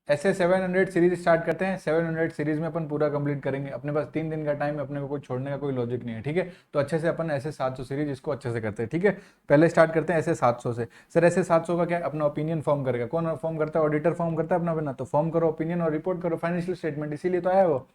ऐसे 700 series start करते हैं, 700 सीरीज में अपन पूरा कंप्लीट करेंगे। अपने पास 3 दिन का टाइम है, अपने को कोई छोड़ने का कोई लॉजिक नहीं है, ठीक है। तो अच्छे से अपन ऐसे 700 सीरीज इसको अच्छे से करते हैं, ठीक है। पहले स्टार्ट करते हैं ऐसे 700 से। सर ऐसे 700 का क्या अपना ओपिनियन फॉर्म करेगा, कौन फॉर्म करता है, ऑडिटर फॉर्म करता है अपना बना, तो फॉर्म करो ओपिनियन और रिपोर्ट करो फाइनेंशियल स्टेटमेंट, इसीलिए तो आया वो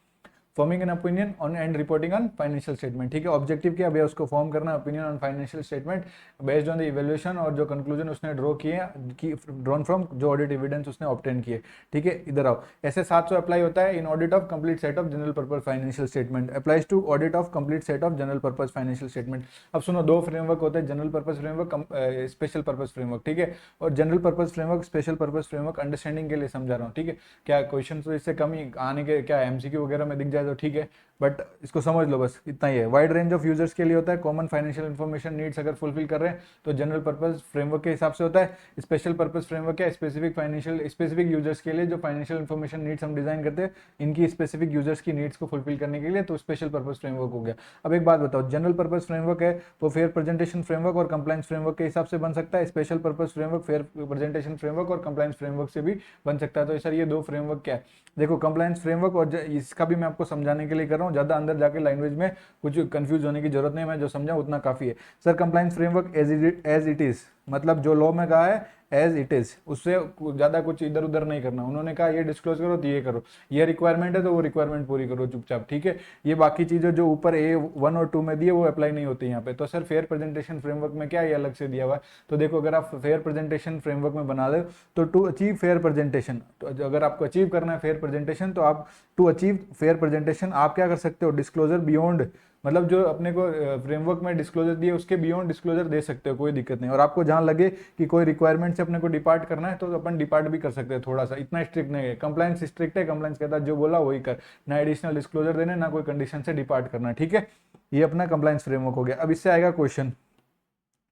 forming an opinion on and reporting on financial statement, ठीक है। ऑब्जेक्टिव क्या भैया, उसको फॉर्म करना opinion on financial statement based on the evaluation, और जो कंक्लूजन उसने ड्रॉ किए कि ड्रॉन फ्रॉम जो ऑडिट एविडेंस उसने ऑब्टेन किए, ठीक है। इधर आओ, ऐसे 700 अप्लाई होता है in audit of complete set of general purpose financial statement, applies to audit of complete set of general purpose financial statement. अब सुनो, दो फ्रेमवर्क होते हैं, general purpose framework, special purpose framework, ठीक है। और general purpose framework, special purpose framework understanding के लिए समझा रहा हूँ, ठीक है। क्या क्वेश्चन तो इससे कम ही आने के, क्या एमसीक्यू वगैरह में दिख जाए तो ठीक है, बट इसको समझ लो, बस इतना ही है। वाइड रेंज ऑफ यूजर्स के लिए होता है, कॉमन फाइनेंशियल इन्फॉर्मेशन नीड्स अगर फुलफिल कर रहे हैं तो जनरल पर्पस फ्रेमवर्क के हिसाब से होता है। स्पेशल पर्पस फ्रेमवर्क क्या, स्पेसिफिक यूजर्स के लिए जो फाइनेंशियल इन्फॉर्मेशन नीड्स हम डिजाइन करते हैं, इनकी स्पेसिफिक यूजर्स की नीड्स को फुलफिल करने के लिए, तो स्पेशल पर्पस फ्रेमवर्क हो गया। अब एक बात बताओ, जनरल पर्पस फ्रेमवर्क है वो फेयर प्रेजेंटेशन फ्रेमवर्क और कंप्लायंस फ्रेमवर्क के हिसाब से बन सकता है। Special purpose framework fair presentation framework और कंप्लायंस फ्रेमवर्क से भी बन सकता है। तो सर ये दो फ्रेमवर्क क्या है, देखो कंप्लायंस फ्रेमवर्क, और इसका भी मैं आपको समझाने के लिए कर रहा हूँ, ज्यादा अंदर जाके लैंग्वेज में कुछ कंफ्यूज होने की जरूरत नहीं है, मैं जो समझा उतना काफी है। Sir compliance framework as it is, मतलब जो लॉ में कहा है एज इट इज, उससे ज्यादा कुछ इधर उधर नहीं करना। उन्होंने कहा ये डिस्क्लोज करो तो ये करो, ये रिक्वायरमेंट है तो वो रिक्वायरमेंट पूरी करो चुपचाप, ठीक है। ये बाकी चीजें जो ऊपर A1 और 2 में दिए वो अप्लाई नहीं होती यहाँ पे। तो सर फेयर प्रेजेंटेशन फ्रेमवर्क में क्या ये अलग से दिया हुआ है, तो देखो अगर आप फेयर प्रेजेंटेशन फ्रेमवर्क में बना दो तो टू अचीव फेयर प्रेजेंटेशन, तो अगर आपको अचीव करना है फेयर प्रेजेंटेशन तो आप टू अचीव फेयर प्रेजेंटेशन आप क्या कर सकते हो, डिस्क्लोजर बियॉन्ड, मतलब जो अपने को फ्रेमवर्क में डिस्क्लोजर दिए उसके बियॉन्ड डिस्क्लोजर दे सकते हो, कोई दिक्कत नहीं। और आपको जहां लगे कि कोई रिक्वायरमेंट से अपने को डिपार्ट करना है तो अपन डिपार्ट भी कर सकते हैं थोड़ा सा, इतना स्ट्रिक्ट नहीं है। कंप्लायंस स्ट्रिक्ट है, कंप्लायंस कहता है जो बोला वही कर, ना एडिशनल डिस्क्लोजर देने, ना कोई कंडीशन से डिपार्ट करना, ठीक है। ये अपना कंप्लायंस फ्रेमवर्क हो गया। अब इससे आएगा क्वेश्चन,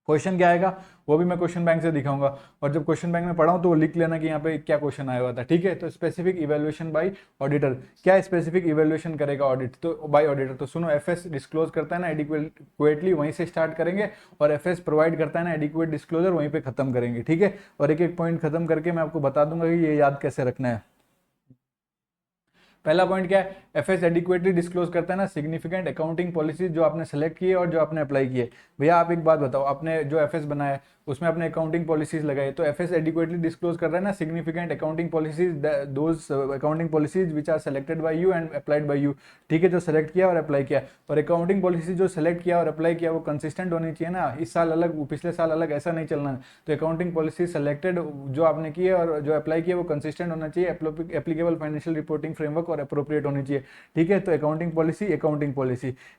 क्वेश्चन क्या आएगा वो भी मैं क्वेश्चन बैंक से दिखाऊंगा, और जब क्वेश्चन बैंक में पढ़ाऊं तो वो लिख लेना कि यहाँ पे क्या क्वेश्चन आया हुआ था, ठीक है। तो स्पेसिफिक इवैल्यूएशन बाय ऑडिटर, क्या स्पेसिफिक इवैल्यूएशन करेगा ऑडिट, तो बाय ऑडिटर, तो सुनो एफएस डिस्क्लोज करता है ना एडिक्वेटली, वहीं से स्टार्ट करेंगे, और एफएस प्रोवाइड करता है ना एडिक्वेट डिस्क्लोजर, वहीं पे खत्म करेंगे, ठीक है। और एक एक पॉइंट खत्म करके मैं आपको बता दूंगा कि ये याद कैसे रखना है। पहला पॉइंट क्या है, एफएस एडिक्वेटली डिस्क्लोज करता है ना सिग्निफिकेंट अकाउंटिंग पॉलिसीज जो आपने सेलेक्ट किए और जो आपने अप्लाई किए। भैया आप एक बात बताओ, आपने जो एफएस बनाया है उसमें आपने अकाउंटिंग पॉलिसीज लगाई, तो एफएस एडिक्वेटली डिस्क्लोज कर रहा है ना significant accounting policies, those accounting policies which are selected by you and applied by you, ठीक है, जो सेलेक्ट किया और अप्लाई किया। और अकाउंटिंग पॉलिसी जो सेलेक्ट किया और अप्लाई किया वो कंसिस्टेंट होनी चाहिए ना, इस साल अलग पिछले साल अलग ऐसा नहीं चलना है। तो अकाउंटिंग पॉलिसी सेलेक्टेड जो आपने की है और जो अप्लाई किया वो कंसिस्टेंट होना चाहिए, एप्लीकेबल फाइनेंशियल रिपोर्टिंग फ्रेमवर्क और अप्रोप्रिएट होनी चाहिए, ठीक है। तो अकाउंटिंग पॉलिसी,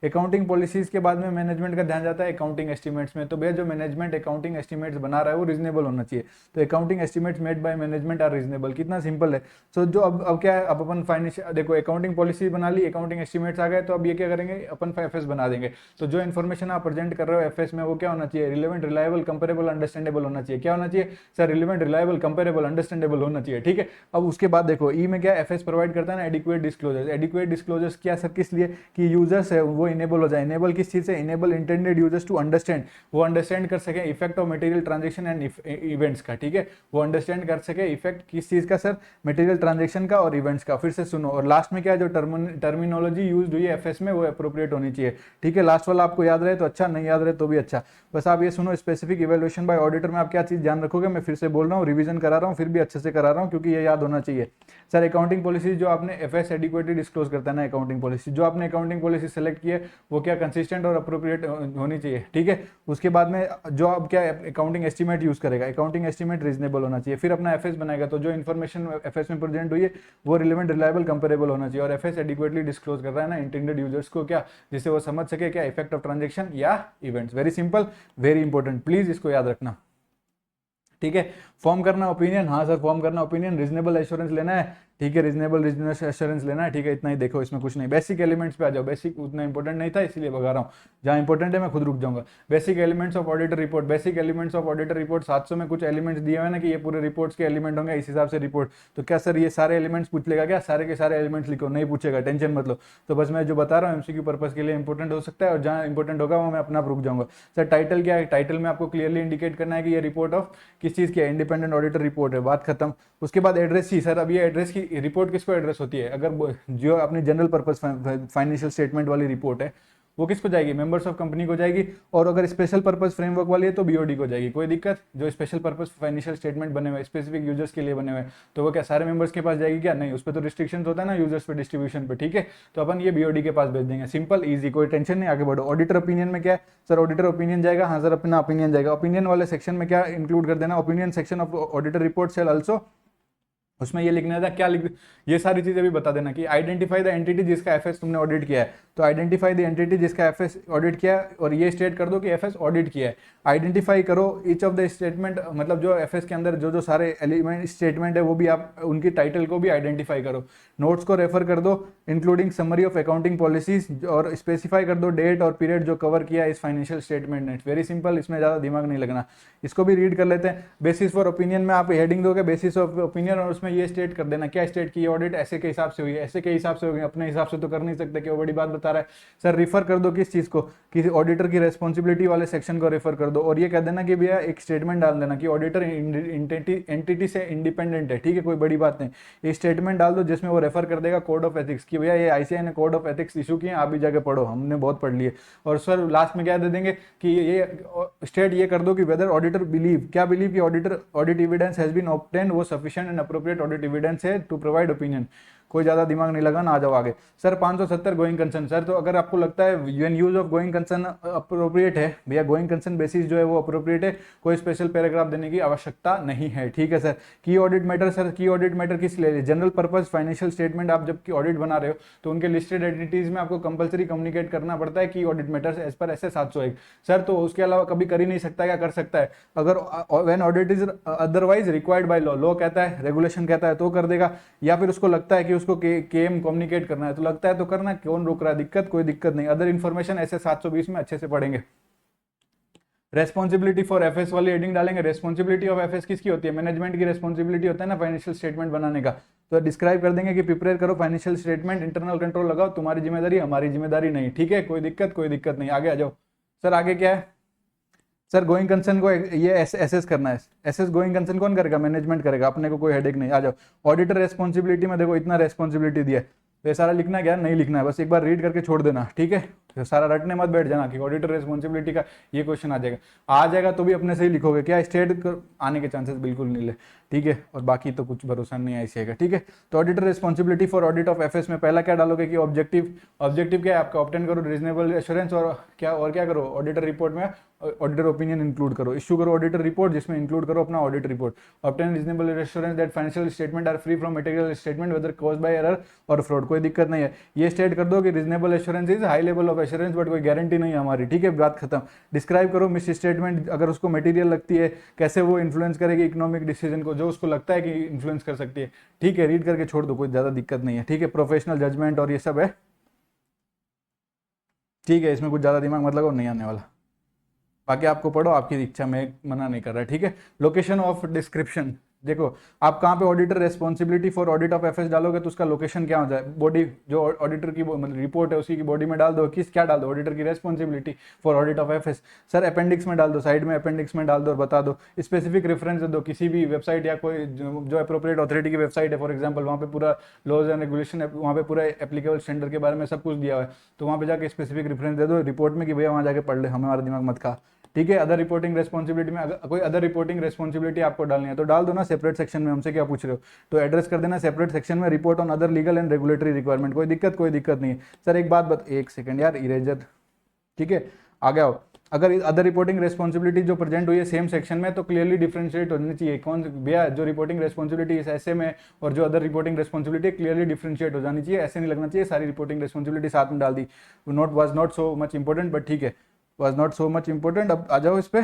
अकाउंटिंग पॉलिसीज के बाद में मैनेजमेंट का ध्यान जाता है अकाउंटिंग एस्टिमेट्स में। तो भैया जो मैनेजमेंट अकाउंटिंग एस्टिमेट्स बना रहा है वो रीजनेबल होना चाहिए, तो accounting estimates made by management are reasonable, कितना सिंपल है। सो जो अब क्या है, अब अपन फाइनेंशियल देखो अकाउंटिंग पॉलिसी बना ली, अकाउंटिंग एस्टिमेट्स आ गए, तो अब ये क्या करेंगे अपन एफएस बना देंगे। तो जो इन्फॉर्मेशन आप प्रेजेंट कर रहे हो एफएस में वो क्या होना चाहिए, रिलेवेंट, रिलायबल, कंपेरेबल, अंडरस्टैंडेबल होना चाहिए। क्या होना चाहिए sir, relevant, reliable, comparable, understandable होना चाहिए, ठीक है। अब उसके बाद देखो ई में क्या एफएस प्रोवाइड करता है ना एडिक्वेट डिस्क्लोजर, एडिक्वेट डिस्क्लोजर्स क्या सर किस लिए, कि यूजर्स है वो इनेबल हो जाए, इनेबल किस चीज से, enable intended users to understand, वो अंडरस्टैंड कर सके effect of material transaction and events का, ठीक है। वो अंडरस्टैंड कर सके इफेक्ट किस चीज का सर, मटेरियल ट्रांजेक्शन का और इवेंट्स का। फिर से सुनो, और लास्ट में क्या है जो टर्मिनोलॉजी यूज हुई है एफएस में वो अप्रोप्रिएट होनी चाहिए, ठीक है। लास्ट वाला आपको याद रहे तो अच्छा, नहीं याद रहे तो भी अच्छा। बस आप ये सुनो, स्पेसिफिक इवैल्यूएशन बाय ऑडिटर में आप क्या चीज ध्यान रखोगे, मैं फिर से बोल रहा हूँ, रिवीजन करा रहा हूँ, फिर भी अच्छे से करा रहा हूँ क्योंकि ये याद होना चाहिए। सर अकाउंटिंग पॉलिसी जो आपने एफएस एडिक्वेटली डिस्क्लोज करता है ना अकाउंटिंग पॉलिसी, जो आपने अकाउंटिंग पॉलिसी सेलेक्ट की है वो क्या कंसिस्टेंट और अप्रोप्रिएट होनी चाहिए, ठीक है। उसके बाद में जो आप क्या अकाउंटिंग एस्टिमेट यूज करेगा, अकाउंटिंग एस्टिमेट रीजनेबल होना चाहिए। फिर अपना एफएस बनाएगा तो जो इन्फॉर्मेशन एफएस में प्रेजेंट हुई है वो रिलेवेंट, रिलायबल, कंपेरेबल होना चाहिए। और एफएस एडिक्वेटली डिस्क्लोज कर रहा है ना इंटेंडेड यूजर्स को क्या, जिससे वो समझ सके क्या इफेक्ट ऑफ ट्रांजेक्शन या events. Very simple, very important, please इसको याद रखना, ठीक है। फॉर्म करना ओपिनियन, हाँ सर फॉर्म करना ओपिनियन, रीजनेबल एश्योरेंस लेना है, ठीक है, रीजनेबल रीजनेबल एश्योरेंस लेना है, ठीक है, इतना ही देखो, इसमें कुछ नहीं। बेसिक एलिमेंट्स पे आ जाओ, बेसिक उतना इंपॉर्टेंट नहीं था इसीलिए भगा रहा हूँ, जहाँ इंपॉर्टेंट है मैं खुद रुक जाऊंगा। Basic elements of auditor report, basic elements of auditor report 700 में कुछ एलिमेंट्स दिए हुए हैं ना कि ये पूरे रिपोर्ट्स के एलिमेंट होंगे, इस हिसाब से रिपोर्ट। तो क्या सर ये सारे एलिमेंट्स पूछ लेगा क्या? सारे के सारे एलिमेंट्स लिखो, नहीं पूछेगा, टेंशन मत लो। तो बस मैं जो बता रहा हूँ एमसीक्यू पर्पस के लिए इंपॉर्टेंट हो सकता है, और जहाँ इंपॉर्टेंट होगा वो मैं अपना रुक जाऊंगा। सर टाइटल क्या है? टाइटल में आपको क्लियरली इंडिकेट करना है कि ये रिपोर्ट ऑफ किस चीज़ की है, इंडिपेंडेंट ऑडिटर रिपोर्ट है, बात खत्म। उसके बाद एड्रेस ही, सर अब ये एड्रेस की रिपोर्ट किसको एड्रेस होती है? अगर जो अपनी जनरल पर्पस फाइनेंशियल स्टेटमेंट वाली रिपोर्ट है वो किसको जाएगी? मेंबर्स ऑफ कंपनी को जाएगी। और अगर स्पेशल पर्पस फ्रेमवर्क वाली है तो बीओडी को जाएगी। कोई दिक्कत? जो स्पेशल पर्पस फाइनेंशियल स्टेटमेंट बने हुए स्पेसिफिक यूजर्स के लिए बने हुए, तो वो क्या सारे मेंबर्स के पास जाएगी क्या? नहीं, उस पर तो रिस्ट्रिक्शन होता है ना यूजर्स पे, डिस्ट्रीब्यूशन पे, ठीक है। तो अपन ये बीओडी के पास भेज देंगे, सिंपल ईजी, कोई टेंशन नहीं, आगे बढ़ो। ऑडिटर ओपिनियन में क्या है? सर ऑडिटर ओपिनियन जाएगा, हाँ सर अपना ओपिनियन जाएगा। ओपिनियन वाले सेक्शन में क्या इंक्लूड कर देना? Opinion section of auditor report shall also, उसमें ये लिखना था क्या लिख, ये सारी चीजें भी बता देना कि आइडेंटिफाई द एंटिटी जिसका एफएस तुमने ऑडिट किया है, तो आइडेंटिफाई द एंटिटी जिसका एफएस ऑडिट किया है, और ये स्टेट कर दो कि एफएस ऑडिट किया है। आइडेंटिफाई करो ईच ऑफ द स्टेटमेंट, मतलब जो एफएस के अंदर जो जो सारे एलिमेंट स्टेटमेंट है वो भी आप उनकी टाइटल को भी आइडेंटिफाई करो। नोट्स को रेफर कर दो including summary of accounting policies, और स्पेसिफाई कर दो डेट और पीरियड जो कवर किया इस फाइनेंशियल स्टेटमेंट ने। वेरी सिंपल, इसमें ज़्यादा दिमाग नहीं लगना। इसको भी रीड कर लेते हैं। बेसिस फॉर ओपिनियन में आप हेडिंग दोगे बेसिस ऑफ ओपिनियन, और उसमें ये स्टेट कर देना क्या स्टेट की ऑडिट ऐसे के हिसाब से हुई है, ऐसे के हिसाब से होगी, अपने हिसाब से तो कर नहीं सकते कि वो बड़ी बात बता रहा है। सर रिफर कर दो किस चीज को? किसी ऑडिटर की रेस्पॉन्सिबिलिटी वाले सेक्शन को रेफर कर दो, और ये कह देना कि भैया एक स्टेटमेंट डाल देना कि ऑडिटर एंटिटी से इंडिपेंडेंट है, ठीक है, कोई बड़ी बात नहीं। ये स्टेटमेंट डाल दो जिसमें वो रेफर कर देगा कोड ऑफ एथिक्स कि भैया ये आईसीआई ने कोड ऑफ एथिक्स इशू किए, आप भी जाके पढ़ो, हमने बहुत पढ़ लिए। और सर लास्ट में क्या दे देंगे कि ये स्टेट ये कर दो कि वेदर ऑडिटर बिलीव, क्या बिलीव कि auditor audit evidence has been obtain, वो sufficient and appropriate audit evidence है टू प्रोवाइड ओपिनियन। कोई ज्यादा दिमाग नहीं लगाना, आ जाओ आगे। सर 570 गोइंग कंसर्न, सर तो अगर आपको लगता है when use of going concern appropriate है, भैया गोइंग कंसर्न बेसिस जो है वो अप्रोप्रिएट है, कोई स्पेशल पैराग्राफ देने की आवश्यकता नहीं है, ठीक है sir. Key audit matter, sir key audit matter किस लिए? जनरल पर्पज फाइनेंशियल स्टेटमेंट आप जब की ऑडिट बना रहे हो तो उनके लिस्टेड एंटिटीज में आपको कंपलसरी कम्युनिकेट करना पड़ता है की ऑडिट मैटर्स एज पर ऐसे 701। सर तो उसके अलावा कभी कर ही नहीं सकता, क्या कर सकता है? अगर when audit is otherwise required by law, law कहता है, रेगुलेशन कहता है तो कर देगा, या फिर उसको लगता है कि उसको केएम कम्युनिकेट करना है तो लगता है तो करना, कौन रोक रहा है? दिक्कत कोई दिक्कत नहीं। अदर इन्फॉर्मेशन ऐसे 720 में अच्छे से पढ़ेंगे। रेस्पॉन्सिबिलिटी फॉर एफएस वाली हेडिंग डालेंगे। रेस्पॉन्सिबिलिटी ऑफ एफएस किसकी होती है? मैनेजमेंट की रेस्पॉन्सिबिलिटी होता है ना फाइनेंशियल स्टेटमेंट बनाने का। तो डिस्क्राइब कर देंगे कि प्रिपेयर करो फाइनेंशियल स्टेटमेंट, इंटरनल कंट्रोल लगाओ, तुम्हारी जिम्मेदारी हमारी जिम्मेदारी नहीं, ठीक है, कोई दिक्कत नहीं। आगे आ जाओ सर, आगे क्या है? सर गोइंग कंसर्न को ये एसेस करना है। एसेस गोइंग कंसर्न कौन करेगा? मैनेजमेंट करेगा, अपने को कोई हेडेक नहीं। आ जाओ ऑडिटर रेस्पॉन्सिबिलिटी में, देखो इतना रेस्पॉन्सिबिलिटी दिया है, तो ये सारा लिखना है क्या? नहीं लिखना है, बस एक बार रीड करके छोड़ देना, ठीक है। तो सारा रटने मत बैठ जाना कि ऑडिटर रेस्पॉन्सिबिलिटी का ये क्वेश्चन आ जाएगा तो भी अपने से ही लिखोगे क्या? स्टेट आने के चांसेस बिल्कुल नहीं ले, ठीक है। और बाकी तो कुछ भरोसा नहीं है का, ठीक है। तो auditor responsibility for audit of FS में पहला क्या डालोगे कि ऑब्जेक्टिव क्या है आपका? ऑब्टेन करो रीजनेबल एश्योरेंस, और क्या करो? ऑडिटर रिपोर्ट में ऑडिटर ओपिनियन इंक्लूड करो, इश्यू करो ऑडिटर रिपोर्ट जिसमें इंक्लूड करो अपना audit report. Obtain reasonable assurance that financial statement are free from material statement whether caused by error और फ्रॉड, कोई दिक्कत नहीं है। ये स्टेट कर दो कि reasonable assurance is high level of assurance but कोई गारंटी नहीं है हमारी, ठीक है, बात खत्म। डिस्क्राइब करो मिस स्टेटमेंट, अगर उसको मटेरियल लगती है कैसे वो इन्फ्लुएंस करेगी इकोनॉमिक डिसीजन को, जो उसको लगता है कि इन्फ्लुएंस कर सकती है, ठीक है, रीड करके छोड़ दो, कोई ज्यादा दिक्कत नहीं है, ठीक है। प्रोफेशनल जजमेंट और ये सब है, ठीक है, इसमें कुछ ज्यादा दिमाग मत लगाओ, नहीं आने वाला। बाकी आपको पढ़ो, आपकी इच्छा में मना नहीं कर रहा, ठीक है। लोकेशन ऑफ डिस्क्रिप्शन, देखो आप कहाँ पे auditor responsibility for audit of FS डालोगे तो उसका लोकेशन क्या हो जाए? बॉडी जो ऑडिटर की मतलब रिपोर्ट है उसी की बॉडी में डाल दो, क्या डाल दो? ऑडिटर की responsibility for audit of FS. Sir appendix में डाल दो, साइड में अपेंडिक्स में डाल दो और बता दो, स्पेसिफिक रेफरेंस दे दो किसी भी वेबसाइट या कोई जो अप्रोप्रिएट अथॉरिटी की वेबसाइट है, फॉर एग्जाम्पल वहाँ पे पूरा लॉज एंड रेगुलेशन, वहाँ पे पूरा एप्लीकेबल स्टैंडर्ड के बारे में सब कुछ दिया हुआ है, तो वहाँ पे जाके स्पेसिफिक रेफरेंस दे दो रिपोर्ट में कि भैया वहाँ जाके पढ़ ले, हमारा दिमाग मत खा, ठीक है। अदर रिपोर्टिंग रेस्पॉन्सिबिलिटी में अगर कोई अदर रिपोर्टिंग रेस्पॉन्सिबिलिटी आपको डालनी है तो डाल दो ना सेपरेट सेक्शन में, हमसे क्या पूछ रहे हो? तो एड्रेस कर देना सेपरेट सेक्शन में, report on other legal and regulatory requirement, कोई दिक्कत नहीं है। सर एक बात एक सेकंड यार, इरेजर, ठीक है, आ गया हो। अगर अदर रिपोर्टिंग रेस्पॉन्सिबिलिटी जो प्रेजेंट हुई है सेम सेक्शन में तो क्लियरली डिफरेंशिएट होनी चाहिए, कौन भैया जो रिपोर्टिंग रेस्पॉन्सिबिलिटी इस ऐसे में और जो other reporting responsibility clearly differentiate हो जानी चाहिए, ऐसे नहीं लगना चाहिए सारी रिपोर्टिंग रेस्पॉन्सिबिलिटी साथ में डाल दी। Was not so much important but ठीक है, was not so much important. अब आ जाओ इस पे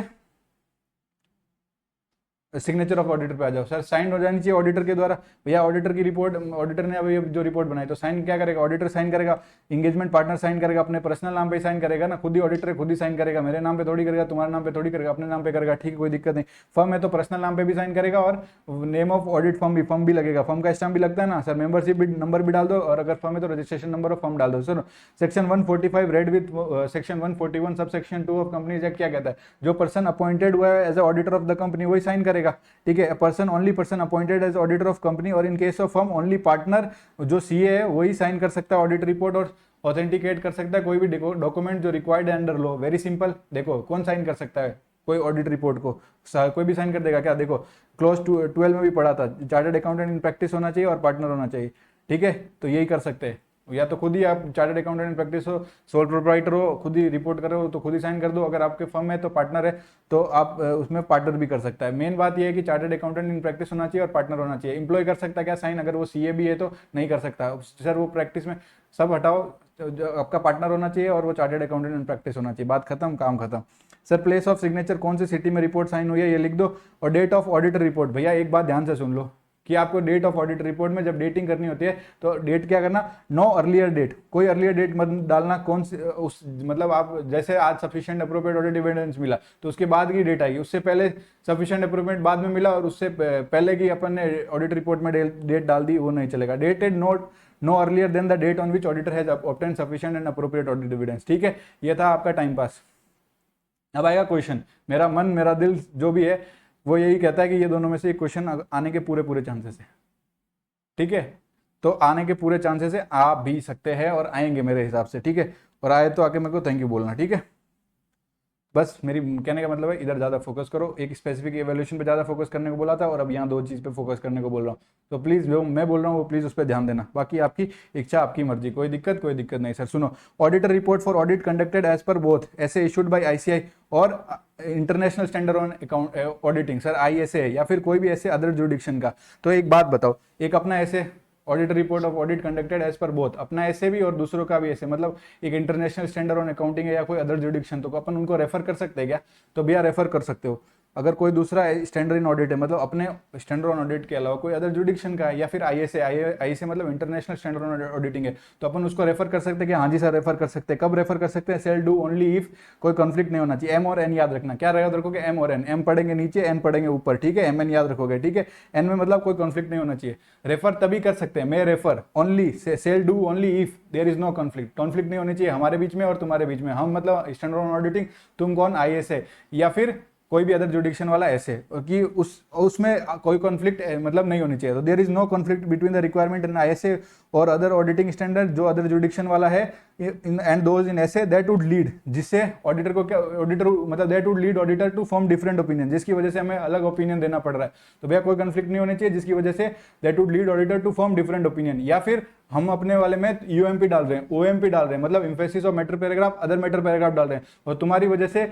सिग्नेचर ऑफ ऑडिटर पे आ जाओ सर, साइन हो जानी चाहिए ऑडिटर के द्वारा। भैया ऑडिटर की रिपोर्ट, ऑडिटर ने अभी जो रिपोर्ट बनाई तो साइन क्या करेगा, ऑडिटर साइन करेगा, इंगेजमेंट पार्टनर साइन करेगा, अपने पर्सनल नाम पे साइन करेगा ना, खुद ही ऑडिटर है, खुद ही साइन करेगा, मेरे नाम पे थोड़ी करेगा, तुम्हारे नाम पे थोड़ी करेगा, अपने नाम पे करेगा, ठीक है कोई दिक्कत नहीं। फर्म है तो पर्सनल नाम पे भी साइन करेगा, और नेम ऑफ ऑडिट फर्म भी लगेगा, फर्म का स्टाम्प भी लगता है ना सर, मेंबरशिप नंबर भी डाल दो, और अगर फर्म है तो रजिस्ट्रेशन नंबर ऑफ फर्म डाल दो। Sir section 145 read with section 141 sub section 2 of companies act क्या कहता है, जो पर्सन अपॉइंटेड हुआ है as auditor of the company वही साइन करेगा, ठीक है। Person only person appointed as auditor of company, और in case of firm only partner जो सीए है वही साइन कर सकता है ऑडिट रिपोर्ट, और ऑथेंटिकेट कर सकता है कोई भी डॉक्यूमेंट जो रिक्वायर्ड है अंडर लॉ। वेरी सिंपल, देखो कौन साइन कर सकता है कोई ऑडिट रिपोर्ट को, कोई भी साइन कर देगा क्या, देखो क्लोज 12 में भी पढ़ा था, चार्टर्ड अकाउंटेंट इन प्रैक्टिस होना चाहिए और पार्टनर होना चाहिए, ठीक है। तो यही कर सकते हैं, या तो खुद ही आप चार्टर्ड अकाउंटेंट इन प्रैक्टिस हो, सोल प्रोप्राइटर हो, खुद ही रिपोर्ट कर रहे हो तो खुद ही साइन कर दो, अगर आपके फर्म है तो पार्टनर है तो आप उसमें पार्टनर भी कर सकता है। मेन बात यह है कि चार्टर्ड अकाउंटेंट इन प्रैक्टिस होना चाहिए और पार्टनर होना चाहिए। एम्प्लॉय कर सकता है क्या साइन, अगर वो सीए भी है तो नहीं कर सकता सर, वो प्रैक्टिस में सब हटाओ, जो आपका पार्टनर होना चाहिए और वो चार्टर्ड अकाउंटेंट इन प्रैक्टिस होना चाहिए, बात खत्म, काम खत्म। सर प्लेस ऑफ सिग्नेचर कौन सी सिटी में रिपोर्ट साइन हुई है ये लिख दो, और डेट ऑफ ऑडिटर रिपोर्ट, भैया एक बात ध्यान से सुन लो कि आपको डेट ऑफ ऑडिट रिपोर्ट में जब डेटिंग करनी होती है तो डेट क्या करना, नो अर्लियर डेट, कोई अर्लियर डेट मत डालना, कौन सी उस मतलब आप जैसे आज सफिशिएंट अप्रोप्रिएट ऑडिट एविडेंस मिला तो उसके बाद की डेट आई, उससे पहले सफिशिएंट अप्रोप्रिएट बाद में मिला और उससे पहले की अपन ने ऑडिट रिपोर्ट में डेट डाल दी, वो नहीं चलेगा। Dated not no earlier than the date on which auditor has obtained sufficient and appropriate audit evidence, ठीक है। ये था आपका टाइम पास। अब आएगा क्वेश्चन, मेरा मन मेरा दिल जो भी है वो यही कहता है कि ये दोनों में से एक क्वेश्चन आने के पूरे चांसेस है, ठीक है। तो आने के पूरे चांसेस है, आ भी सकते हैं और आएंगे मेरे हिसाब से, ठीक है। और आए तो आके मेरे को थैंक यू बोलना, ठीक है। बस मेरी कहने का मतलब है इधर ज़्यादा फोकस करो, एक स्पेसिफिक एवेल्यूशन पे ज़्यादा फोकस करने को बोला था और अब यहाँ दो चीज़ पे फोकस करने को बोल रहा हूँ, तो प्लीज़ जो मैं बोल रहा हूँ वो प्लीज़ उस पर ध्यान देना, बाकी आपकी इच्छा आपकी मर्जी, कोई दिक्कत नहीं। सर सुनो, auditor report for audit conducted as per both SAs issued by ICI और international standard on account auditing, sir ISA है या फिर कोई भी ऐसे अदर जुडिक्शन का। तो एक बात बताओ, एक अपना SA audit report of audit conducted as per both, अपना ऐसे भी और दूसरों का भी ऐसे, मतलब एक इंटरनेशनल स्टैंडर्ड ऑन अकाउंटिंग है या कोई अदर जुडिक्शन, तो अपन उनको रेफर कर सकते हैं क्या, तो भैया रेफर कर सकते हो। अगर कोई दूसरा स्टैंडर्ड इन ऑडिट है, मतलब अपने स्टैंडर्ड ऑन ऑडिट के अलावा कोई अदर जुडिक्शन का है या फिर आईएसए मतलब इंटरनेशनल स्टैंडर्ड ऑन ऑडिटिंग है, तो अपन उसको रेफर कर सकते हैं कि हाँ जी सर रेफर कर सकते हैं। कब रेफर कर सकते हैं, सेल डू ओनली इफ कोई कॉन्फ्लिक्ट नहीं होना चाहिए। एम और एन याद रखना, क्या याद रखोगे, एम और एन, एम पढ़ेंगे नीचे एन पढ़ेंगे ऊपर, ठीक है। एम एन याद रखोगे, ठीक है। एन में मतलब कोई कॉन्फ्लिक्ट नहीं होना चाहिए। रेफर तभी कर सकते हैं, मैं refer only, shall do only if there is no conflict, conflict नहीं होनी चाहिए हमारे बीच में और तुम्हारे बीच में, हम मतलब स्टैंडर्ड ऑन ऑडिटिंग, तुम कौन आईएसए या फिर कोई भी अदर जुडिक्शन वाला ऐसे कि उसमें कोई कॉन्फ्लिक्ट मतलब नहीं होनी चाहिए। तो there is no conflict between the requirement in ISA और अदर ऑडिटिंग स्टैंडर्ड जो अदर जुडिक्शन वाला है and those in SAs that would lead, जिससे ऑडिटर को क्या, ऑडिटर मतलब that would lead auditor to form different opinion, जिसकी वजह से हमें अलग ओपिनियन देना पड़ रहा है। तो भैया कोई कॉन्फ्लिक्ट नहीं होनी चाहिए जिसकी वजह से that would lead auditor to form different opinion, या फिर हम अपने वाले में यूएमपी डाल रहे हैं, ओएमपी डाल रहे हैं, मतलब emphasis of matter paragraph other matter paragraph डाल रहे हैं, और तुम्हारी वजह से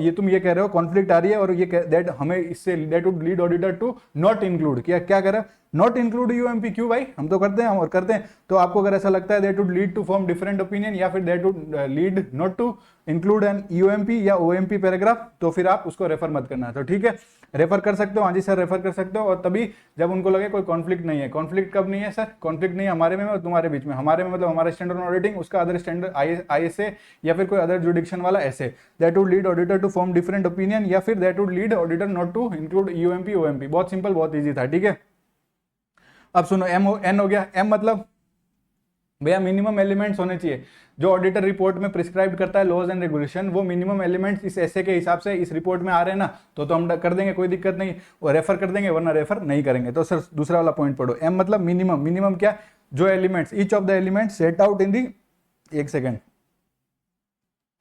ये तुम ये कह रहे हो कॉन्फ्लिक्ट आ रही है, और ये दैट हमें इससे that would lead auditor to not include, क्या कह रहे हो, नॉट इंक्लूड यूएमपी, क्यों भाई, हम तो करते हैं, हम और करते हैं। तो आपको अगर ऐसा लगता है that would lead to form different opinion या फिर that would lead not to include an UMP या ओएमपी पैराग्राफ, तो फिर आप उसको रेफर मत करना। तो ठीक है, रेफर कर सकते हो, हाँ जी सर रेफर कर सकते हो, और तभी जब उनको लगे कोई कॉन्फ्लिक्ट नहीं है। कॉन्फ्लिक्ट कब नहीं है सर, कॉन्फ्लिक्ट नहीं है हमारे में और तुम्हारे बीच में, हमारे में मतलब हमारा स्टैंडर्ड ऑन ऑडिटिंग, उसका अदर स्टैंडर्ड आईएसए या फिर कोई अदर जुडिक्शन वाला SA, that would lead auditor to form different opinion या फिर that would lead auditor not to include UMP OMP. बहुत सिंपल, बहुत ईजी था, ठीक है। अब सुनो, एन हो गया, एम मतलब भैया मिनिमम एलिमेंट्स होने चाहिए जो ऑडिटर रिपोर्ट में प्रिस्क्राइब करता है लॉज एंड रेगुलेशन, वो मिनिमम एलिमेंट्स इस ऐसे के हिसाब से इस रिपोर्ट में आ रहे हैं ना, तो हम कर देंगे, कोई दिक्कत नहीं, वो रेफर कर देंगे, वरना रेफर नहीं करेंगे। तो सर दूसरा वाला पॉइंट पढ़ो, एम मतलब मिनिमम, मिनिमम क्या, जो elements each of the elements set out in the, एक सेकेंड,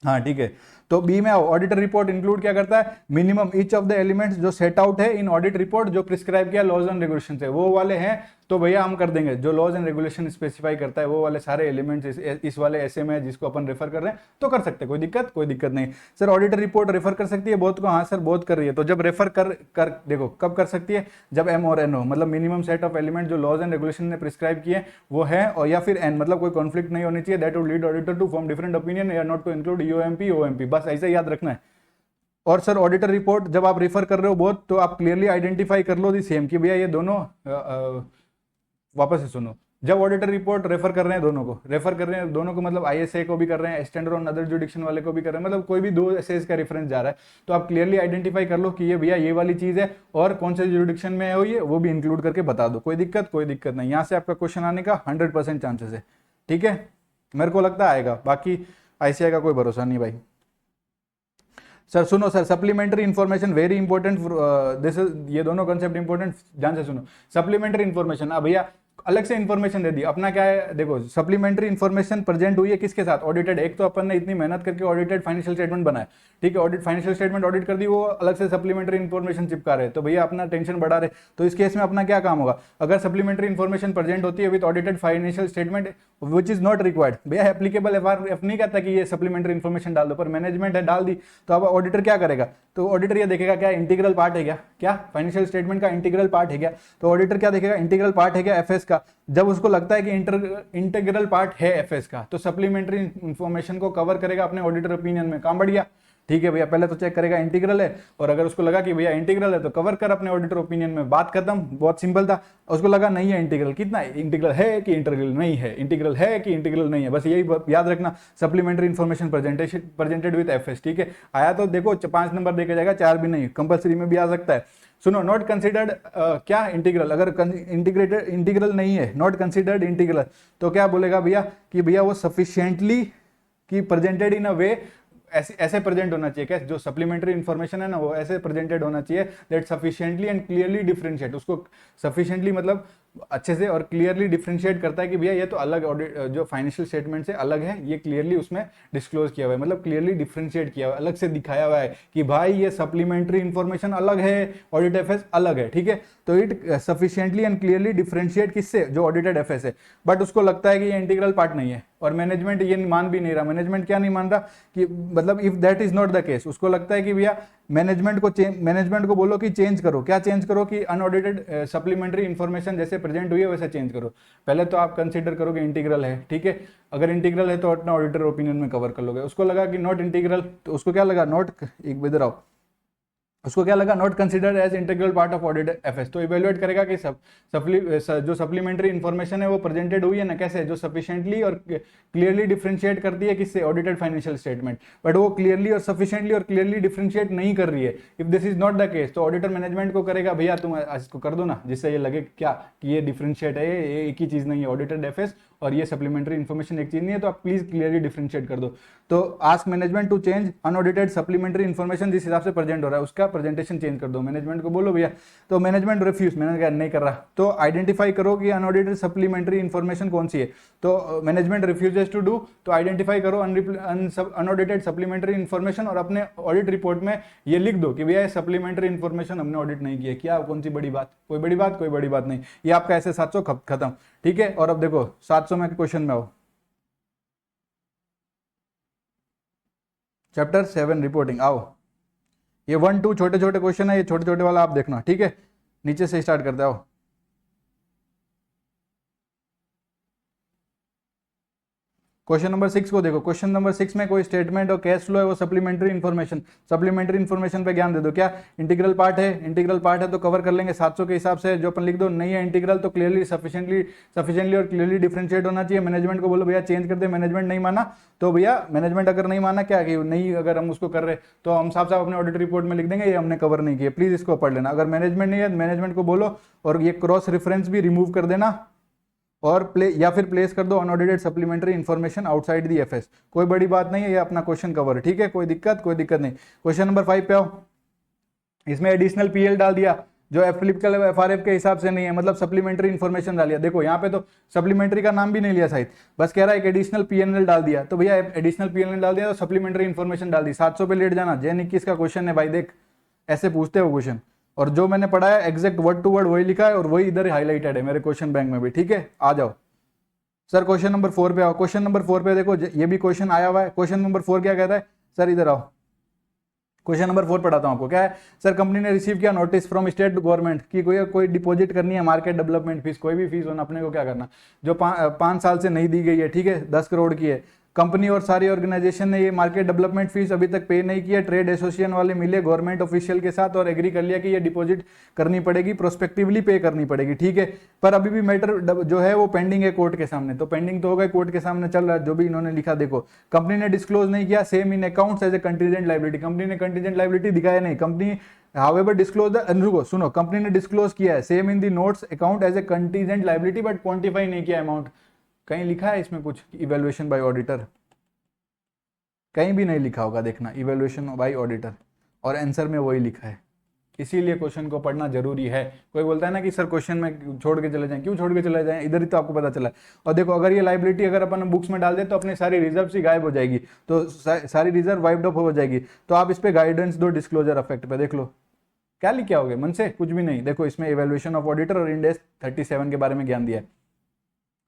हाँ ठीक है। तो बी में आओ, ऑडिटर रिपोर्ट इंक्लूड क्या करता है, minimum each of the elements जो सेट आउट है इन ऑडिट रिपोर्ट, जो प्रिस्क्राइब किया लॉज एंड रेगुलेशन से, वो वाले हैं तो भैया हम कर देंगे। जो लॉज एंड रेगुलेशन स्पेसिफाई करता है वो वाले सारे एलिमेंट्स इस वाले ऐसे में जिसको अपन रेफर कर रहे हैं तो कर सकते हैं, कोई दिक्कत नहीं। सर ऑडिटर रिपोर्ट रेफर कर सकती है बहुत को, हाँ सर बहुत कर रही है। तो जब रेफर कर देखो कब कर सकती है, जब एम और एन हो, मतलब मिनिमम सेट ऑफ एलिमेंट जो लॉज एंड रेगुलेशन ने प्रिस्क्राइब किए वो है, और या फिर एन मतलब कोई कॉन्फ्लिक्ट नहीं होनी चाहिए, that would lead auditor to form different opinion या not to include UMP OMP, बस ऐसे याद रखना है। और सर ऑडिटर रिपोर्ट जब आप रेफर कर रहे हो बहुत, तो आप क्लियरली आइडेंटिफाई कर लो दी सेम कि भैया ये दोनों वापस से सुनो, जब ऑडिटर रिपोर्ट रेफर कर रहे हैं दोनों को, रेफर कर रहे हैं दोनों को, मतलब आईएसए को भी कर रहे हैं, स्टैंडर्ड ऑन अदर जुडिक्शन वाले को भी कर रहे हैं, मतलब कोई भी दो एसएस का रेफरेंस जा रहा है, तो आप क्लियरली आइडेंटिफाई कर लो कि ये भैया ये वाली चीज है और कौन से जुडिक्शन में है वो भी इंक्लूड करके बता दो। कोई दिक्कत नहीं, यहाँ से आपका क्वेश्चन आने का 100% चांसेस है। ठीक है, मेरे को लगता है आएगा, बाकी आईसीआई का कोई भरोसा नहीं भाई। सर सुनो sir, supplementary information very important, this ये दोनों कंसेप्ट इंपॉर्टेंट, ध्यान से सुनो। सप्लीमेंट्री इन्फॉर्मेशन, अब भैया अलग से इन्फॉर्मेशन दे दी, अपना क्या है देखो, सप्लीमेंट्री इन्फॉर्मेशन प्रेजेंट हुई है किसके साथ, ऑडिटेड। एक तो अपन ने इतनी मेहनत करके ऑडिटेड फाइनेंशियल स्टेटमेंट बनाया, ठीक है, ऑडिट फाइनेंशियल स्टेटमेंट ऑडिट कर दी, वो अलग से सप्लीमेंट्री इन्फॉर्मेशन चिपका रहे, तो भैया अपना टेंशन बढ़ा रहे। तो इस केस में अपना क्या काम होगा, अगर सप्लीमेंट्री इन्फॉर्मेशन प्रेजेंट होती है with audited financial statement which is not required, भैया एप्लीकेबल एफ नहीं कहता कि ये सप्लीमेंट्री इन्फॉर्मेशन डाल दो, पर मैनेजमेंट है डाल दी, तो अब ऑडिटर क्या करेगा, तो ऑडिटर ये देखेगा क्या इंटीग्रल पार्ट है क्या फाइनेंशियल स्टेटमेंट का इंटीग्रल पार्ट है क्या, तो ऑडिटर क्या देखेगा इंटीग्रल पार्ट है क्या एफएस का। जब उसको लगता है कि इंटीग्रल पार्ट है एफएस का, तो सप्लीमेंट्री इंफॉर्मेशन को कवर करेगा अपने ऑडिटर ओपिनियन में, काम बढ़िया। ठीक है भैया, पहले तो चेक करेगा इंटीग्रल है, और अगर उसको लगा कि भैया इंटीग्रल है तो कवर कर अपने ऑडिटर ओपिनियन में, बात खत्म, बहुत सिंपल था। उसको लगा नहीं है इंटीग्रल, कितना इंटीग्रल है कि इंटीग्रल नहीं है, इंटीग्रल है कि इंटीग्रल नहीं है, बस यही याद रखना, supplementary information presented with FS. ठीक है, आया तो देखो 5 नंबर देखा जाएगा, 4 भी नहीं, कंपल्सरी में भी आ सकता है। सुनो, नॉट कंसिडर्ड क्या इंटीग्रल, अगर इंटीग्रेटेड इंटीग्रल नहीं है, नॉट कंसिडर्ड इंटीग्रल, तो क्या बोलेगा भैया कि भैया वो सफिशिएंटली की प्रेजेंटेड इन अ वे, ऐसे प्रेजेंट होना चाहिए, क्या जो सप्लीमेंट्री इन्फॉर्मेशन है ना वो ऐसे प्रेजेंटेड होना चाहिए that sufficiently and clearly differentiate, उसको सफिशिएंटली मतलब अच्छे से और क्लियरली डिफरेंशिएट करता है कि भैया ये तो अलग ऑडिट जो फाइनेंशियल स्टेटमेंट से अलग है, ये क्लियरली उसमें डिस्क्लोज किया हुआ है, मतलब क्लियरली डिफरेंशिएट किया हुआ है, अलग से दिखाया हुआ है कि भाई ये सप्लीमेंट्री इन्फॉर्मेशन अलग है, ऑडिट एफएस अलग है। ठीक है, तो it sufficiently and clearly differentiate किससे, जो ऑडिटेड एफएस है, बट उसको लगता है कि ये इंटीग्रल पार्ट नहीं है, और मैनेजमेंट ये मान भी नहीं रहा, मैनेजमेंट क्या नहीं मान रहा कि मतलब if that is not the case, उसको लगता है कि भैया मैनेजमेंट को बोलो कि चेंज करो, क्या चेंज करो कि अनऑडिटेड सप्लीमेंट्री इन्फॉर्मेशन जैसे प्रेजेंट हुई है वैसे चेंज करो। पहले तो आप कंसीडर करो कि इंटीग्रल है, ठीक है, अगर इंटीग्रल है तो अपना ऑडिटर ओपिनियन में कवर कर लोगे। उसको लगा कि नॉट इंटीग्रल, तो उसको क्या लगा, नॉट एक इधर आओ, उसको क्या लगा, not considered as integral part of audit FS, तो इवेल्युएट करेगा कि जो सप्लीमेंट्री इन्फॉर्मेशन है वो प्रेजेंटेड हुई है ना कैसे, जो सफिशिएंटली और क्लियरली डिफरेंशिएट करती है किससे, ऑडिटेड फाइनेंशियल स्टेटमेंट, बट वो क्लियरली और सफिशिएंटली और क्लियरली डिफरेंशिएट नहीं कर रही है। If this is not the case, तो ऑडिटर मैनेजमेंट को करेगा भैया तुम इसको कर दो ना, जिससे ये लगे क्या कि ये डिफरेंशिएट है, ये एक ही चीज नहीं है, ऑडिटेड एफएस और ये सप्लीमेंट्री इन्फॉर्मेशन एक चीज नहीं है, तो आप प्लीज क्लियरली डिफरेंशिएट कर दो। तो ask management to change unaudited supplementary information जिस हिसाब से प्रेजेंट हो रहा है उसका प्रेजेंटेशन चेंज कर दो, मैनेजमेंट को बोलो भैया, तो मैनेजमेंट रिफ्यूज, मैंने कहा नहीं कर रहा, तो आइडेंटिफाई करो कि अनऑडिटेड सप्लीमेंट्री इन्फॉर्मेशन कौन सी है, तो मैनेजमेंट रिफ्यूजेस टू डू, तो आइडेंटिफाई करो अनऑडिटेड सप्लीमेंट्री इन्फॉर्मेशन और अपने ऑडिट रिपोर्ट में ये लिख दो कि भैया सप्लीमेंट्री इन्फॉर्मेशन हमने ऑडिट नहीं किया, क्या कौन सी बड़ी बात, कोई बड़ी बात नहीं, ये आपका ऐसे 700 खत्म। ठीक है, और अब देखो 700 में क्वेश्चन में आओ, चैप्टर 7 रिपोर्टिंग आओ, ये 1 2 छोटे छोटे क्वेश्चन है, ये छोटे छोटे वाला आप देखना, ठीक है, नीचे से स्टार्ट करते आओ। क्वेश्चन नंबर 6 को देखो, क्वेश्चन नंबर 6 में कोई स्टेटमेंट और कैश फ्लो है, वो सप्लीमेंट्री इन्फॉर्मेशन पे ज्ञान दे दो, क्या इंटीग्रल पार्ट है तो कवर कर लेंगे 700 के हिसाब से, जो अपन लिख दो, नहीं है इंटीग्रल तो क्लियरली सफिशिएंटली और क्लियरली डिफरेंशिएट होना चाहिए। मैनेजमेंट को बोलो भैया चेंज कर दे, मैनेजमेंट नहीं माना, तो भैया मैनेजमेंट अगर नहीं माना क्या कि नहीं, अगर हम उसको कर रहे तो हम साफ साफ अपने ऑडिट रिपोर्ट में लिख देंगे ये हमने कवर नहीं किया, प्लीज इसको पढ़ लेना। अगर मैनेजमेंट नहीं है मैनेजमेंट को बोलो और ये क्रॉस रेफरेंस भी रिमूव कर देना, और फिर प्लेस कर दो unaudited supplementary information outside the FS, कोई बड़ी बात नहीं है, ये अपना क्वेश्चन कवर है, ठीक है, कोई दिक्कत नहीं। क्वेश्चन नंबर 5 पे आओ, इसमें एडिशनल पीएल डाल दिया जो एप्लीकेबल एफआरएफ के हिसाब से नहीं है, मतलब सप्लीमेंट्री इन्फॉर्मेशन डाल दिया। देखो यहाँ पे तो सप्लीमेंट्री का नाम भी नहीं लिया शायद, बस कह रहा है एक एडिशनल पीएनएल डाल दिया, तो भैया एडिशनल पीएनएल डाल दिया तो सप्लीमेंट्री इन्फॉर्मेशन डाल दी, 700 पे लेट जाना। जैन 21 का क्वेश्चन है भाई, देख ऐसे पूछते हो क्वेश्चन, और जो मैंने पढ़ा है एग्जैक्ट वर्ड टू वर्ड वही लिखा है और वही इधर हाईलाइटेड है मेरे क्वेश्चन बैंक में भी, ठीक है। आ जाओ सर क्वेश्चन नंबर 4 पे आओ, क्वेश्चन नंबर 4 पे देखो ये भी क्वेश्चन आया हुआ है। क्वेश्चन नंबर 4 क्या कहता है, सर इधर आओ, क्वेश्चन नंबर 4 पढ़ाता हूं आपको, क्या है सर, कंपनी ने रिसीव किया नोटिस फ्रॉम स्टेट गवर्नमेंट की कोई डिपॉजिट करनी है मार्केट डेवलपमेंट फीस, कोई भी फीस होना, अपने को क्या करना, जो 5 साल से नहीं दी गई है, ठीक है, 10 करोड़ की है, कंपनी और सारी ऑर्गेनाइजेशन ने ये मार्केट डेवलपमेंट फीस अभी तक पे नहीं किया, ट्रेड एसोसिएशन वाले मिले गवर्नमेंट ऑफिशियल के साथ और एग्री कर लिया कि ये डिपॉजिट करनी पड़ेगी, प्रोस्पेक्टिवली पे करनी पड़ेगी, ठीक है। पर अभी भी मैटर जो है वो पेंडिंग है कोर्ट के सामने, तो पेंडिंग तो होगा, कोर्ट के सामने चल रहा है जो भी इन्होंने लिखा। देखो कंपनी ने डिस्क्लोज नहीं किया, same in accounts as a contingent liability, company ने कंटीजेंट लायबिलिटी दिखाया नहीं, कंपनी however disclose the रुको सुनो, कंपनी ने डिस्क्लोज किया है same in the notes account as a contingent liability, but quantify नहीं किया अमाउंट। कहीं लिखा है इसमें कुछ इवेल्युएशन बाय ऑडिटर? कहीं भी नहीं लिखा होगा, देखना इवेल्युएशन बाय ऑडिटर, और आंसर में वही लिखा है। इसीलिए क्वेश्चन को पढ़ना जरूरी है। कोई बोलता है ना कि सर क्वेश्चन में छोड़ के चले जाएं, क्यों छोड़ के चले जाएं, इधर ही तो आपको पता चला है। और देखो अगर ये लाइबिलिटी अगर अपन बुक्स में डाल दे तो अपनी सारी रिजर्व ही गायब हो जाएगी, तो सारी रिजर्व वाइप्ड अप हो जाएगी। तो आप इस पे गाइडेंस दो डिस्क्लोजर अफेक्ट पे, देख लो क्या लिखे होगे मन से, कुछ भी नहीं। देखो इसमें इवेल्युएशन ऑफ ऑडिटर और इंड एस 37 के बारे में ज्ञान दिया है।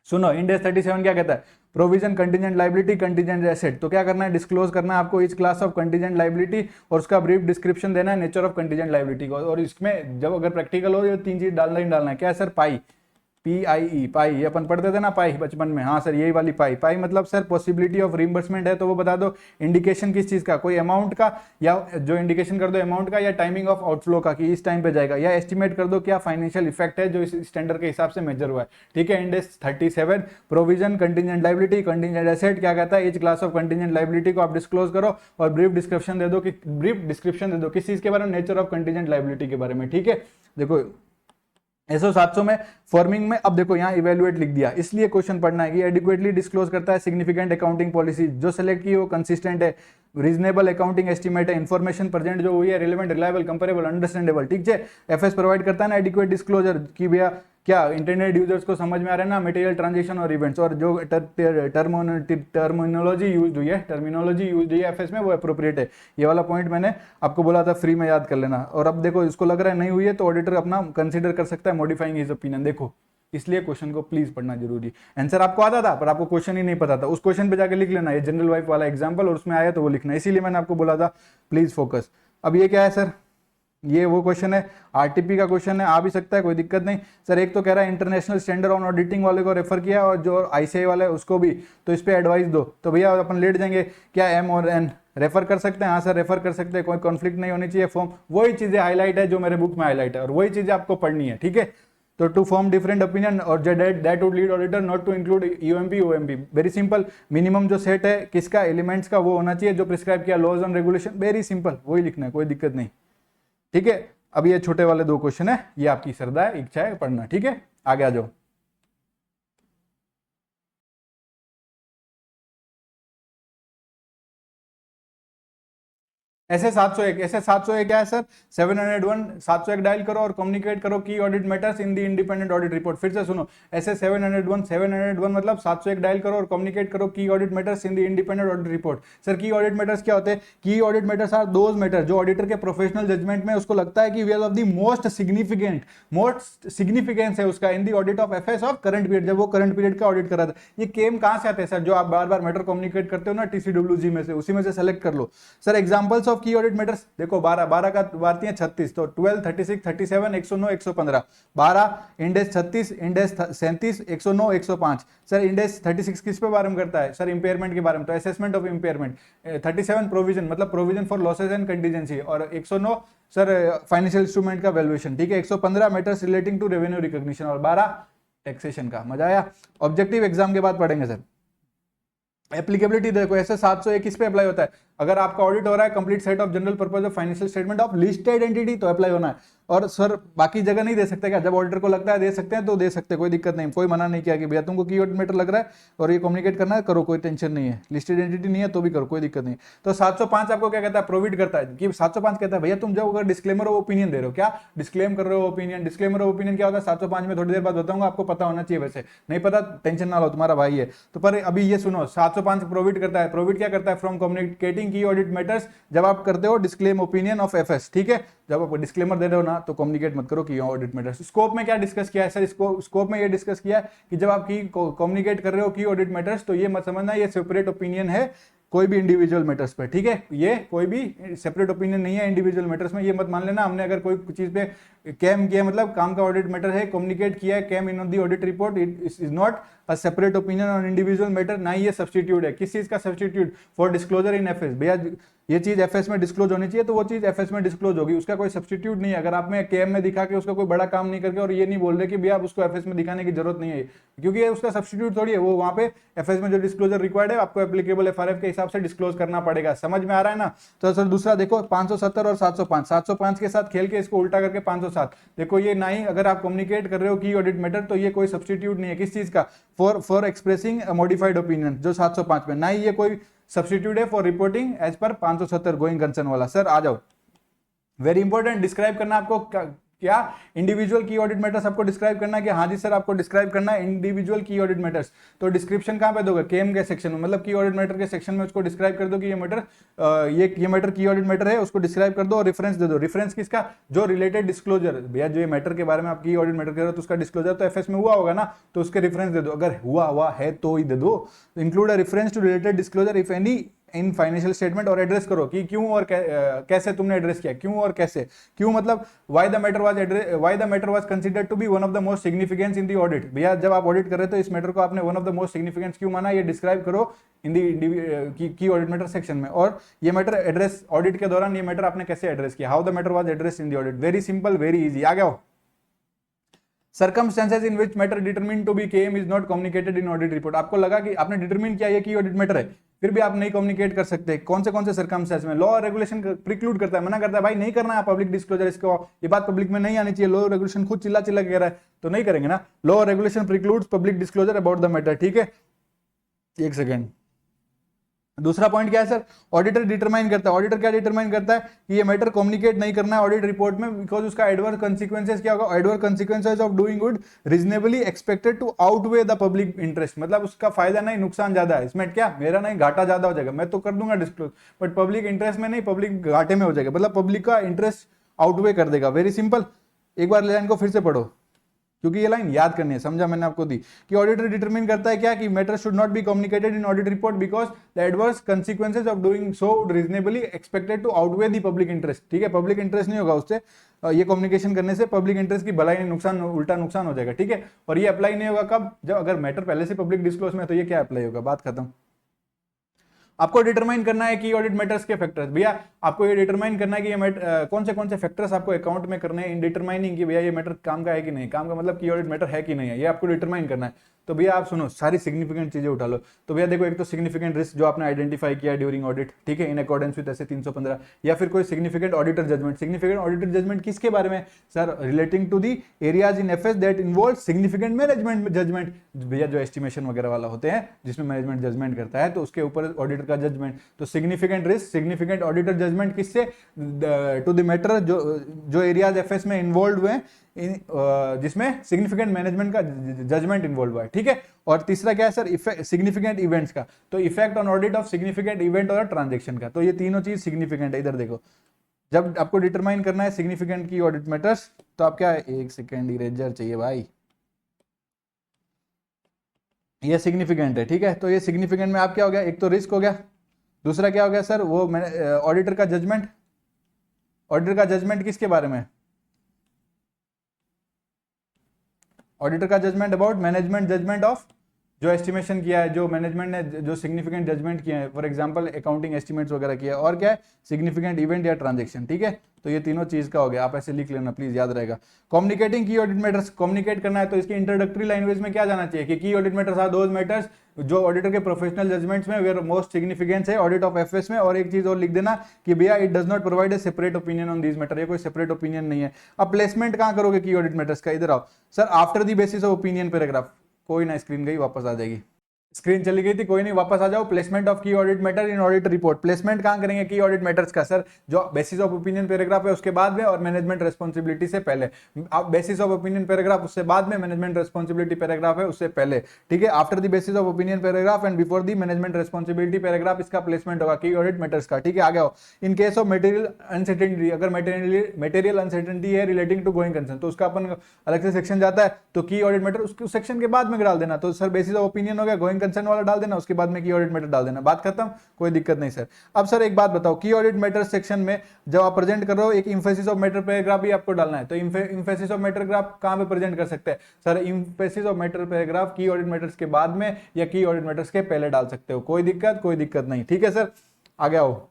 सुनो इंड एस 37 क्या कहता है, provision contingent liability contingent asset. तो क्या करना है, डिस्क्लोज करना है आपको each class of contingent liability और उसका ब्रीफ डिस्क्रिप्शन देना है नेचर ऑफ कंटीजेंट लाइबिलिटी को। और इसमें जब अगर प्रैक्टिकल हो ये 3 चीज डालना ही डालना है। क्या है सर, पाई, PIE, पाई, ये अपन पढ़ते थे ना पाई बचपन में, हाँ सर यही वाली पाई। पाई मतलब सर पॉसिबिलिटी ऑफ रिम्बर्समेंट है तो वो बता दो, इंडिकेशन किस चीज का, कोई अमाउंट का, या जो इंडिकेशन कर दो अमाउंट का, या टाइमिंग ऑफ आउटफ्लो का कि इस टाइम पे जाएगा, या एस्टिमेट कर दो क्या फाइनेंशियल इफेक्ट है जो इस स्टैंडर्ड के हिसाब से मेजर हुआ है, ठीक है। End S 37 provision contingent liability contingent asset क्या कहता है, etch class of contingent liability को आप डिस्क्लोज करो और ब्रीफ डिस्क्रिप्शन दे दो कि ब्रीफ डिस्क्रिप्शन दे दो किस चीज के बारे में, नेचर ऑफ कंटीजेंट लाइबिलिटी के बारे में, ठीक है। देखो एसओ 700 में फॉर्मिंग में, अब देखो यहाँ इवेल्युएट लिख दिया, इसलिए क्वेश्चन पढ़ना है कि एडिक्वेटली डिस्क्लोज करता है सिग्निफिकेंट अकाउंटिंग पॉलिसी, जो सेलेक्ट की वो कंसिस्टेंट है, रीजनेबल अकाउंटिंग एस्टिमेट है, इन्फॉर्मेशन प्रेजेंट जो हुई है रिलेवेंट, रिलायबल, कंपेरेबल, अंडरस्टैंडेबल, ठीक है। एफएस प्रोवाइड करता है ना एडिक्वेट डिस्क्लोजर कि भैया क्या इंटरनेट यूजर्स को समझ में आ रहा है ना मटेरियल ट्रांजेक्शन और इवेंट्स, और जो टर्मिनोलॉजी यूज हुई है एफएस में वो अप्रोप्रिएट है। ये वाला पॉइंट मैंने आपको बोला था फ्री में याद कर लेना। और अब देखो इसको लग रहा है नहीं हुई है तो ऑडिटर अपना कंसीडर कर सकता है मॉडिफाइंग हिज ओपिनियन। देखो इसलिए क्वेश्चन को प्लीज पढ़ना जरूरी। आंसर आपको आता था पर आपको क्वेश्चन ही नहीं पता था, उस क्वेश्चन पे जाके लिख लेना, ये जनरल वाइफ वाला एग्जांपल और उसमें आया तो वो लिखना, इसीलिए मैंने आपको बोला था प्लीज फोकस। अब ये क्या है सर, ये वो क्वेश्चन है, आरटीपी का क्वेश्चन है, आ भी सकता है कोई दिक्कत नहीं सर। एक तो कह रहा है इंटरनेशनल स्टैंडर्ड ऑन ऑडिटिंग वाले को रेफर किया और जो आईसीआई वाला है उसको भी, तो इस पे एडवाइस दो। तो भैया अपन लेट जाएंगे, क्या एम और एन रेफर कर सकते हैं? हाँ सर रेफर कर सकते हैं, कोई कॉन्फ्लिक्ट नहीं होनी चाहिए। फॉर्म वही चीजें हाईलाइट है जो मेरे बुक में हाईलाइट है और वही चीजें आपको पढ़नी है, ठीक है। तो टू फॉर्म डिफरेंट ओपिनियन और that would lead auditor not to include UMP OMP, very simple. Minimum जो सेट है किसका, एलिमेंट्स का, वो होना चाहिए जो प्रिस्क्राइब किया, laws and regulation, very simple, वही लिखना है, कोई दिक्कत नहीं, ठीक है। अब ये छोटे वाले 2 क्वेश्चन है, ये आपकी श्रद्धा है, इच्छा है पढ़ना, ठीक है। आगे आ जाओ। ऐसे 701 क्या है सर, 701 701 डायल करो और कम्युनिकेट करो key audit matters in the independent audit report. फिर से सुनो, ऐसे 701 मतलब 701 डायल करो और कम्युनिकेट करो key audit matters in the independent audit report. Sir key audit matters क्या होते हैं? Key audit matters are those matter जो ऑडिटर के प्रोफेशनल जजमेंट में उसको लगता है कि they are of the most significance है उसका in the audit of FS of current period, जब वो करंट पीरियड का ऑडिट कर रहा था। ये केम कहां से आते हैं सर? जो आप बार बार मैटर कम्युनिकेट करते हो ना टीसीडब्ल्यूजी में से, उसी में से सेलेक्ट कर लो सर। एग्जांपल्स ऑफ की ऑडिट मैटर्स देखो, 12 का भारतीय 36, तो 12, 36, 37, 109, 115, 12 इंडेस 36, इंडेस 37, 109, 105। सर इंडेस 36 किस पे बारे में करता है सर? इंपेयरमेंट के बारे में, तो असेसमेंट ऑफ इंपेयरमेंट। 37 प्रोविजन मतलब provision for losses and contingency, और 109 सर फाइनेंशियल इंस्ट्रूमेंट का वैल्यूएशन, ठीक है। 115 matters relating to revenue recognition, और 12 टैक्सेशन का। मजा आया? ऑब्जेक्टिव एग्जाम के बाद पढ़ेंगे सर। एप्लीकेबिलिटी देखो, ऐसे 701 किस पे अप्लाई होता है? अगर आपका ऑडिट हो रहा है complete set of general purpose of financial statement of listed entity तो अप्लाई होना है। और सर बाकी जगह नहीं दे सकते क्या? जब ऑडिटर को लगता है दे सकते हैं तो दे सकते हैं, कोई दिक्कत नहीं, कोई मना नहीं किया कि भैया तुमको की ऑडिट मैटर लग रहा है और ये कम्युनिकेट करना है, करो, कोई टेंशन नहीं है। लिस्टेड एंटिटी नहीं है तो भी करो, कोई दिक्कत नहीं। तो 705 आपको क्या कहता है? प्रोविड करता है कि 705 कहता है भैया तुम जब अगर डिस्क्लेमर ऑफ ओपिनियन दे रहे हो, क्या डिस्क्लेम कर रहे हो ओपिनियन, डिस्क्लेमर ऑफ ओपिनियन क्या होता है 705 में, थोड़ी देर बाद बताऊंगा, आपको पता होना चाहिए, वैसे नहीं पता टेंशन ना लो, तुम्हारा भाई है तो। पर अभी ये सुनो, 705 प्रोविड करता है। प्रोविड क्या करता है? From communicating key audit matters, जब आप करते हो डिस्क्लेम ओपिनियन ऑफ एफएस, ठीक है, जब आप डिस्क्लेमर दे रहे हो ना तो कम्युनिकेट मत करो कि ऑडिट मैटर्स। स्कोप में क्या डिस्कस किया है सर? स्कोप में ये डिस्कस किया है कि जब आप की कम्युनिकेट कर रहे हो की ऑडिट मैटर्स तो ये मत समझना ये सेपरेट ओपिनियन है कोई भी इंडिविजुअल मैटर्स पे, ठीक है। ये कोई भी सेपरेट ओपिनियन नहीं है इंडिविजुअल मैटर्स में, ये मत मान लेना। हमने अगर कोई चीज पे कैम किया मतलब काम का ऑडिट मैटर है, कम्युनिकेट किया है, KAM in the audit report, it is not a separate opinion on individual matter, ना ही ये सब्सटीट्यूट है। किस चीज का substitute? For disclosure in FS. भैया ये चीज एफएस में डिस्क्लोज होनी चाहिए तो वो चीज एफएस में डिस्क्लोज होगी, उसका कोई सब्सटीट्यूट नहीं है। अगर आप में केएम में दिखा के उसका कोई बड़ा काम नहीं करके और ये नहीं बोल रहे कि भैया आप उसको एफएस में दिखाने की जरूरत नहीं है, क्योंकि ये उसका सब्सटीट्यूट थोड़ी है, वो वहां पे एफएस में जो डिस्क्लोजर रिक्वायर्ड है आपको एप्लीकेबल एफआरएफ के हिसाब से डिस्क्लोज करना पड़ेगा। समझ में आ रहा है ना? तो सर दूसरा देखो 570 और 705, 705 के साथ खेल के इसको उल्टा करके 507। देखो ये ना ही अगर आप कम्युनिकेट कर रहे हो की ऑडिट मैटर तो ये कोई सब्सटीट्यूट नहीं है। किस चीज का? फॉर एक्सप्रेसिंग मॉडिफाइड ओपिनियन, जो 705 में, ना ही ये कोई सब्सटीट्यूट है for reporting as per 570 going concern वाला। सर आ जाओ, वेरी इंपॉर्टेंट, डिस्क्राइब करना आपको क्या इंडिविजुअल की ऑडिट मैटर्स आपको डिस्क्राइब करना है कि हाँ जी सर आपको डिस्क्राइब करना है इंडिविजुअल की ऑडिट मैटर्स। तो डिस्क्रिप्शन कहां पे दोगे? केएम के सेक्शन में, मतलब की ऑडिट मैटर के सेक्शन में उसको डिस्क्राइब कर दो कि ये मैटर ये मैटर की ऑडिट मैटर है, उसको डिस्क्राइब कर दो और रेफरेंस दे दो। रेफरेंस किसका? जो रिलेटेड डिस्क्लोजर, भैया जो ये मैटर के बारे में आप की ऑडिट मैटर कर रहे हो तो उसका डिस्क्लोजर तो एफएस में हुआ होगा ना, तो उसके रेफरेंस दे दो। अगर हुआ है तो ही दे दो। Include a reference to related disclosure if any in financial statement, और एड्रेस करो कि क्यों और कैसे तुमने एड्रेस किया, क्यों और कैसे। क्यों मतलब why the matter was considered to be one of the most significance in the audit. भैया जब आप ऑडिट कर रहे हो तो इस मैटर को आपने one of the most significance क्यों माना, ये डिस्क्राइब करो इन की ऑडिट मैटर सेक्शन में। और ये मैटर एड्रेस, ऑडिट के दौरान ये मैटर आपने कैसे एड्रेस किया, how the matter was address in the audit. Very simple, very easy. आ गया। Circumstances in which matter determined to be KM is not communicated in audit report। आपको लगा कि आपने डिटरमिन किया ये की ऑडिट मैटर है, फिर भी आप नहीं कम्युनिकेट कर सकते। कौन से सर्कमस्टेंस में? लॉ और रेगुलेशन प्रिक्लूड करता है, मना करता है, भाई नहीं करना है पब्लिक डिस्क्लोजर, इसको ये बात पब्लिक में नहीं आनी चाहिए। लॉ रेगुलेशन खुद चिल्ला चिल्ला कह रहा है तो नहीं करेंगे ना। लॉ और regulation precludes public disclosure about the matter. ठीक है, एक सेकेंड। दूसरा पॉइंट क्या है सर? ऑडिटर डिटरमाइन करता है। ऑडिटर क्या डिटरमाइन करता है कि ये मैटर कम्युनिकेट नहीं करना है ऑडिट रिपोर्ट में, बिकॉज उसका एडवर्स कंसीक्वेंसेस क्या होगा? Adverse consequences of doing good reasonably expected to outweigh the public interest. मतलब उसका फायदा नहीं, नुकसान ज्यादा है इसमें। क्या मेरा नहीं, घाटा ज्यादा हो जाएगा। मैं तो कर दूंगा डिस्क्लोज, बट पब्लिक इंटरेस्ट में नहीं, पब्लिक घाटे में हो जाएगा। मतलब पब्लिक का इंटरेस्ट आउटवे कर देगा। Very simple. एक बार लाइन को फिर से पढ़ो क्योंकि ये लाइन याद करनी है, समझा मैंने आपको दी कि ऑडिटर डिटरमिन करता है क्या कि matter should not be communicated in audit report because the adverse consequences of doing so reasonably expected to outweigh the public interest. ठीक है, पब्लिक इंटरेस्ट नहीं होगा उससे, ये कम्युनिकेशन करने से पब्लिक इंटरेस्ट की भलाई नहीं, नुकसान, उल्टा नुकसान हो जाएगा। ठीक है, और ये अप्लाई नहीं होगा कब? जब अगर मैटर पहले से पब्लिक डिस्क्लोज में, तो ये क्या अप्लाई होगा? बात खत्म। आपको डिटरमाइन करना है की ऑडिट मैटर्स के फैक्टर्स। भैया आपको ये डिटरमाइन करना है कि ये कौन से फैक्टर्स आपको अकाउंट में करने हैं इन डिटरमाइनिंग कि भैया ये मैटर काम का है कि नहीं, काम का मतलब की ऑडिट मैटर है कि नहीं है, ये आपको डिटरमाइन करना है। तो भैया आप सुनो, सारी सिग्निफिकेंट चीजें उठा लो। तो भैया देखो, एक तो सिग्निफिकेंट रिस्क जो आपने आइडेंटिफाई किया ड्यूरिंग ऑडिट, ठीक है, इन अकॉर्डेंस विद ऐसे 315, या फिर कोई significant auditor judgement. Significant auditor judgement किसके बारे में sir? Relating to the areas in FS that involve significant management judgement. भैया जो एस्टिमेशन वगैरह वाला होते हैं जिसमें मैनेजमेंट जजमेंट करता है, तो उसके ऊपर ऑडिटर का जजमेंट। तो significant risk, significant auditor judgement किससे? टू द मैटर जो एरियाज एफएस में इन्वॉल्व हुए, जिसमें सिग्निफिकेंट मैनेजमेंट का जजमेंट इन्वॉल्व हुआ है। ठीक है, और तीसरा क्या है सर? सिग्निफिकेंट इवेंट्स का। तो effect on audit of significant event और ट्रांजेक्शन का। तो ये तीनों चीज सिग्निफिकेंट है। इधर देखो, जब आपको डिटरमाइन करना है सिग्निफिकेंट की ऑडिट मैटर्स, तो आप क्या, एक सेकेंड इरेजर चाहिए भाई, ये सिग्निफिकेंट है। ठीक है, तो ये सिग्निफिकेंट में आप क्या हो गया? एक तो रिस्क हो गया, दूसरा क्या हो गया सर? वो ऑडिटर का जजमेंट। ऑडिटर का जजमेंट किसके बारे में? ऑडिटर का judgement about management judgement of, जो एस्टिमेशन किया है, जो मैनेजमेंट ने जो सिग्निफिकेंट जजमेंट किया है, फॉर एग्जांपल अकाउंटिंग एस्टिमेट्स वगैरह किया है, और क्या है? सिग्निफिकेंट इवेंट या ट्रांजैक्शन। ठीक है, तो ये तीनों चीज का हो गया, आप ऐसे लिख लेना प्लीज, याद रहेगा। Communicating key audit matters, communicate करना है तो इसकी इंट्रोडक्टरी लैंग्वेज में क्या जाना चाहिए कि key audit matters are those matters जो ऑडिटर के प्रोफेशनल जजमेंट्स में वेयर मोस्ट सिग्निफिकेंस है ऑडिट ऑफ एफएस में। और एक चीज और लिख देना कि भैया it does not provide a separate opinion on this matter, ये कोई सेपरेट ओपिनियन नहीं है। अब प्लेसमेंट कहां करोगे की ऑडिट मैटर्स का? इधर आओ sir, after the basis of opinion paragraph. कोई ना, स्क्रीन गई, वापस आ जाएगी, स्क्रीन चली गई थी, कोई नहीं, वापस आ जाओ। प्लेसमेंट ऑफ की audit matter in audit report. Placement कहां करेंगे की ऑडिट मैटर्स का सर? जो बेसिस ऑफ ओपिनियन पैराग्राफ है उसके बाद में, और मैनेजमेंट रेस्पॉन्सिबिलिटी से पहले। अब बेसिस ऑफ ओपिनियन पैराग्राफ उससे बाद में, मैनेजमेंट रेस्पॉन्सिबिलिटी पैराग्राफ है उससे पहले। ठीक है, after the basis of opinion paragraph and before the management responsibility paragraph, इसका प्लेसमेंट होगा की ऑडिट मैटर्स का। ठीक है, आगे आओ। इन केस ऑफ मटेरियल अनसर्टेनिटी, अगर मटेरियल अनसर्टेनिटी है रिलेटिंग टू गोइंग कंसर्न, तो उसका अपन अलग से सेक्शन जाता है, तो की ऑडिट मैटर उस सेक्शन के बाद में डाल देना। तो सर बेसिस ऑफ ओपिनियन हो गया, गोइंग कंसर्न वाला डाल देना, उसके बाद में की ऑडिट मैटर डाल देना, बात खत्म, कोई दिक्कत नहीं सर। अब सर एक बात बताओ, की ऑडिट मैटर सेक्शन में जब आप प्रेजेंट कर रहे हो एक इंफेसिस ऑफ मैटर पैराग्राफ भी आपको डालना है, तो इंफेसिस ऑफ मैटर ग्राफ कहां पे प्रेजेंट कर सकते हैं sir? Emphasis of matter paragraph की ऑडिट मैटर्स के बाद में या की ऑडिट मैटर्स के पहले डाल सकते हो, कोई दिक्कत नहीं, ठीक है सर। आगे आओ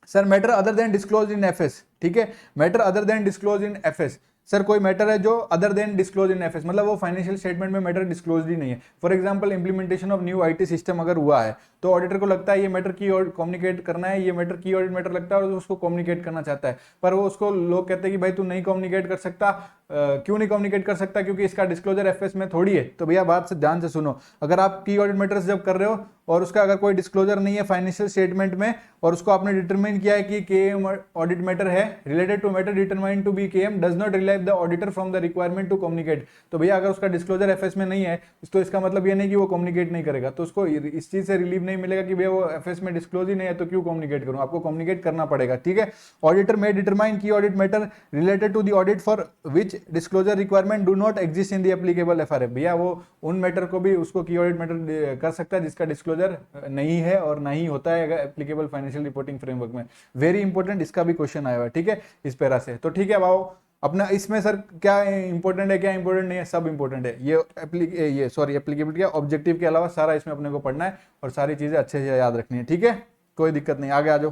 sir, matter other then disclose in FS, ठीक है, matter other then disclose in FS. Sir कोई मैटर है जो other than disclose in FS, मतलब वो फाइनेंशियल स्टेटमेंट में मैटर डिस्क्लोज ही नहीं है। For example implementation of new IT system अगर हुआ है तो ऑडिटर को लगता है ये मैटर की कम्युनिकेट करना है, ये मैटर की ऑडिट मैटर लगता है और उसको कम्युनिकेट करना चाहता है, पर वो उसको लोग कहते हैं कि भाई तू नहीं कम्युनिकेट कर सकता। क्यों नहीं कम्युनिकेट कर सकता? क्योंकि इसका डिस्क्लोजर एफएस में थोड़ी है। तो भैया बात से ध्यान से सुनो, अगर आप की ऑडिट मैटर्स जब कर रहे हो और उसका अगर कोई डिस्क्लोजर नहीं है फाइनेंशियल स्टेटमेंट में और उसको आपने डिटरमाइन किया है कि केएम ऑडिट मैटर है, related to matter determine to be KM does not relieve the auditor from the requirement to communicate, तो भैया अगर उसका डिस्क्लोजर एफएस में नहीं है तो इसका मतलब ये नहीं कि वो कम्युनिकेट नहीं करेगा, तो उसको इस चीज से रिलीव नहीं मिलेगा कि भैया वो एफएस में डिस्क्लोज ही नहीं है तो क्यों कम्युनिकेट करूं, आपको कम्युनिकेट करना पड़ेगा, ठीक है। Auditor may determine key audit matter related to the audit for which disclosure requirement do not exist in the applicable FRF, भैया वो उन मैटर को भी उसको की ऑडिट मैटर कर सकता है जिसका डिस्क्लोजर नहीं है और नहीं होता है अगर एप्लीकेबल फाइनेंशियल रिपोर्टिंग फ्रेमवर्क में। वेरी इंपॉर्टेंट, इसका भी क्वेश्चन आया हुआ है, ठीक है, इस पैरा से। तो ठीक है भाव, अपना इसमें सर क्या इंपॉर्टेंट है क्या इंपॉर्टेंट नहीं है, सब इंपॉर्टेंट है। ये एप्लीकेबिलिटी का ऑब्जेक्टिव के अलावा सारा इसमें अपने को पढ़ना है और सारी चीजें अच्छे से याद रखनी है, ठीक है, कोई दिक्कत नहीं। आगे आ जाओ,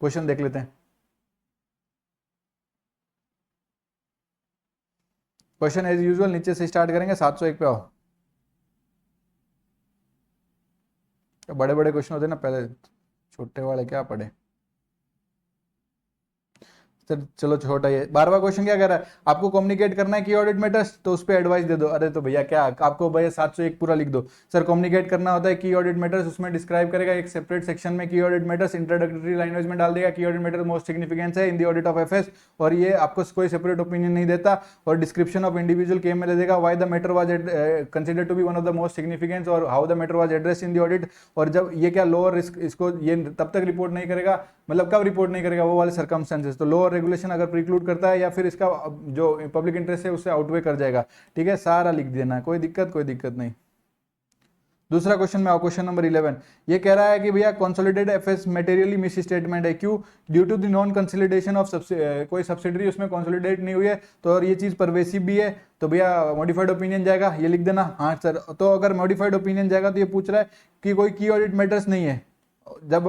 क्वेश्चन देख लेते हैं। क्वेश्चन एज यूजुअल नीचे से स्टार्ट करेंगे, 701 पे आओ। बड़े बड़े क्वेश्चन होते हैं ना, पहले छोटे वाले क्या पढ़े। चलो छोटा ही है। 12वां क्वेश्चन क्या कह रहा है, आपको कम्युनिकेट करना है की ऑडिट मैटर्स, तो उस पर एडवाइस दे दो। अरे तो भैया क्या आपको भैया 701 पूरा लिख दो सर, कम्युनिकेट करना होता है की ऑडिट मैटर्स, उसमें डिस्क्राइब करेगा एक सेपरेट सेक्शन में की ऑडिट मैटर्स, इंट्रोडक्टरी लैंग्वेज में डाल देगा की ऑडिट मैटर मोस्ट सिग्निफिकेंस है इन द ऑडिट ऑफ एफएस, और ये आपको कोई सेपरेट ओपिनियन नहीं देता, और डिस्क्रिप्शन ऑफ इंडिविजुअल केम में दे देगा why the matter was consider to be one of the most significance और how the matter was address in the audit. और जब ये क्या लोअर रिस्क, इसको ये तब तक रिपोर्ट नहीं करेगा, मतलब कब रिपोर्ट नहीं करेगा, वो वाले सर्कमस्टेंसेस, तो लोअर रेगुलेशन अगर प्रिक्लूड करता है या फिर इसका जो पब्लिक इंटरेस्ट है उससे आउटवे कर जाएगा, ठीक है, सारा लिख देना, कोई दिक्कत नहीं। दूसरा क्वेश्चन में आओ, क्वेश्चन नंबर 11, ये कह रहा है कि भैया consolidated FS materially misstatement है, क्यों? Due to the non consolidation of कोई सब्सिडरी उसमें कंसोलिडेट नहीं हुई है, तो और ये चीज परवेसिव भी है, तो भैया मॉडिफाइड ओपिनियन जाएगा, ये लिख देना। हाँ सर, तो अगर मॉडिफाइड ओपिनियन जाएगा तो ये पूछ रहा है कि कोई की ऑडिट मैटर्स नहीं है जब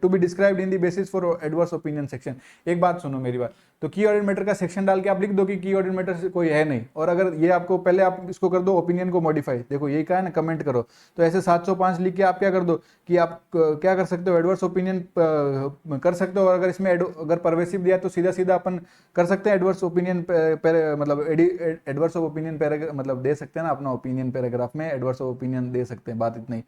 to be described in the basis for adverse opinion section. एक बात सुनो मेरी बात, तो की ऑडिट मैटर का सेक्शन डाल के आप लिख दो कि की ऑडिट मैटर कोई है नहीं, और अगर ये आपको पहले आप इसको कर दो ओपिनियन को मॉडिफाई, देखो यही कहा है ना कमेंट करो, तो ऐसे 705 लिख के आप क्या कर दो कि आप क्या कर सकते हो, एडवर्स ओपिनियन कर सकते हो, और अगर इसमें अगर परवेसिव दिया तो सीधा सीधा अपन कर सकते हैं एडवर्स ओपिनियन मतलब एडवर्स ऑफ ओपिनियन मतलब दे सकते हैं ना, अपना ओपिनियन पैराग्राफ में एडवर्स ऑफ ओपिनियन दे सकते हैं, बात इतनी।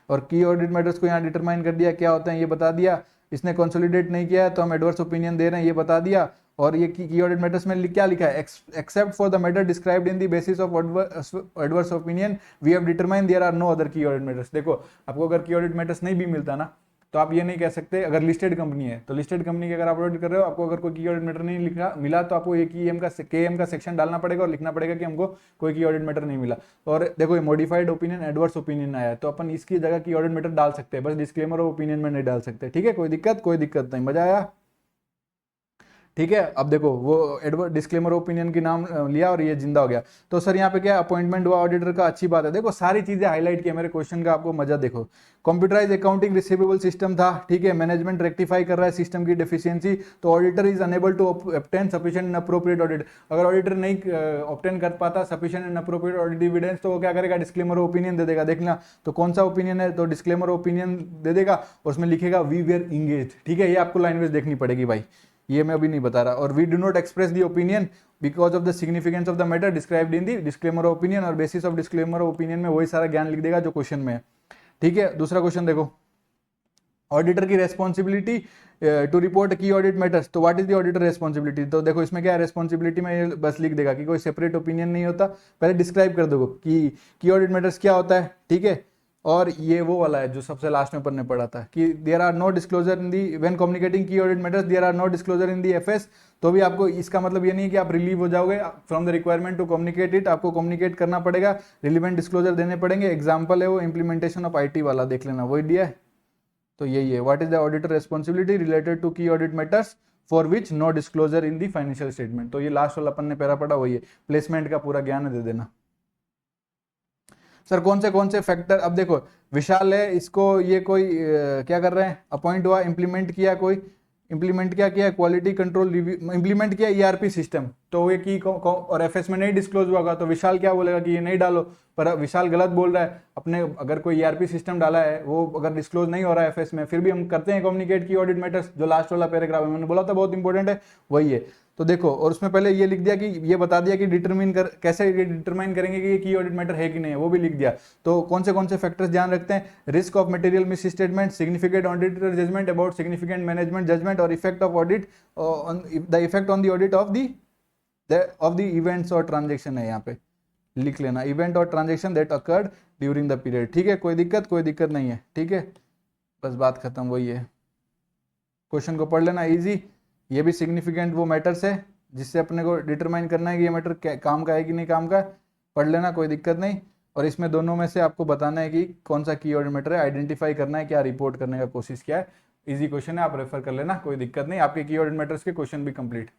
और की ऑडिट मैटर्स को यहाँ डिटरमाइन कर दिया क्या होते हैं ये बता दिया, इसने कंसोलिडेट नहीं किया है तो हम एडवर्स ओपिनियन दे रहे हैं ये बता दिया, और ये की ऑडिट मैटर्स में क्या लिखा है, except for the matter described in the basis of adverse opinion we have determined there are no other key audit matters. देखो आपको अगर की ऑडिट मैटर्स नहीं भी मिलता ना, तो आप ये नहीं कह सकते, अगर लिस्टेड कंपनी है तो लिस्टेड कंपनी के अगर आप ऑडिट कर रहे हो, आपको अगर कोई की ऑडिट मैटर नहीं लिखा मिला तो आपको एक केएम का सेक्शन डालना पड़ेगा और लिखना पड़ेगा कि हमको कोई की ऑडिट मैटर नहीं मिला। और देखो ये मॉडिफाइड ओपिनियन एडवर्स ओपिनियन आया है, तो अपन इसकी जगह की ऑडिट मैटर डाल सकते हैं, बस डिस्क्लेमर ऑफ ओपिनियन में नहीं डाल सकते, ठीक है, कोई दिक्कत नहीं। मजा आया, ठीक है। अब देखो वो डिस्क्लेमर ओपिनियन की नाम लिया और ये जिंदा हो गया। तो सर यहाँ पे क्या अपॉइंटमेंट हुआ ऑडिटर का, अच्छी बात है। देखो सारी चीजें हाईलाइट किया मेरे क्वेश्चन का, आपको मजा देखो। कंप्यूटराइज अकाउंटिंग रिसीवेबल सिस्टम था, ठीक है, मैनेजमेंट रेक्टिफाई कर रहा है सिस्टम की डेफिशिएंसी, तो auditor is unable to obtain sufficient and appropriate audit. अगर ऑडिटर नहीं ऑब्टेन कर पाता sufficient and appropriate audit evidence, तो वो क्या करेगा, डिस्क्लेमर ओपिनियन दे देगा। देखना तो कौन सा ओपिनियन है, तो डिस्क्लेमर ओपिनियन दे देगा और उसमें लिखेगा वी वेयर इंगेज, ठीक है, ये आपको लैंग्वेज देखनी पड़ेगी भाई, ये मैं अभी नहीं बता रहा। और we do not express the opinion because of the significance of the matter described in the disclaimer of opinion, और basis of disclaimer of opinion में वही सारा ज्ञान लिख देगा जो क्वेश्चन में है, ठीक है। दूसरा क्वेश्चन देखो, ऑडिटर की रेस्पॉन्सिबिलिटी टू रिपोर्ट की ऑडिट मैटर्स, तो what is the auditor responsibility, तो देखो इसमें क्या है, रेस्पॉन्सिबिलिटी में बस लिख देगा कि कोई सेपरेट ओपिनियन नहीं होता, पहले डिस्क्राइब कर दो कि ऑडिट मैटर्स क्या होता है, ठीक है, और ये वो वाला है जो सबसे लास्ट में अपन ने पढ़ा था कि there are no disclosure in the when communicating key audit matters, there are no disclosure in the FS. तो भी आपको इसका मतलब ये नहीं है कि आप रिलीव हो जाओगे from the requirement to communicate it, आपको कम्युनिकेट करना पड़ेगा, रिलीवेंट डिस्क्लोजर देने पड़ेंगे। एग्जाम्पल है वो इम्प्लीमेंटेशन ऑफ आईटी वाला, देख लेना वही दिया है। तो यही है, what is the auditor responsibility related to key audit matters for which no disclosure in the financial statement. तो ये लास्ट वाला अपन ने पैरा पढ़ा वही है, प्लेसमेंट का पूरा ज्ञान दे देना। सर कौन से फैक्टर, अब देखो विशाल है, इसको ये कोई क्या कर रहे हैं, अपॉइंट हुआ, इंप्लीमेंट किया, कोई इंप्लीमेंट क्या किया, क्वालिटी कंट्रोल रिव्यू इंप्लीमेंट किया, ईआरपी सिस्टम, तो ये की और एफएस में नहीं डिस्क्लोज हुआ तो विशाल क्या बोलेगा कि ये नहीं डालो, पर विशाल गलत बोल रहा है। अपने अगर कोई ईआरपी सिस्टम डाला है वो अगर डिस्क्लोज नहीं हो रहा है एफएस में, फिर भी हम करते हैं कम्युनिकेट की ऑडिट मैटर्स, जो लास्ट वाला पैराग्राफ है मैंने बोला था बहुत इंपॉर्टेंट है वही है। तो देखो, और उसमें पहले ये लिख दिया कि ये बता दिया कि कैसे डिटरमाइन करेंगे कि ये की ऑडिट मैटर है कि नहीं है, वो भी लिख दिया। तो कौन से फैक्टर्स ध्यान रखते हैं, risk of material misstatement, significant auditor judgement about significant management judgement, और effect of audit the effect on the audit of the events और ट्रांजेक्शन है, यहाँ पे लिख लेना, इवेंट और transaction that occurred during the period. ठीक है, कोई दिक्कत नहीं है, ठीक है, बस बात खत्म, वही है। क्वेश्चन को पढ़ लेना, इजी। ये भी सिग्निफिकेंट वो मैटर्स है जिससे अपने को डिटरमाइन करना है कि ये मैटर काम का है कि नहीं काम का, पढ़ लेना, कोई दिक्कत नहीं। और इसमें दोनों में से आपको बताना है कि कौन सा की ऑडिट मैटर है, आइडेंटिफाई करना है, क्या रिपोर्ट करने का कोशिश किया है। इजी क्वेश्चन है, आप रेफर कर लेना, कोई दिक्कत नहीं, आपके की ऑडिट मैटर्स के क्वेश्चन भी कंप्लीट।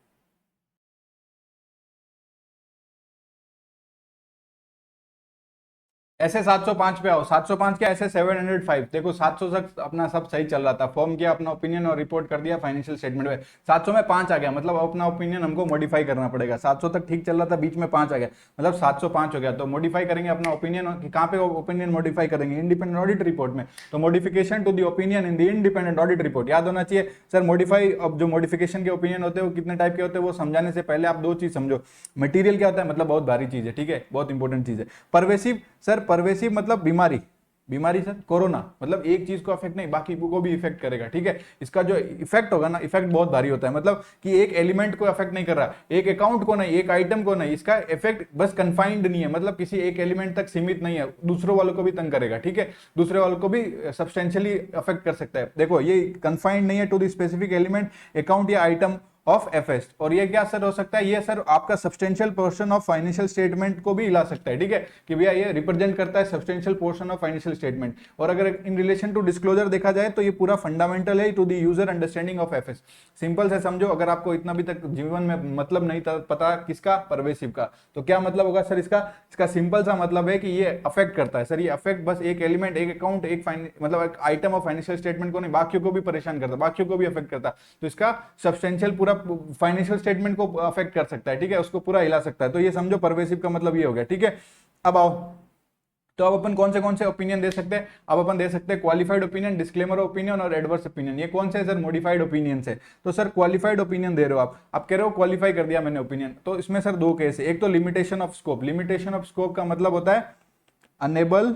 ऐसे 705 पे आओ, 705 क्या, ऐसे 705। देखो 700 तक अपना सब सही चल रहा था, फॉर्म किया अपना ओपिनियन और रिपोर्ट कर दिया फाइनेंशियल स्टेटमेंट में। 700 में 5 आ गया, मतलब अपना ओपिनियन हमको मॉडिफाई करना पड़ेगा। 700 तक ठीक चल रहा था, बीच में 5 आ गया, मतलब 705 हो गया। तो मॉडिफाई करेंगे अपना ओपिनियन, कहाँ पे ओपिनियन मॉडिफाई करेंगे, इंडिपेंडेंट ऑडिट रिपोर्ट में। तो modification to the opinion in the independent audit report, याद होना चाहिए सर। मॉडिफाई, अब जो मॉडिफिकेशन के ओपिनियन होते हैं वो कितने टाइप के होते हैं, वो समझाने से पहले आप दो चीज समझो। मटेरियल क्या होता है, मतलब बहुत भारी चीज है, ठीक है, बहुत इंपॉर्टेंट चीज है। परवेसिव, सर परवेसिव मतलब बीमारी सर, कोरोना मतलब एक चीज को अफेक्ट नहीं, बाकी को भी इफेक्ट करेगा, ठीक है। इसका जो इफेक्ट होगा ना, इफेक्ट बहुत भारी होता है, मतलब कि एक एलिमेंट को अफेक्ट नहीं कर रहा, एक अकाउंट को नहीं, एक आइटम को नहीं, इसका इफेक्ट बस कंफाइंड नहीं है, मतलब किसी एक एलिमेंट तक सीमित नहीं है, दूसरों वालों को भी तंग करेगा, ठीक है, दूसरे वालों को भी सब्सटेंशियली अफेक्ट कर सकता है। देखो ये कंफाइंड नहीं है to the specific element, account या आइटम ऑफ एफएस। और ये क्या सर हो सकता है, ये सर आपका substantial portion of financial statement को भी हिला सकता है, ठीक है, कि भैया ये रिप्रेजेंट करता है substantial portion of financial statement. और अगर इन रिलेशन टू डिस्क्लोजर देखा जाए तो ये पूरा फंडामेंटल है to the user understanding of FS. Simple से समझो, अगर आपको इतना भी तक जीवन में मतलब नहीं था पता किसका, परवेसिव का, तो क्या मतलब होगा सर इसका सिंपल सा मतलब है कि ये अफेक्ट करता है सर, ये अफेक्ट बस एक एलिमेंट, एक अकाउंट, एक मतलब एक आइटम ऑफ फाइनेंशियल स्टेटमेंट को नहीं, बाकियों को भी परेशान करता है, बाकियों को भी अफेक्ट करता है। तो इसका सब्सटेंशियल पूरा फाइनेंशियल स्टेटमेंट को अफेक्ट कर सकता है, ठीक है, उसको पूरा हिला सकता है। तो ये समझो परवेसिव का मतलब ये हो गया, ठीक है। अब आओ, तो अब अपन कौन से ओपिनियन दे सकते हैं, अब अपन दे सकते हैं क्वालिफाइड ओपिनियन, डिस्क्लेमर ओपिनियन और एडवर्स ओपिनियन। ये कौन से है सर, मॉडिफाइड ओपिनियन से। तो सर क्वालिफाइड ओपिनियन दे रहे हो आप कह रहे हो क्वालिफाई कर दिया मैंने ओपिनियन, तो इसमें सर दो केस है। एक तो limitation of scope, limitation of scope का मतलब होता है unable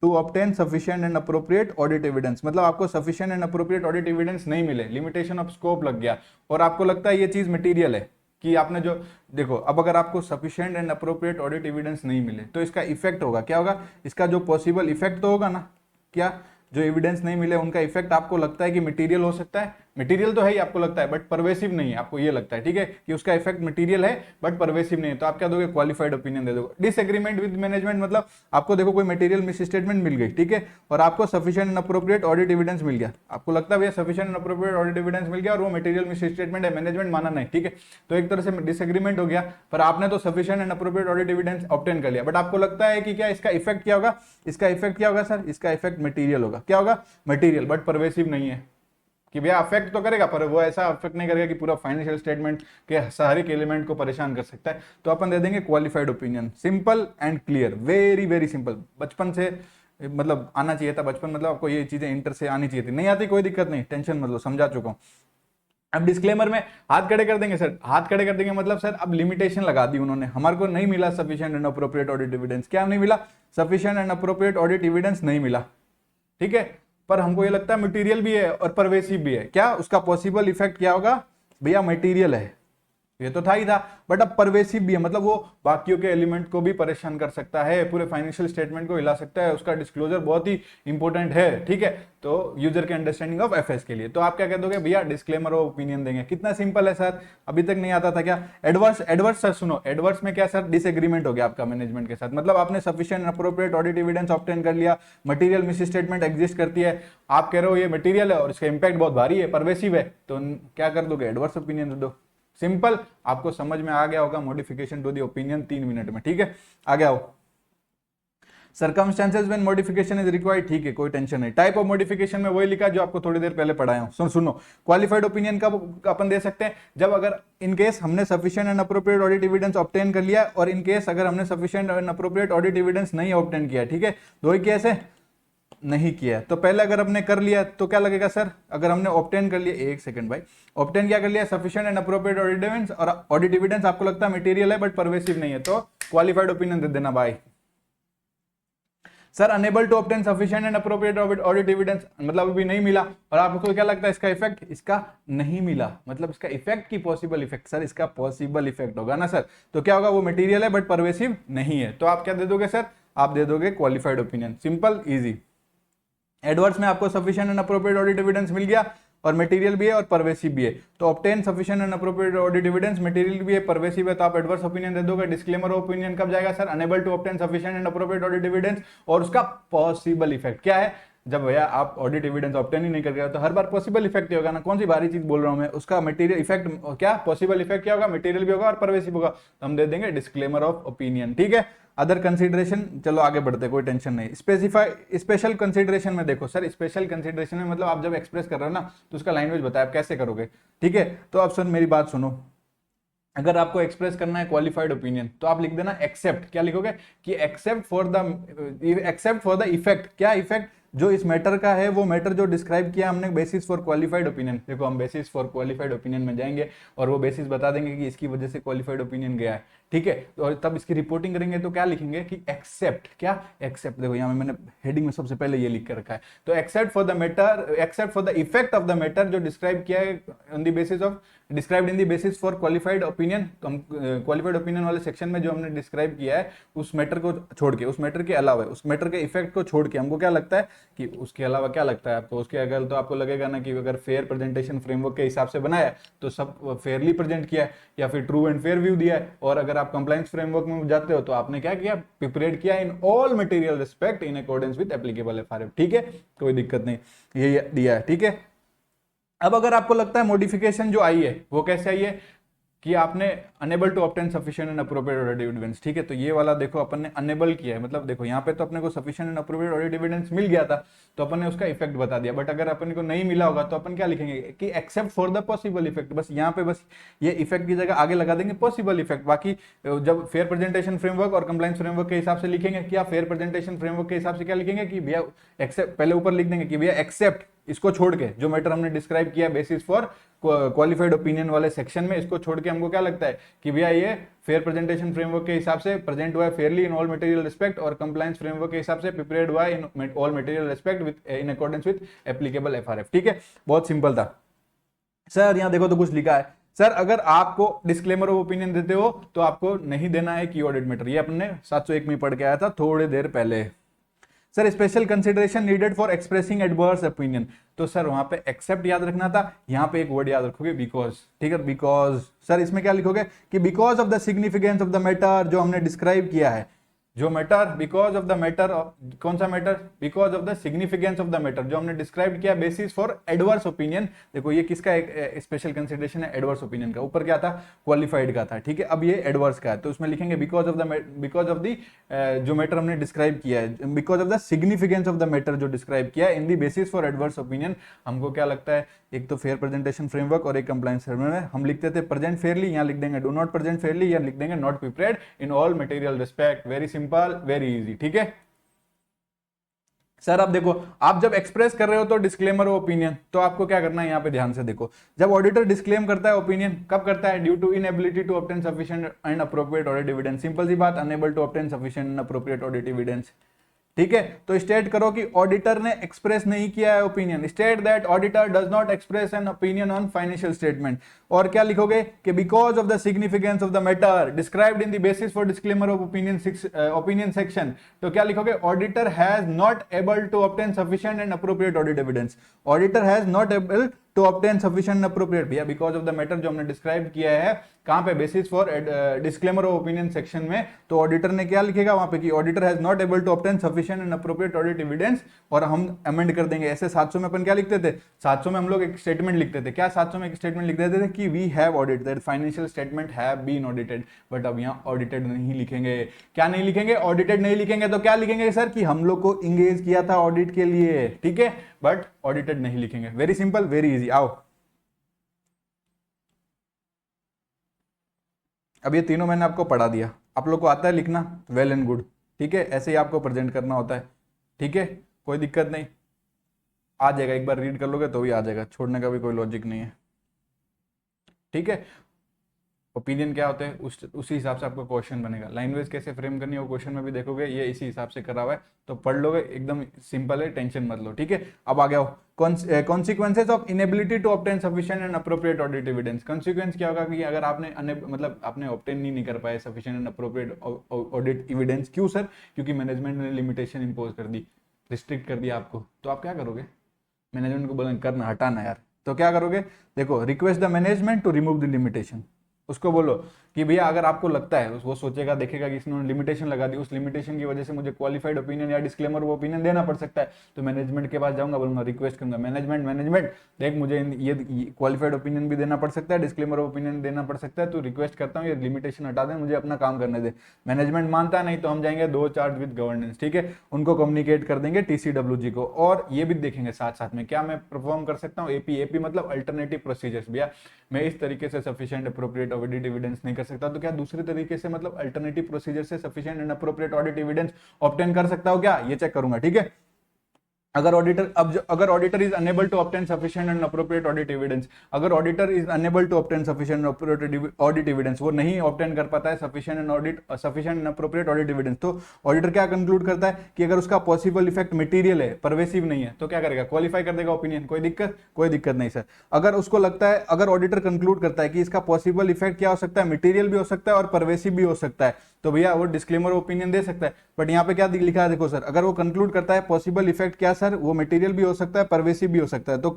to obtain sufficient and appropriate audit evidence, मतलब आपको sufficient and appropriate audit evidence नहीं मिले, लिमिटेशन ऑफ स्कोप लग गया, और आपको लगता है ये चीज मटेरियल है कि आपने जो देखो, अब अगर आपको sufficient and appropriate audit evidence नहीं मिले तो इसका इफेक्ट होगा, क्या होगा, इसका जो पॉसिबल इफेक्ट तो होगा ना, क्या जो एविडेंस नहीं मिले उनका इफेक्ट आपको लगता है कि मटेरियल हो सकता है, मटेरियल तो है ही आपको लगता है बट परवेसिव नहीं है, आपको ये लगता है, ठीक है, कि उसका इफेक्ट मटेरियल है बट परवेसिव नहीं है, तो आप क्या दोगे, क्वालिफाइड ओपिनियन दे दोगे। डिसएग्रीमेंट विद मैनेजमेंट मतलब आपको देखो कोई मटेरियल मिस स्टेटमेंट मिल गई, ठीक है, और आपको sufficient and appropriate audit evidence मिल गया, आपको लगता है भैया sufficient and appropriate audit evidence मिल गया और वो मटेरियल मिस स्टेटमेंट है, मैनेजमेंट माना नहीं, ठीक है, तो एक तरह से डिसएग्रीमेंट हो गया, पर आपने तो sufficient and appropriate audit evidence obtain कर लिया, बट आपको लगता है कि क्या इसका इफेक्ट क्या होगा, इसका इफेक्ट क्या होगा सर, इसका इफेक्ट मटेरियल होगा, क्या होगा, मटेरियल, बट परवेसिव नहीं है, कि भैया अफेक्ट तो करेगा पर वो ऐसा अफेक्ट नहीं करेगा कि पूरा फाइनेंशियल स्टेटमेंट के हर एक एलिमेंट को परेशान कर सकता है। तो अपन दे देंगे qualified opinion, simple and clear, very very simple, बचपन से मतलब आना चाहिए था, बचपन मतलब आपको ये चीजें इंटर से आनी चाहिए थी, नहीं आती कोई दिक्कत नहीं, टेंशन मतलब समझा चुका हूं। अब डिस्क्लेमर में हाथ खड़े कर देंगे सर, हाथ खड़े कर देंगे मतलब सर अब लिमिटेशन लगा दी उन्होंने, हमारे को नहीं मिला sufficient and appropriate audit evidence, क्या नहीं मिला, sufficient and appropriate audit evidence नहीं मिला, ठीक है, पर हमको ये लगता है मटेरियल भी है और परवेसिव भी है, क्या उसका पॉसिबल इफेक्ट क्या होगा, भैया मटेरियल है, ये तो था ही था, बट अब परवेसिव भी है, मतलब वो बाकियों के एलिमेंट को भी परेशान कर सकता है, पूरे फाइनेंशियल स्टेटमेंट को हिला सकता है, उसका डिस्क्लोजर बहुत ही इंपॉर्टेंट है, ठीक है। तो यूजर के अंडरस्टैंडिंग ऑफ एफएस के लिए तो आप क्या कह दोगे भैया, डिस्क्लेमर ऑफ ओपिनियन देंगे। कितना सिंपल है सर, अभी तक नहीं आता था क्या? एडवर्स, एडवर्स सर सुनो, एडवर्स में क्या सर, डिसएग्रीमेंट हो गया आपका मैनेजमेंट के साथ, मतलब आपने sufficient appropriate audit evidence obtain कर लिया, मटेरियल मिस स्टेटमेंट एग्जिस्ट करती है, आप कह रहे हो ये मटेरियल है और इसका इंपैक्ट बहुत भारी है, परवेसिव है, तो क्या कर दोगे, एडवर्स ओपिनियन दे दो। सिंपल, आपको समझ में आ गया होगा modification to the opinion 3 minute में, ठीक है। आगे आओ, circumstances when modification is required, ठीक है, कोई टेंशन नहीं। टाइप ऑफ मॉडिफिकेशन में वही लिखा जो आपको थोड़ी देर पहले पढ़ाया हूं। सुनो, क्वालिफाइड ओपिनियन का अपन दे सकते हैं जब अगर इन केस हमने sufficient and appropriate audit evidence obtain कर लिया, और इन केस अगर हमने sufficient and appropriate audit evidence नहीं ऑब्टेन किया, ठीक है, दो ही केस है, नहीं किया। तो पहले अगर हमने कर लिया तो क्या लगेगा सर, अगर हमने ऑब्टेन कर लिया, एक सेकंड भाई, ऑब्टेन क्या कर लिया, sufficient and appropriate audit evidence, और ऑडिट एविडेंस आपको लगता है मटेरियल है बट परवेसिव नहीं है, तो क्वालिफाइड ओपिनियन दे देना भाई। Sir unable to obtain sufficient and appropriate audit evidence, मतलब अभी नहीं मिला, और आपको क्या लगता है इसका इफेक्ट, इसका नहीं मिला, मतलब इसका इफेक्ट की पॉसिबल इफेक्ट, सर इसका पॉसिबल इफेक्ट होगा ना सर, तो क्या होगा, वो मटेरियल है बट परवेसिव नहीं है, तो आप क्या दे दोगे सर, आप दे दोगे qualified opinion. Simple easy. Adverse में आपको sufficient and appropriate audit evidence मिल गया, और मटेरियल भी है और परवेसिव भी है, तो obtain sufficient and appropriate audit evidence, material भी है, परवेसिव है, तो आप एडवर्स ओपिनियन दे दोगे। डिस्क्लेमर ओपिनियन कब जाएगा sir, unable to obtain sufficient and appropriate audit evidence, और उसका पॉसिबल इफेक्ट क्या है, जब भैया आप ऑडिट एविडेंस ऑब्टेन ही नहीं कर रहे हो तो हर बार पॉसिबल इफेक्ट ही होगा ना, कौन सी भारी चीज बोल रहा हूं मैं, उसका मटेरियल इफेक्ट क्या, पॉसिबल इफेक्ट क्या होगा, मटेरियल भी होगा और परवेसिव होगा, तो हम दे देंगे डिस्क्लेमर ऑफ ओपिनियन, ठीक है। अदर कंसीडरेशन, चलो आगे बढ़ते, कोई टेंशन नहीं। स्पेसिफाई, स्पेशल कंसीडरेशन में देखो सर, स्पेशल कंसीडरेशन में मतलब आप जब एक्सप्रेस कर रहे हो ना तो उसका लैंग्वेज बताया आप कैसे करोगे, ठीक है। तो अब सर मेरी बात सुनो, अगर आपको एक्सप्रेस करना है क्वालिफाइड ओपिनियन तो आप लिख देना एक्सेप्ट, क्या लिखोगे कि एक्सेप्ट फॉर द इफेक्ट, क्या इफेक्ट, जो इस मैटर का है, वो मैटर जो डिस्क्राइब किया हमने बेसिस फॉर क्वालिफाइड ओपिनियन। देखो हम बेसिस फॉर क्वालिफाइड ओपिनियन में जाएंगे और वो बेसिस बता देंगे कि इसकी वजह से क्वालिफाइड ओपिनियन गया है, ठीक है। और तब इसकी रिपोर्टिंग करेंगे तो क्या लिखेंगे कि एक्सेप्ट, क्या एक्सेप्ट, देखो यहाँ मैंने हेडिंग में सबसे पहले ये लिख के रखा है, तो accept for the matter, accept for the effect of the matter जो डिस्क्राइब किया है on the basis of, described in the basis for qualified opinion. तो हम क्वालिफाइड ओपिनियन वाले सेक्शन में जो हमने डिस्क्राइब किया है उस मैटर को छोड़ के, उस मैटर के अलावा, उस मैटर के इफेक्ट को छोड़ के हमको क्या लगता है कि उसके अलावा क्या लगता है आपको, उसके अगर तो आपको लगेगा ना कि अगर फेयर प्रेजेंटेशन फ्रेमवर्क के हिसाब से बनाया है तो सब फेयरली प्रेजेंट किया है, या फिर ट्रू एंड फेयर व्यू दिया है, और अगर आप कंप्लायंस फ्रेमवर्क में जाते हो तो आपने क्या किया, प्रिपेयर्ड किया in all material respect in accordance with applicable FRF, ठीक है, कोई दिक्कत नहीं, ये दिया है, ठीक है। अब अगर आपको लगता है मॉडिफिकेशन जो आई है वो कैसे आई है कि आपने unable to obtain sufficient and appropriate audit evidence, ठीक है, तो ये वाला देखो अपन ने अनेबल किया है, मतलब देखो यहाँ पे तो अपने को sufficient and appropriate audit evidence मिल गया था तो अपन ने उसका इफेक्ट बता दिया, बट अगर अपन को नहीं मिला होगा तो अपन क्या लिखेंगे कि accept for the possible effect, बस यहाँ पे बस ये इफेक्ट की जगह आगे लगा देंगे पॉसिबल इफेक्ट। बाकी जब फेयर प्रेजेंटेशन फ्रेमवर्क और कंप्लायंस फ्रेमवर्क के हिसाब से लिखेंगे, क्या फेयर प्रेजेंटेशन फ्रेमवर्क के हिसाब से क्या लिखेंगे कि भैया एक्सेप्ट, पहले ऊपर लिख देंगे कि भैया एक्सेप्ट, इसको छोड़ के जो मैटर हमने डिस्क्राइब किया बेसिस फॉर क्वालिफाइड ओपिनियन वाले सेक्शन में, इसको छोड़ के हमको क्या लगता है कि भैया ये फेयर प्रेजेंटेशन फ्रेमवर्क के हिसाब से प्रेजेंट हुआ है Fairlie in all material respect, और कंप्लायंस फ्रेमवर्क के हिसाब से प्रिपेयर्ड हुआ है in all material respect with in accordance with applicable FRF, ठीक है, बहुत सिंपल था। सर यहाँ देखो तो कुछ लिखा है, सर अगर आपको डिस्क्लेमर ऑफ ओपिनियन देते हो तो आपको नहीं देना है की ऑडिट मैटर, ये अपने 701 में पढ़ के आया था थोड़ी देर पहले। Sir special consideration needed for expressing adverse opinion, तो सर वहां पे एक्सेप्ट याद रखना था, यहां पे एक वर्ड याद रखोगे बिकॉज, ठीक है, बिकॉज। सर इसमें क्या लिखोगे कि because of the significance of the matter जो हमने डिस्क्राइब किया है, जो matter, because of the matter, कौन सा matter, because of the significance of the matter जो हमने डिस्क्राइब किया बेसिस फॉर एडवर्स ओपिनियन। देखो ये किसका एक स्पेशल कंसिडरेशन है, एडवर्स ओपिनियन का, ऊपर क्या था क्वालिफाइड का था, ठीक है, अब ये एडवर्स का है, तो उसमें लिखेंगे बिकॉज ऑफ द जो मैटर हमने डिस्क्राइब किया है, because of the significance of the matter जो डिस्क्राइब किया है in the basis for adverse opinion. हमको क्या लगता है, एक तो फेयर प्रेजेंटेशन फ्रेमवर्क और एक कंप्लायंस फ्रेमवर्क, हम लिखते थे प्रेजेंट फेयरली, यहाँ लिख देंगे डू नॉट प्रेजेंट फेयरली, या लिख देंगे not prepared in all material respect, very simple, very easy, ठीक है। सर अब देखो, आप जब एक्सप्रेस कर रहे हो तो डिस्क्लेमर ओपिनियन, तो आपको क्या करना है, यहाँ पे ध्यान से देखो, जब ऑडिटर डिस्क्लेम करता है ओपिनियन, कब करता है, due to inability to obtain sufficient and appropriate audit evidence, simple सी बात, unable to obtain sufficient and appropriate audit evidence, ठीक है, तो स्टेट करो कि ऑडिटर ने एक्सप्रेस नहीं किया है opinion, state that auditor does not express an opinion on financial statement. और क्या लिखोगे कि because of the significance of the matter described in the basis for disclaimer of opinion section, तो क्या लिखोगे, auditor has not able to obtain sufficient and appropriate audit evidence, auditor has not able to obtain sufficient appropriate, भैया because of the matter जो हमने describe किया है कहां पे, basis for disclaimer of opinion section में, तो ऑडिटर ने क्या लिखेगा वहां पे कि auditor has not able to obtain sufficient and appropriate audit evidence, और हम अमेंड कर देंगे। ऐसे 700 में अपन क्या लिखते थे, 700 में हम लोग एक स्टेटमेंट लिखते थे, क्या 700 में एक स्टेटमेंट लिख देते थे कि we have audit that financial statement have been audited, but अब यहाँ ऑडिटेड नहीं लिखेंगे। क्या नहीं लिखेंगे, ऑडिटेड नहीं लिखेंगे, तो क्या लिखेंगे सर कि हम लोग को इंगेज किया था ऑडिट के लिए, ठीक है, बट ऑडिटेड नहीं लिखेंगे। Very simple, very easy. आओ अब ये तीनों मैंने आपको पढ़ा दिया, आप लोग को आता है लिखना, वेल एंड गुड, ठीक है, ऐसे ही आपको प्रेजेंट करना होता है, ठीक है, कोई दिक्कत नहीं, आ जाएगा, एक बार रीड कर लोगे तो भी आ जाएगा, छोड़ने का भी कोई लॉजिक नहीं है, ठीक है। ओपिनियन क्या होते हैं उसी हिसाब से आपका क्वेश्चन बनेगा, लैंग्वेज कैसे फ्रेम करनी है वो क्वेश्चन में भी देखोगे, ये इसी हिसाब से करा हुआ है, तो पढ़ लोगे, एकदम सिंपल है, टेंशन मत लो, ठीक है। अब आ गया consequences of inability to obtain sufficient and appropriate audit evidence. Consequence क्या होगा कि अगर आपने मतलब आपने ऑब्टेन नहीं कर पाए sufficient and appropriate audit evidence, क्यों सर, क्योंकि मैनेजमेंट ने लिमिटेशन इंपोज कर दी, रिस्ट्रिक्ट कर दिया आपको, तो आप क्या करोगे, मैनेजमेंट को बोला करना, हटाना यार, तो क्या करोगे, देखो, request the management to remove the limitation, उसको बोलो कि भैया अगर आपको लगता है, वो सोचेगा देखेगा कि इसने लिमिटेशन लगा दी, उस लिमिटेशन की वजह से मुझे क्वालिफाइड ओपिनियन या डिस्क्लेमर वो ओपिनियन देना पड़ सकता है, तो मैनेजमेंट के पास जाऊंगा, बोलूंगा, रिक्वेस्ट करूंगा, मैनेजमेंट देख मुझे ये क्वालिफाइड ओपिनियन भी देना पड़ सकता है, डिस्क्लेमर ओपिनियन देना पड़ सकता है, तो रिक्वेस्ट करता हूँ ये लिमिटेशन हटा दें, मुझे अपना काम करने दे। मैनेजमेंट मानता नहीं तो हम जाएंगे 2 चार्ज विद गवर्नेंस, ठीक है, उनको कम्युनिकेट कर देंगे TCWG को, और ये भी देखेंगे साथ साथ में क्या मैं परफॉर्म कर सकता हूँ, एपी मतलब अल्टरनेटिव प्रोसीजर्स, भैया मैं इस तरीके से सफिशिएंट अप्रोप्रिएट ऑडिट एविडेंस नहीं कर सकता, तो क्या दूसरे तरीके से मतलब अल्टरनेटिव प्रोसीजर से sufficient and appropriate audit evidence obtain कर सकता हूं क्या, ये चेक करूंगा, ठीक है। अगर auditor is unable to obtain sufficient and appropriate audit evidence, अगर auditor is unable to obtain sufficient and appropriate audit evidence, वो नहीं ऑब्टेन कर पाता है sufficient and appropriate audit evidence, तो ऑडिटर क्या कंक्लूड करता है कि अगर उसका पॉसिबल इफेक्ट मटेरियल है, परवेसिव नहीं है, तो क्या करेगा, क्वालिफाई कर देगा ओपिनियन, कोई दिक्कत नहीं सर। अगर उसको लगता है, अगर ऑडिटर कंक्लूड करता है कि इसका पॉसिबल इफेक्ट क्या हो सकता है, मटेरियल भी हो सकता है और परवेसिव भी हो सकता है, तो भैया वो डिस्क्लेमर ओपिनियन दे सकता है। बट यहाँ पे क्या लिखा है, देखो सर, अगर वो कंक्लूड करता है पॉसिबल इफेक्ट क्या सर, वो मटेरियल भी हो सकता है, परवेसिव भी हो सकता है, तो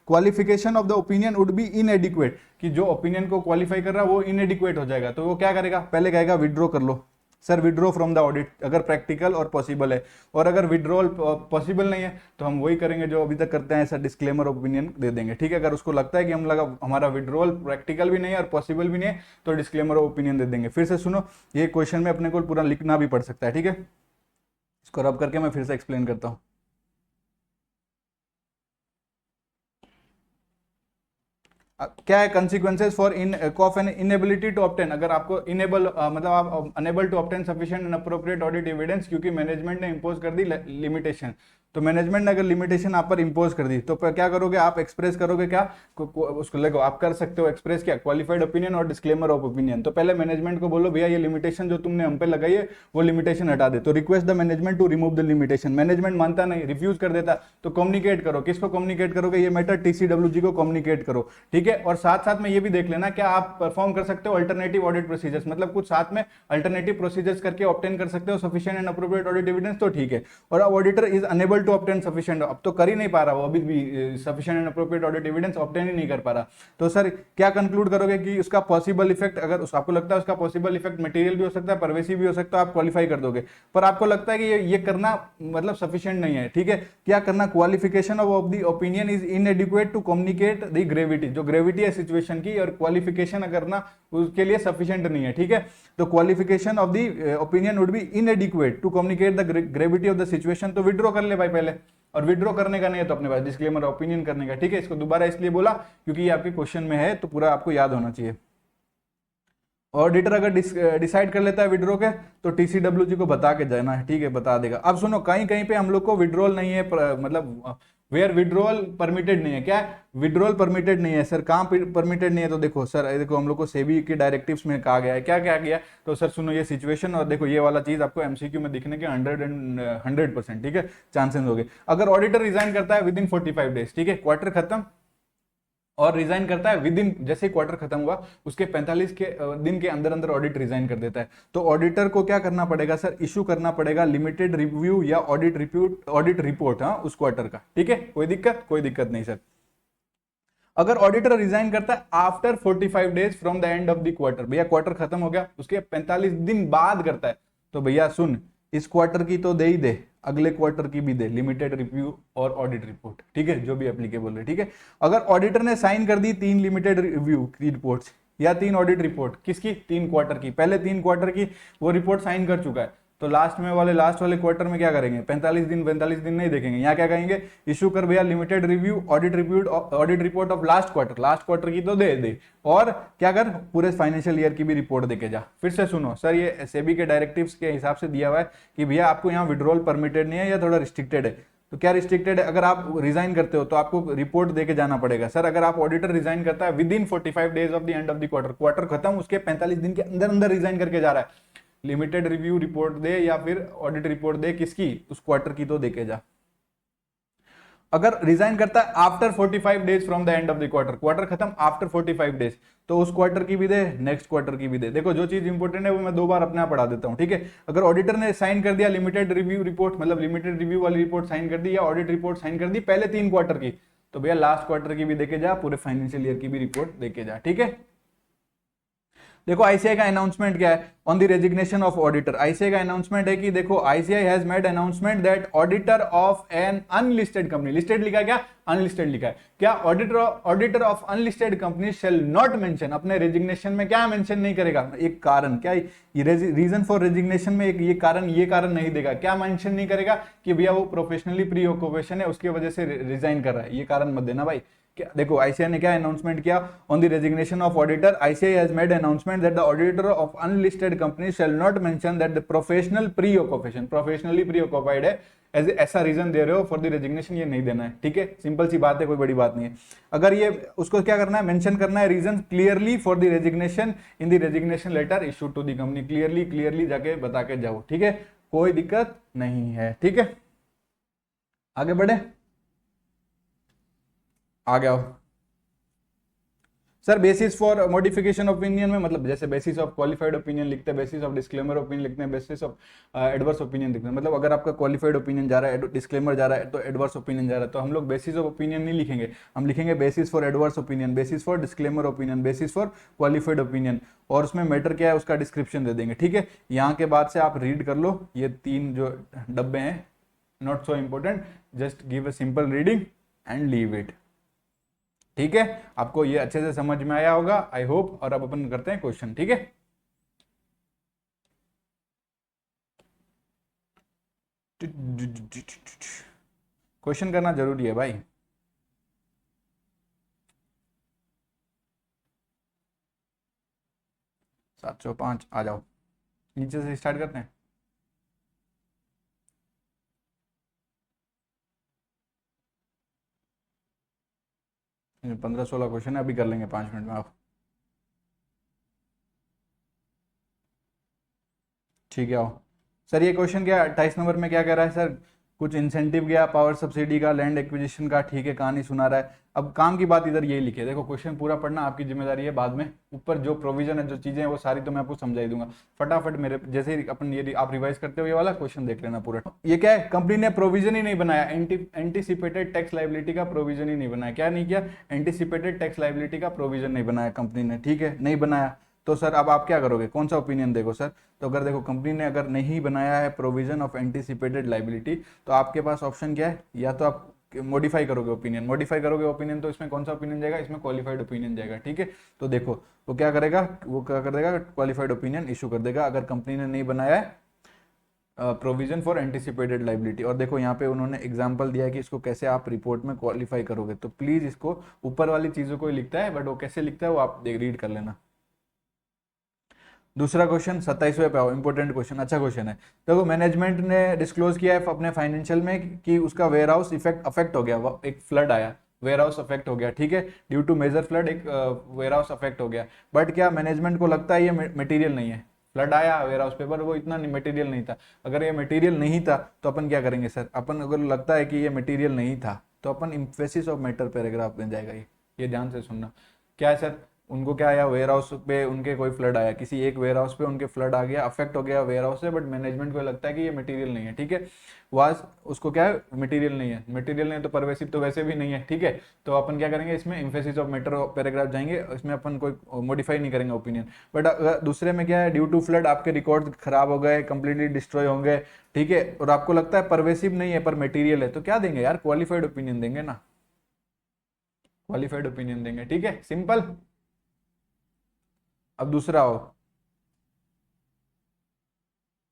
qualification of the opinion would be इनएडिक्वेट, कि जो ओपिनियन को क्वालिफाई कर रहा है वो इनएडिक्वेट हो जाएगा, तो वो क्या करेगा, पहले कहेगा विड्रॉ कर लो sir, withdraw from the audit, अगर प्रैक्टिकल और पॉसिबल है, और अगर विड्रॉल पॉसिबल नहीं है तो हम वही करेंगे जो अभी तक करते हैं सर, डिस्क्लेमर ओपिनियन दे देंगे, ठीक है। अगर उसको लगता है कि हमारा विड्रॉल प्रैक्टिकल भी नहीं है और पॉसिबल भी नहीं है, तो डिस्क्लेमर ओपिनियन दे देंगे। फिर से सुनो, ये क्वेश्चन में अपने को पूरा लिखना भी पड़ सकता है, ठीक है, इसको रब करके मैं फिर से एक्सप्लेन करता हूँ। क्या है consequences for of an inability to obtain, अगर आपको इनेबल मतलब आप unable to obtain sufficient and appropriate audit evidence, क्योंकि मैनेजमेंट ने इंपोज कर दी लिमिटेशन, तो मैनेजमेंट ने अगर लिमिटेशन आप पर इंपोज कर दी, तो क्या करोगे आप, एक्सप्रेस करोगे क्या, उसको देखो आप कर सकते हो एक्सप्रेस क्या, क्वालिफाइड ओपिनियन और डिस्क्लेमर ऑफ ओपिनियन, तो पहले मैनेजमेंट को बोलो भैया ये लिमिटेशन जो तुमने हम पे लगाई है वो लिमिटेशन हटा दे, तो request the management to remove the limitation, management मानता नहीं, रिफ्यूज कर देता, तो कम्युनिकेट करो, किसको कम्युनिकेट करोगे, ये मैटर TCWG को कम्युनिकेट करो, ठीक है। और साथ साथ में ये भी देख लेना क्या आप परफॉर्म कर सकते हो अल्टरनेटिव ऑडिट प्रोसीजर्स, मतलब कुछ साथ में अल्टरनेटिव प्रोसीजर्स करके ऑब्टेन कर सकते हो sufficient and appropriate audit evidence, तो ठीक है। और auditor is unable to obtain sufficient, अब तो कर ही नहीं पा रहा वो, अभी भी sufficient and appropriate audit evidence obtain ही नहीं कर पा रहा, तो सर क्या कंक्लूड करोगे कि उसका पॉसिबल इफेक्ट, अगर आपको लगता है उसका पॉसिबल इफेक्ट मटेरियल भी हो सकता है, परवेसिव भी हो सकता है, आप क्वालिफाई कर दोगे, पर आपको लगता है कि ये करना मतलब सफिशिएंट नहीं है, ठीक है, क्या करना, qualification of the opinion is inadequate to communicate the gravity, जो ग्रेविटी है सिचुएशन की, और क्वालिफिकेशन करना उसके लिए सफिशिएंट नहीं है, ठीक है, तो qualification of the opinion would be inadequate to communicate the gravity of the situation, तो विड्रॉ कर ले भाई पहले, और विड्रॉ करने का नहीं है तो अपने पास डिस्क्लेमर ओपिनियन करने का, ठीक है। इसको दोबारा इसलिए बोला क्योंकि ये आपके क्वेश्चन में है, तो पूरा आपको याद होना चाहिए। ऑडिटर अगर डिसाइड कर लेता है विड्रॉ के, तो टीसीडब्ल्यूजी को बता के जाना है, ठीक है, बता देगा। अब सुनो, कहीं कहीं पे हम लोग को विड्रॉल नहीं है, मतलब वेयर विड्रॉल परमिटेड नहीं है, क्या विड्रॉल परमिटेड नहीं है सर, कहाँ परमिटेड नहीं है? तो देखो सर, देखो हम लोग को सेबी के डायरेक्टिव्स में कहा गया है, क्या क्या गया? तो सर सुनो, ये सिचुएशन और देखो ये वाला चीज आपको एमसीक्यू में दिखने के 100%, ठीक है, चांसेस हो गए। अगर ऑडिटर रिजाइन करता है विद इन 45 डेज, ठीक है, क्वार्टर खत्म, और रिजाइन करता है विद इन, जैसे ही क्वार्टर खत्म हुआ उसके 45 के दिन के अंदर अंदर ऑडिट रिजाइन कर देता है, तो ऑडिटर को क्या करना पड़ेगा सर? इशू करना पड़ेगा लिमिटेड रिव्यू या ऑडिट रिपोर्ट, हाँ, उस क्वार्टर का, ठीक है। कोई दिक्कत? कोई दिक्कत नहीं सर। अगर ऑडिटर रिजाइन करता है after 45 days from the end of the quarter, भैया क्वार्टर खत्म हो गया उसके 45 दिन बाद करता है, तो भैया सुन, इस क्वार्टर की तो दे ही दे, अगले क्वार्टर की भी दे, लिमिटेड रिव्यू और ऑडिट रिपोर्ट, ठीक है, जो भी एप्लीकेबल है, ठीक है। अगर ऑडिटर ने साइन कर दी 3 लिमिटेड रिव्यू की रिपोर्ट्स या 3 ऑडिट रिपोर्ट, किसकी? 3 क्वार्टर की, पहले 3 क्वार्टर की वो रिपोर्ट साइन कर चुका है, तो लास्ट वाले क्वार्टर में क्या करेंगे? 45 दिन नहीं देखेंगे, यहाँ क्या कहेंगे? इशू कर भैया limited review audit report of last quarter की तो दे दे, और क्या कर? पूरे फाइनेंशियल ईयर की भी रिपोर्ट देके जा। फिर से सुनो सर, ये सेबी के डायरेक्टिव्स के हिसाब से दिया हुआ है कि भैया आपको यहाँ विड्रॉल परमिटेड नहीं है या थोड़ा रिस्ट्रिक्टेड है। तो क्या रिस्ट्रिक्टेड है? अगर आप रिजाइन करते हो तो आपको रिपोर्ट देके जाना पड़ेगा। सर अगर आप ऑडिटर रिजाइन करता है with in 45 days of the end of the quarter खत्म उसके 45 दिन के अंदर अंदर रिजाइन करके जा रहा है, लिमिटेड रिव्यू रिपोर्ट दे या फिर ऑडिट रिपोर्ट दे, किसकी? उस क्वार्टर की तो देके जा। अगर रिजाइन करता है after 45 days from the end of the quarter खत्म आफ्टर 45 डेज, तो उस क्वार्टर की भी दे, नेक्स्ट क्वार्टर की भी दे। देखो जो चीज इंपॉर्टेंट है वो मैं 2 बार अपने आप पढ़ा देता हूं, ठीक है। अगर ऑडिटर ने साइन कर दिया लिमिटेड रिव्यू रिपोर्ट, मतलब लिमिटेड रिव्यू वाली रिपोर्ट साइन कर दी या ऑडिट रिपोर्ट साइन कर दी पहले 3 क्वार्टर की, तो भैया लास्ट क्वार्टर की भी देके जा, पूरे फाइनेंशियल ईयर की भी रिपोर्ट देके जा, ठीक है। देखो आईसीआई का अनाउंसमेंट क्या है on the resignation of auditor. ICI का अनाउंसमेंट है कि देखो ICI has made announcement that auditor of an unlisted company, listed लिखा है क्या? अनलिस्टेड लिखा है क्या? Auditor of unlisted company shall not mention, अपने रेजिग्नेशन में क्या मेंशन नहीं करेगा? एक कारण, क्या रीजन फॉर रेजिग्नेशन में एक ये कारण नहीं देगा, क्या मेंशन नहीं करेगा? कि भैया वो प्रोफेशनली प्री ऑक्यूपेशन है उसकी वजह से रिजाइन कर रहा है, ये कारण मत देना भाई। देखो आईसीआई ने क्या अनाउंसमेंट किया on the resignation of auditor. ICI has made announcement that the auditor of unlisted company shall not mention that the professionally pre occupied है ऐसा रीजन दे रहे हो फॉर द रेजिग्नेशन, ये नहीं देना है, ठीक है। सिंपल सी बात है, कोई बड़ी बात नहीं है। अगर ये उसको क्या करना है? मेंशन करना है reason clearly for the resignation in the resignation letter issued to the company, clearly जाके बता के जाओ, ठीक है, कोई दिक्कत नहीं है, ठीक है। आगे बढ़े, आ गया हो sir. Basis for modification opinion में, मतलब जैसे बेसिस ऑफ क्वालिफाइड ओपिनियन लिखते हैं, बेसिस ऑफ डिस्क्लेमर ओपिनियन लिखते हैं, बेसिस ऑफ एडवर्स ओपिनियन लिखते हैं। मतलब अगर आपका क्वालिफाइड ओपिनियन जा रहा है, डिस्क्लेमर जा रहा है, तो एडवर्स ओपिनियन जा रहा है, तो हम लोग बेसिस ऑफ ओपिनियन नहीं लिखेंगे, हम लिखेंगे basis for adverse opinion, basis for disclaimer opinion, basis for qualified opinion, और उसमें मैटर क्या है उसका डिस्क्रिप्शन दे देंगे, ठीक है। यहाँ के बाद से आप रीड कर लो, ये 3 जो डब्बे हैं, not so important, just give a simple reading and leave it, ठीक है। आपको ये अच्छे से समझ में आया होगा आई होप। और अब अपन करते हैं क्वेश्चन, ठीक है। क्वेश्चन करना जरूरी है भाई। सात सौ पांच, आ जाओ, नीचे से स्टार्ट करते हैं। ये 15-16 क्वेश्चन है, अभी कर लेंगे 5 मिनट में आप, ठीक है। आओ सर, ये क्वेश्चन क्या 28 नंबर में क्या कह रहा है सर? कुछ इंसेंटिव गया, पावर सब्सिडी का, लैंड एक्विजिशन का, ठीक है, कहानी सुना रहा है। अब काम की बात इधर यही लिखे, देखो क्वेश्चन पूरा पढ़ना आपकी जिम्मेदारी है, बाद में ऊपर जो प्रोविजन है, जो चीजें हैं वो सारी तो मैं आपको समझा ही दूंगा। फटाफट मेरे जैसे ही अपन ये आप रिवाइज करते हो ये वाला क्वेश्चन देख लेना पूरा। ये क्या है? कंपनी ने प्रोविजन ही नहीं बनाया, एंटीसिपेटेड टैक्स लाइबिलिटी का प्रोविजन ही नहीं बनाया। क्या नहीं किया? एंटीसिपेटेड टैक्स लाइबिलिटी का प्रोविजन नहीं बनाया कंपनी ने, ठीक है, नहीं बनाया। तो सर अब आप क्या करोगे? कौन सा ओपिनियन देखो सर? तो अगर देखो कंपनी ने अगर नहीं बनाया है प्रोविजन ऑफ एंटीसिपेटेड लाइबिलिटी, तो आपके पास ऑप्शन क्या है? या तो आप मॉडिफाई करोगे ओपिनियन, तो इसमें कौन सा ओपिनियन जाएगा? इसमें क्वालिफाइड ओपिनियन जाएगा, ठीक है। तो देखो वो क्या करेगा, वो क्या कर देगा? क्वालिफाइड ओपिनियन इशू कर देगा अगर कंपनी ने नहीं बनाया है प्रोविजन फॉर एंटीसिपेटेड लाइबिलिटी। और देखो यहाँ पे उन्होंने एग्जांपल दिया है कि इसको कैसे आप रिपोर्ट में क्वालिफाई करोगे। तो प्लीज इसको, ऊपर वाली चीजों को ही लिखता है बट वो कैसे लिखता है वो आप रीड कर लेना। दूसरा क्वेश्चन 27वें पे आओ, इंपॉर्टेंट क्वेश्चन, अच्छा क्वेश्चन है। देखो मैनेजमेंट ने डिस्क्लोज किया है अपने फाइनेंशियल में कि उसका वेयर हाउस इफेक्ट अफेक्ट हो गया, एक फ्लड आया, वेयर हाउस अफेक्ट हो गया, ठीक है, ड्यू टू मेजर फ्लड एक वेयर हाउस अफेक्ट हो गया। बट क्या मैनेजमेंट को लगता है ये मटेरियल नहीं है, फ्लड आया वेयर हाउस पे पर वो इतना मटेरियल नहीं था। अगर ये मटेरियल नहीं था तो अपन क्या करेंगे सर, अपन अगर लगता है कि ये मटेरियल नहीं था तो अपन इम्फेसिस ऑफ मैटर पैराग्राफ में जाएगा। ये ध्यान से सुनना। क्या है सर, उनको क्या आया, वेयर हाउस पे उनके कोई फ्लड आया, किसी एक वेयर हाउस पे उनके फ्लड आ गया, अफेक्ट हो गया वेयर हाउस से, बट मैनेजमेंट को लगता है कि ये मटेरियल नहीं है, ठीक है, वाज उसको क्या है, मटेरियल नहीं है, मटेरियल नहीं है तो परवेसिव तो वैसे भी नहीं है, ठीक है। तो अपन क्या करेंगे इसमें इम्फेसिस ऑफ मैटर पैराग्राफ जाएंगे, इसमें अपन कोई मॉडिफाई नहीं करेंगे ओपिनियन। बट अगर दूसरे में क्या है, ड्यू टू फ्लड आपके रिकॉर्ड खराब हो गए, कंप्लीटली डिस्ट्रॉय होंगे, ठीक है, और आपको लगता है परवेसिव नहीं है पर मटेरियल है, तो क्या देंगे यार, क्वालिफाइड ओपिनियन देंगे ना, क्वालिफाइड ओपिनियन देंगे, ठीक है, सिंपल। अब दूसरा हो,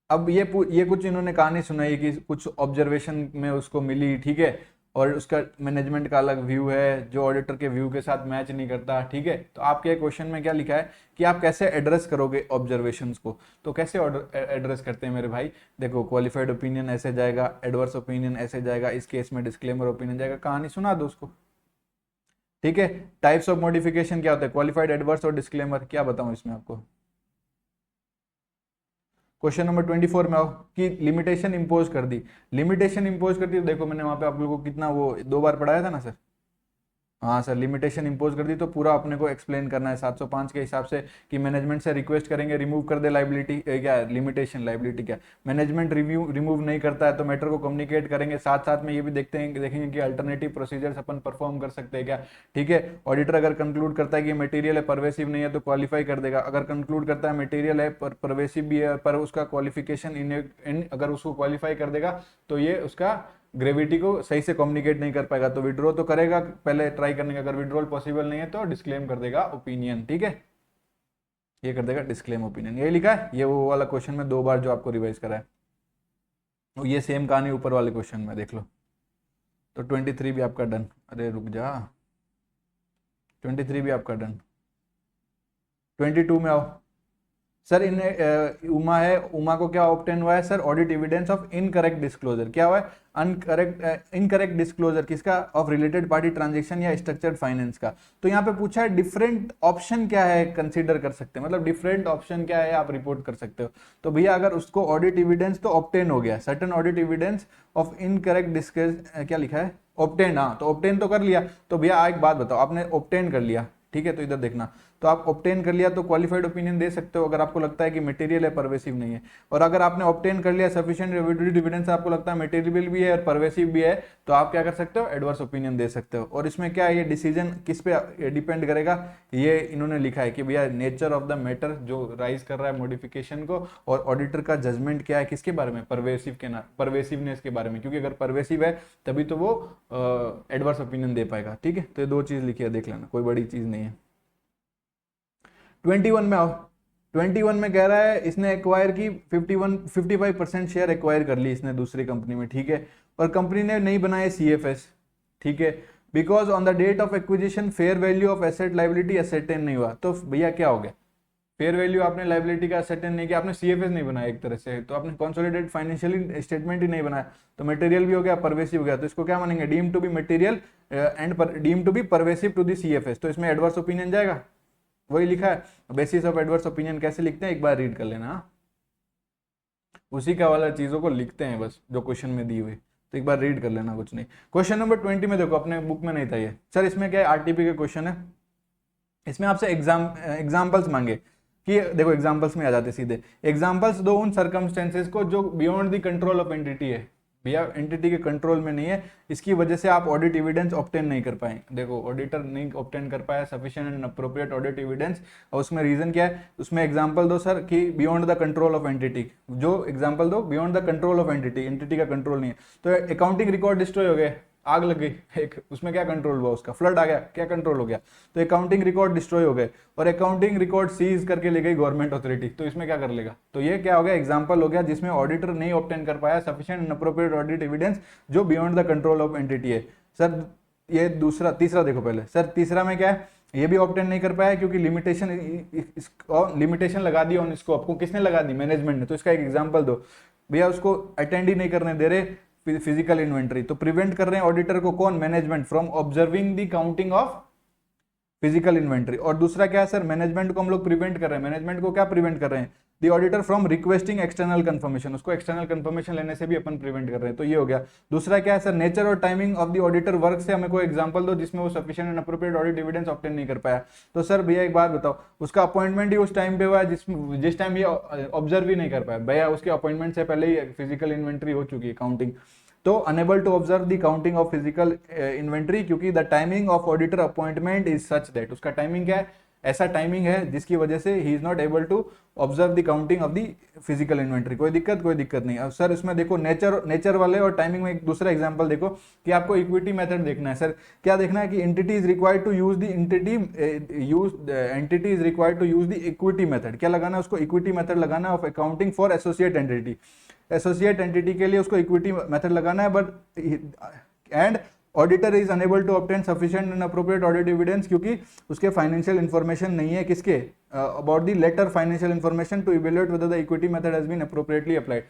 अब ये कुछ इन्होंने कहानी सुनाई कि कुछ ऑब्जर्वेशन में उसको मिली, ठीक है, और उसका मैनेजमेंट का अलग व्यू है जो ऑडिटर के व्यू के साथ मैच नहीं करता, ठीक है। तो आपके क्वेश्चन में क्या लिखा है कि आप कैसे एड्रेस करोगे ऑब्जर्वेशंस को, तो कैसे एड्रेस करते हैं मेरे भाई, देखो क्वालिफाइड ओपिनियन ऐसे जाएगा, एडवर्स ओपिनियन ऐसे जाएगा, इस केस में डिस्क्लेमर ओपिनियन जाएगा, कहानी सुना दो उसको, ठीक है। टाइप्स ऑफ मॉडिफिकेशन क्या होता है, क्वालिफाइड, एडवर्स और डिस्क्लेमर, क्या बताऊं इसमें आपको। क्वेश्चन नंबर 24 में आओ कि लिमिटेशन इंपोज कर दी, लिमिटेशन इंपोज कर दी, देखो मैंने वहां पे आप लोगों को कितना वो 2 बार पढ़ाया था ना सर। हाँ सर, लिमिटेशन इंपोज कर दी तो पूरा अपने को एक्सप्लेन करना है 705 के हिसाब से कि मैनेजमेंट से रिक्वेस्ट करेंगे रिमूव कर दे लाइबिलिटी, क्या लिमिटेशन, लाइबिलिटी क्या, मैनेजमेंट रिमूव नहीं करता है तो मैटर को कम्युनिकेट करेंगे, साथ साथ में ये भी देखेंगे कि अल्टरनेटिव प्रोसीजर्स अपन परफॉर्म कर सकते हैं क्या, ठीक है। ऑडिटर अगर कंक्लूड करता है कि मटेरियल है परवेसिव नहीं है तो क्वालिफाई कर देगा, अगर कंक्लूड करता है मटेरियल है पर परवेसिव भी है पर उसका क्वालिफिकेशन अगर उसको क्वालिफाई कर देगा तो ये उसका ग्रेविटी को सही से कम्युनिकेट नहीं कर पाएगा तो विड्रॉ तो करेगा पहले ट्राई करने का, अगर विड्रॉल पॉसिबल नहीं है तो डिस्क्लेम कर देगा ओपिनियन, ठीक है, ये कर देगा डिस्क्लेम ओपिनियन, ये लिखा है, ये वो वाला क्वेश्चन में 2 बार जो आपको रिवाइज करा है, तो ये सेम कहानी ऊपर वाले क्वेश्चन में देख लो। तो 23 भी आपका डन, अरे रुक जा, 23 भी आपका डन। 22 में आओ सर, इन उमा है, उमा को क्या ऑब्टेन हुआ है sir, audit evidence of incorrect disclosure, क्या हुआ है, इनकरेक्ट डिस्क्लोजर किसका, ऑफ रिलेटेड पार्टी ट्रांजेक्शन या स्ट्रक्चर्ड फाइनेंस का। तो यहाँ पे पूछा है डिफरेंट ऑप्शन क्या है कंसीडर कर सकते हैं, मतलब डिफरेंट ऑप्शन क्या है आप रिपोर्ट कर सकते हो। तो भैया अगर उसको ऑडिट एविडेंस तो ऑब्टेन हो गया, certain audit evidence of incorrect disclosure, क्या लिखा है, ऑब्टेन, हाँ तो ऑब्टेन तो कर लिया। तो भैया एक बात बताओ, आपने ऑब्टेन कर लिया, ठीक है, तो इधर देखना, तो आप ऑब्टेन कर लिया तो क्वालिफाइड ओपिनियन दे सकते हो अगर आपको लगता है कि मटेरियल है परवेसिव नहीं है, और अगर आपने ऑब्टेन कर लिया सफिशिएंट एविडेंस आपको लगता है मटेरियल भी है और परवेसिव भी है तो आप क्या कर सकते हो, एडवर्स ओपिनियन दे सकते हो। और इसमें क्या है, ये डिसीजन किस पे डिपेंड करेगा, ये इन्होंने लिखा है कि भैया नेचर ऑफ द मैटर जो राइज कर रहा है मॉडिफिकेशन को, और ऑडिटर का जजमेंट क्या है किसके बारे में, परवेसिव के ना परवेसिवनेस के बारे में, क्योंकि अगर परवेसिव है तभी तो वो एडवर्स ओपिनियन दे पाएगा, ठीक है। तो ये 2 चीज लिखी है, देख लेना, कोई बड़ी चीज नहीं है। 21 में आओ, 21 में कह रहा है इसने एक्वायर की 55% शेयर एक्वायर कर ली इसने दूसरी कंपनी में, ठीक है, और कंपनी ने नहीं बनाया CFS, ठीक है, because on the date of acquisition fair value of asset liability ascertain नहीं हुआ। तो भैया क्या हो गया, फेयर वैल्यू आपने लाइबिलिटी का असर्टेन नहीं किया, आपने CFS नहीं बनाया एक तरह से, तो आपने कंसोलिडेटेड फाइनेंशियल स्टेटमेंट ही नहीं बनाया, तो मटेरियल भी हो गया परवेसिव हो गया, तो इसको क्या मानेंगे, deem to be material and deem to be pervasive to the CFS, तो इसमें एडवर्स ओपिनियन जाएगा, वही लिखा है। बेसिस ऑफ एडवर्स ओपिनियन कैसे लिखते हैं एक बार रीड कर लेना, उसी का वाला चीजों को लिखते हैं बस जो क्वेश्चन में दी हुई, तो एक बार रीड कर लेना, कुछ नहीं। क्वेश्चन नंबर 20 में देखो, अपने बुक में नहीं था ये सर, इसमें क्या है, RTP के क्वेश्चन है, इसमें आपसे एग्जाम्पल्स मांगे कि देखो एग्जाम्पल्स में आ जाते सीधे, एग्जाम्पल्स दो उन सर्कमस्टेंसेस को जो beyond the control of entity है, भैया एंटिटी के कंट्रोल में नहीं है, इसकी वजह से आप ऑडिट एविडेंस ऑब्टेन नहीं कर पाए, देखो ऑडिटर नहीं ऑब्टेन कर पाया sufficient and appropriate audit evidence, और उसमें रीजन क्या है, उसमें एग्जांपल दो सर कि beyond the control of entity, जो एग्जांपल दो beyond the control of entity, entity का कंट्रोल नहीं है, तो अकाउंटिंग रिकॉर्ड डिस्ट्रॉय हो गए, आग लग गई एक, उसमें क्या कंट्रोल हुआ, उसका फ्लड आ गया, क्या कंट्रोल हो गया, तो अकाउंटिंग रिकॉर्ड डिस्ट्रॉय हो गए, और अकाउंटिंग रिकॉर्ड सीज करके ले गई गवर्नमेंट अथॉरिटी, तो इसमें क्या कर लेगा, तो ये क्या हो गया, एग्जांपल हो गया जिसमें ऑडिटर नहीं ऑब्टेन कर पाया sufficient and appropriate audit evidence जो beyond the control of entity है। सर ये तीसरा देखो पहले सर, तीसरा में क्या है ये भी ऑब्टेन नहीं कर पाया क्योंकि लिमिटेशन लिमिटेशन लगा दी ऑन स्कोप को, किसने लगा दी? मैनेजमेंट ने। तो इसका एक एग्जांपल दो भैया, उसको अटेंड ही नहीं करने दे रहे फिजिकल इन्वेंट्री, तो प्रिवेंट कर रहे हैं ऑडिटर को कौन? Management, from observing the counting of physical inventory. और दूसरा क्या है सर? मैनेजमेंट को हम लोग प्रिवेंट कर रहे हैं, मैनेजमेंट को क्या प्रिवेंट कर रहे हैं? दी auditor from requesting external confirmation, उसको एक्सटर्नल कंफर्मेशन लेने से भी अपन प्रिवेंट कर रहे हैं। तो ये हो गया। दूसरा क्या है सर? नेचर और timing of the auditor work से हमें कोई एग्जांपल दो जिसमें वो sufficient and appropriate audit evidence obtain नहीं कर पाया। तो सर भैया एक बात बताओ, उसका अपॉइंटमेंट ही उस टाइम पे हुआ जिस टाइम ये ऑब्जर्व ही नहीं कर पाया। भैया उसके अपॉइंटमेंट से पहले ही फिजिकल इन्वेंट्री हो चुकी है, काउंटिंग। तो unable to observe the counting of physical inventory, क्योंकि the timing of auditor appointment is such that, उसका टाइमिंग क्या है? ऐसा टाइमिंग है जिसकी वजह से he is not able to observe the counting of the physical inventory. कोई दिक्कत? कोई दिक्कत नहीं। अब सर इसमें देखो नेचर वाले और टाइमिंग में एक दूसरा एग्जांपल देखो कि आपको इक्विटी मेथड देखना है। सर क्या देखना है कि entity is required to use the entity is required to use the equity method. क्या लगाना है उसको? इक्विटी मेथड लगाना है of accounting for associate entity. Associate entity के लिए उसको इक्विटी मेथड लगाना है, but and auditor is unable to obtain sufficient and appropriate audit evidence, क्योंकि उसके फाइनेंशियल इंफॉर्मेशन नहीं है। किसके? About the latter financial information to evaluate whether the equity method has been appropriately applied.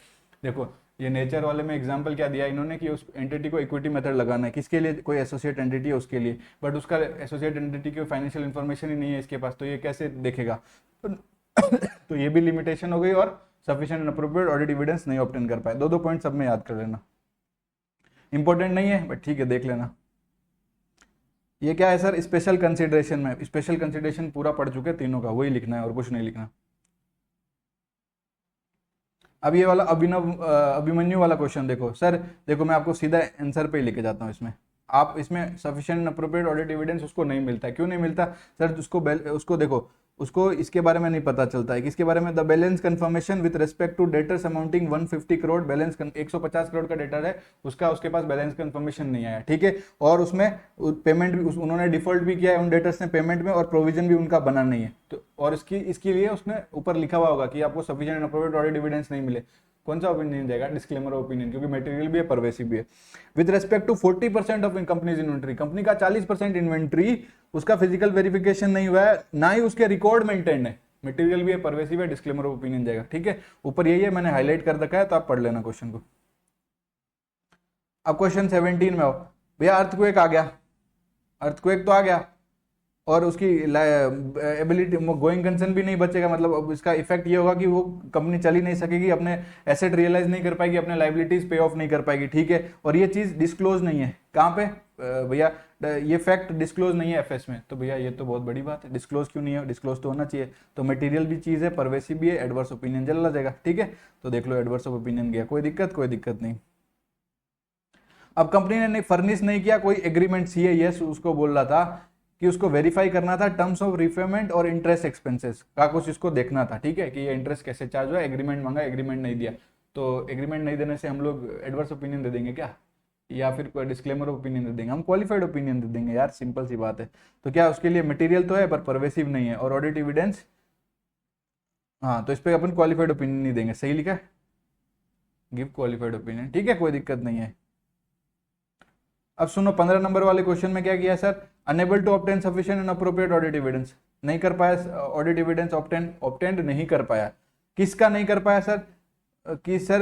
देखो ये nature वाले में एग्जांपल क्या दिया इन्होंने कि उस एंटिटी को इक्विटी मेथड लगाना है, किसके लिए? कोई एसोसिएट एंटिटी है उसके लिए, बट उसका एसोसिएट एंटिटी की फाइनेंशियल इंफॉर्मेशन ही नहीं है इसके पास, तो ये कैसे देखेगा? तो ये भी लिमिटेशन हो गई और sufficient and appropriate audit evidence नहीं ऑब्टेन कर पाए। दो पॉइंट सब में याद कर लेना, इंपॉर्टेंट नहीं है बट ठीक है देख लेना। ये क्या है सर? स्पेशल कंसिडरेशन में, स्पेशल कंसिडरेशन पूरा पढ़ चुके तीनों का, वही लिखना है और कुछ नहीं लिखना। अब ये वाला अभिमन्यु वाला क्वेश्चन देखो सर, देखो मैं आपको सीधा आंसर पे ही लेके जाता हूँ। इसमें आप इसमें सफिशिएंट अप्रोप्रिएट ऑडिट एविडेंस उसको नहीं मिलता है। क्यों नहीं मिलता सर? उसको देखो, उसको इसके बारे में नहीं पता चलता है। किसके बारे में? The balance confirmation with respect to debtors amounting 150 crore, balance 150 crore का डेटर है उसका, उसके पास बैलेंस कंफर्मेशन नहीं आया, ठीक है। और उसमें पेमेंट भी उन्होंने डिफॉल्ट भी किया है उन डेटर्स ने पेमेंट में, और प्रोविजन भी उनका बना नहीं है। तो और इसके लिए उसने ऊपर लिखा हुआ होगा कि आपको sufficient and appropriate audit evidence नहीं मिले। कौन सा ओपिनियन देगा? डिस्क्लेमर ओपिनियन, क्योंकि मटेरियल भी है, परवेसिव भी है। With respect to 40% of companies inventory, company का 40% इन्वेंट्री उसका फिजिकल वेरिफिकेशन नहीं हुआ है, ना ही उसके रिकॉर्ड मेंटेन है, मटेरियल भी है, परवेसिव है, डिस्क्लेमर ओपिनियन जाएगा, ठीक है। ऊपर यही है, मैंने हाईलाइट कर रखा है, तो आप पढ़ लेना क्वेश्चन को। अब क्वेश्चन 17 में आओ भैया। अर्थक्वेक आ गया, अर्थक्वेक तो आ गया, और उसकी एबिलिटी गोइंग कंसर्न भी नहीं बचेगा। मतलब अब इसका इफेक्ट ये होगा कि वो कंपनी चल ही नहीं सकेगी, अपने एसेट रियलाइज नहीं कर पाएगी, अपने लाइबिलिटीज पे ऑफ नहीं कर पाएगी, ठीक है। और ये चीज डिस्क्लोज नहीं है कहाँ पे भैया? ये फैक्ट डिस्क्लोज नहीं है एफएस में। तो भैया ये तो बहुत बड़ी बात है, डिस्क्लोज क्यों नहीं है? डिस्क्लोज तो होना चाहिए। तो मटेरियल भी चीज है, परवेसिव भी है, एडवर्स ओपिनियन चला जाएगा, ठीक है। तो देख लो एडवर्स ऑफ ओपिनियन गया, कोई दिक्कत? कोई दिक्कत नहीं। अब कंपनी ने फर्निश नहीं किया कोई एग्रीमेंट, सीएएस उसको बोल रहा था कि उसको वेरीफाई करना था टर्म्स ऑफ रिपेमेंट और इंटरेस्ट एक्सपेंसेस का, कुछ इसको देखना था, ठीक है, कि ये इंटरेस्ट कैसे चार्ज हुआ। एग्रीमेंट मांगा, एग्रीमेंट नहीं दिया, तो एग्रीमेंट नहीं देने से हम लोग एडवर्स ओपिनियन दे देंगे क्या? या फिर कोई डिस्क्लेमर ओपिनियन दे देंगे? हम क्वालिफाइड ओपिनियन दे देंगे यार, सिंपल सी बात है। तो क्या उसके लिए मटेरियल तो है पर परवेसिव नहीं है, और ऑडिट एविडेंस, हाँ, तो इस पर अपन क्वालिफाइड ओपिनियन नहीं देंगे। सही लिखा है, गिव क्वालिफाइड ओपिनियन, ठीक है, कोई दिक्कत नहीं है। अब सुनो 15 नंबर वाले क्वेश्चन में क्या किया sir? Unable to obtain sufficient and appropriate audit evidence, नहीं कर पाया ऑडिट एविडेंस ऑब्टेन नहीं कर पाया। किसका नहीं कर पाया सर? कि sir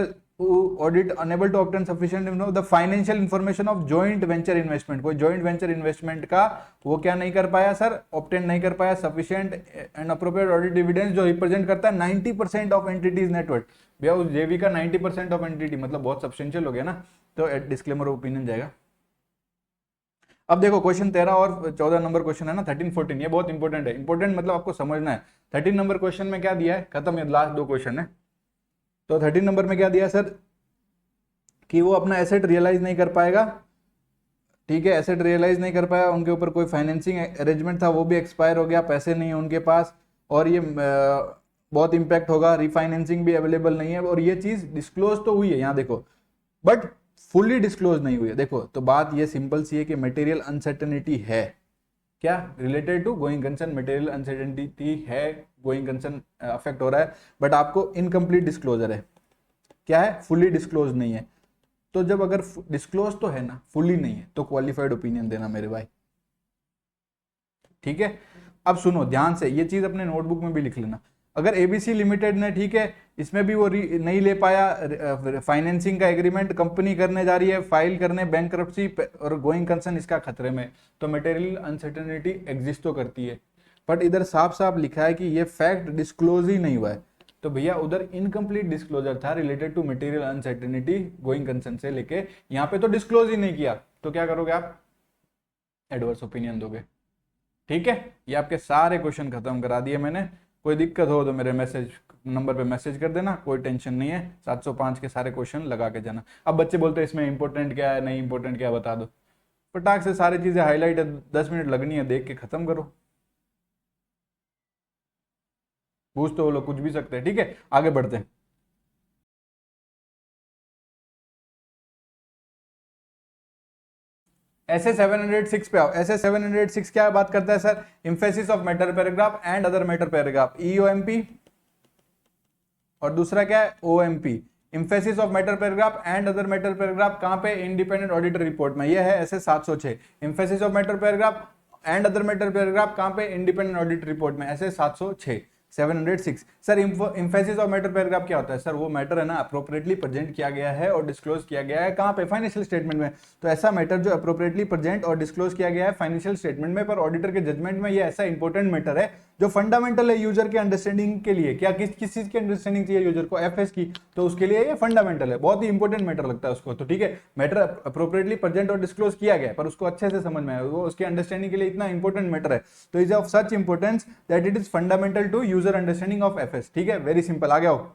audit unable to obtain sufficient the financial information of joint venture investment, कोई जॉइंट वेंचर इन्वेस्टमेंट का वो क्या नहीं कर पाया सर? ऑब्टेन नहीं कर पाया sufficient and appropriate audit evidence जो रिप्रेजेंट करता है 90% ऑफ एंटिटीज नेटवर्क। भैया उस जेवी का 90% ऑफ एंटिटी मतलब बहुत सब्सटेंशियल हो गया ना, तो डिस्क्लेमर ओपिनियन जाएगा। अब देखो क्वेश्चन 13 और 14 नंबर क्वेश्चन है ना, 13 14, ये बहुत इंपॉर्टेंट है। इंपॉर्टेंट मतलब आपको समझना है। 13 नंबर क्वेश्चन में क्या दिया है, खत्म, ये लास्ट दो क्वेश्चन है। तो 13 नंबर में क्या दिया सर? कि वो अपना एसेट रियलाइज नहीं कर पाएगा, ठीक है, एसेट रियलाइज नहीं कर पाया, उनके ऊपर कोई फाइनेंसिंग अरेंजमेंट था वो भी एक्सपायर हो गया, पैसे नहीं है उनके पास, और ये बहुत इंपैक्ट होगा, रिफाइनेंसिंग भी अवेलेबल नहीं है, और ये चीज डिस्क्लोज तो हुई है यहाँ देखो, बट फुल्ली डिस्क्लोज नहीं हुई है। देखो तो बात ये सिंपल सी है कि मटेरियल अनसर्टेनिटी है, क्या related to going concern material uncertainty है, गोइंग कंसर्न अफेक्ट हो रहा है, बट आपको इनकम्प्लीट डिस्क्लोजर है, क्या है? फुल्ली डिस्क्लोज नहीं है। तो जब अगर डिस्क्लोज तो है ना, फुल्ली नहीं है, तो क्वालिफाइड ओपिनियन देना मेरे भाई। ठीक है। अब सुनो ध्यान से, ये चीज अपने नोटबुक में भी लिख लेना। अगर एबीसी लिमिटेड ने, ठीक है, इसमें भी वो नहीं ले पाया फाइनेंसिंग का एग्रीमेंट, कंपनी करने जा रही है फाइल करने बैंकरप्सी और गोइंग कंसर्न इसका खतरे में, तो मटेरियल अनसर्टेनिटी एग्जिस्ट तो करती है। बट इधर साफ साफ लिखा है कि ये फैक्ट डिस्क्लोज ही नहीं हुआ है, तो भैया उधर इनकम्प्लीट डिस्क्लोजर था related to material uncertainty going concern से लेके, यहाँ पे तो डिस्क्लोज ही नहीं किया, तो क्या करोगे आप? एडवर्स ओपिनियन दोगे। ठीक है, ये आपके सारे क्वेश्चन खत्म करा दिए मैंने। कोई दिक्कत हो तो मेरे मैसेज नंबर पे मैसेज कर देना, कोई टेंशन नहीं है। 705 के सारे क्वेश्चन लगा के जाना। अब बच्चे बोलते हैं इसमें इंपॉर्टेंट क्या है, नहीं इंपॉर्टेंट क्या है, बता दो। फटाक से सारी चीजें हाईलाइट है, 10 मिनट लगनी है, देख के खत्म करो। पूछ तो वो लोग कुछ भी सकते हैं। ठीक है, आगे बढ़ते हैं। ऐसे 706 पे आओ। ऐसे 706 क्या बात करता है sir? Emphasis of matter paragraph and other matter paragraph, EOMP, और दूसरा क्या है? OMP. Emphasis of matter paragraph and other matter paragraph कहां पे? इंडिपेंडेंट ऑडिटर रिपोर्ट में। ये है ऐसे 706। Emphasis of matter paragraph and other matter paragraph कहां पे? इंडिपेंडेंट ऑडिटर रिपोर्ट में, ऐसे 706। 706 sir emphasis of matter paragraph क्या होता है? सर वो मैटर है ना अप्रोप्रिएटली प्रेजेंट किया गया है और डिस्क्लोज किया गया है कहां पे? फाइनेंशियल स्टेटमेंट में। तो ऐसा मैटर जो अप्रोप्रिएटली प्रेजेंट और डिस्क्लोज किया गया है फाइनेंशियल स्टेटमेंट में, पर ऑडिटर के जजमेंट में ये ऐसा इंपॉर्टेंट मैटर है जो फंडामेंटल है यूजर के अंडरस्टैंडिंग के लिए। क्या किस किस चीज की अंडरस्टैंडिंग चाहिए यूजर को? एफएस की। तो उसके लिए ये फंडामेंटल है, बहुत ही इंपॉर्टेंट मैटर लगता है उसको। तो ठीक है, मैटर अप्रोप्रिएटली प्रेजेंट और डिस्क्लोज किया गया है पर उसको अच्छे से समझ में आया, वो उसके अंडरस्टैंडिंग के लिए इतना इंपॉर्टेंट मैटर है, तो is of such importance that it is fundamental to user understanding of FS. ठीक है, वेरी सिंपल। आ गया हो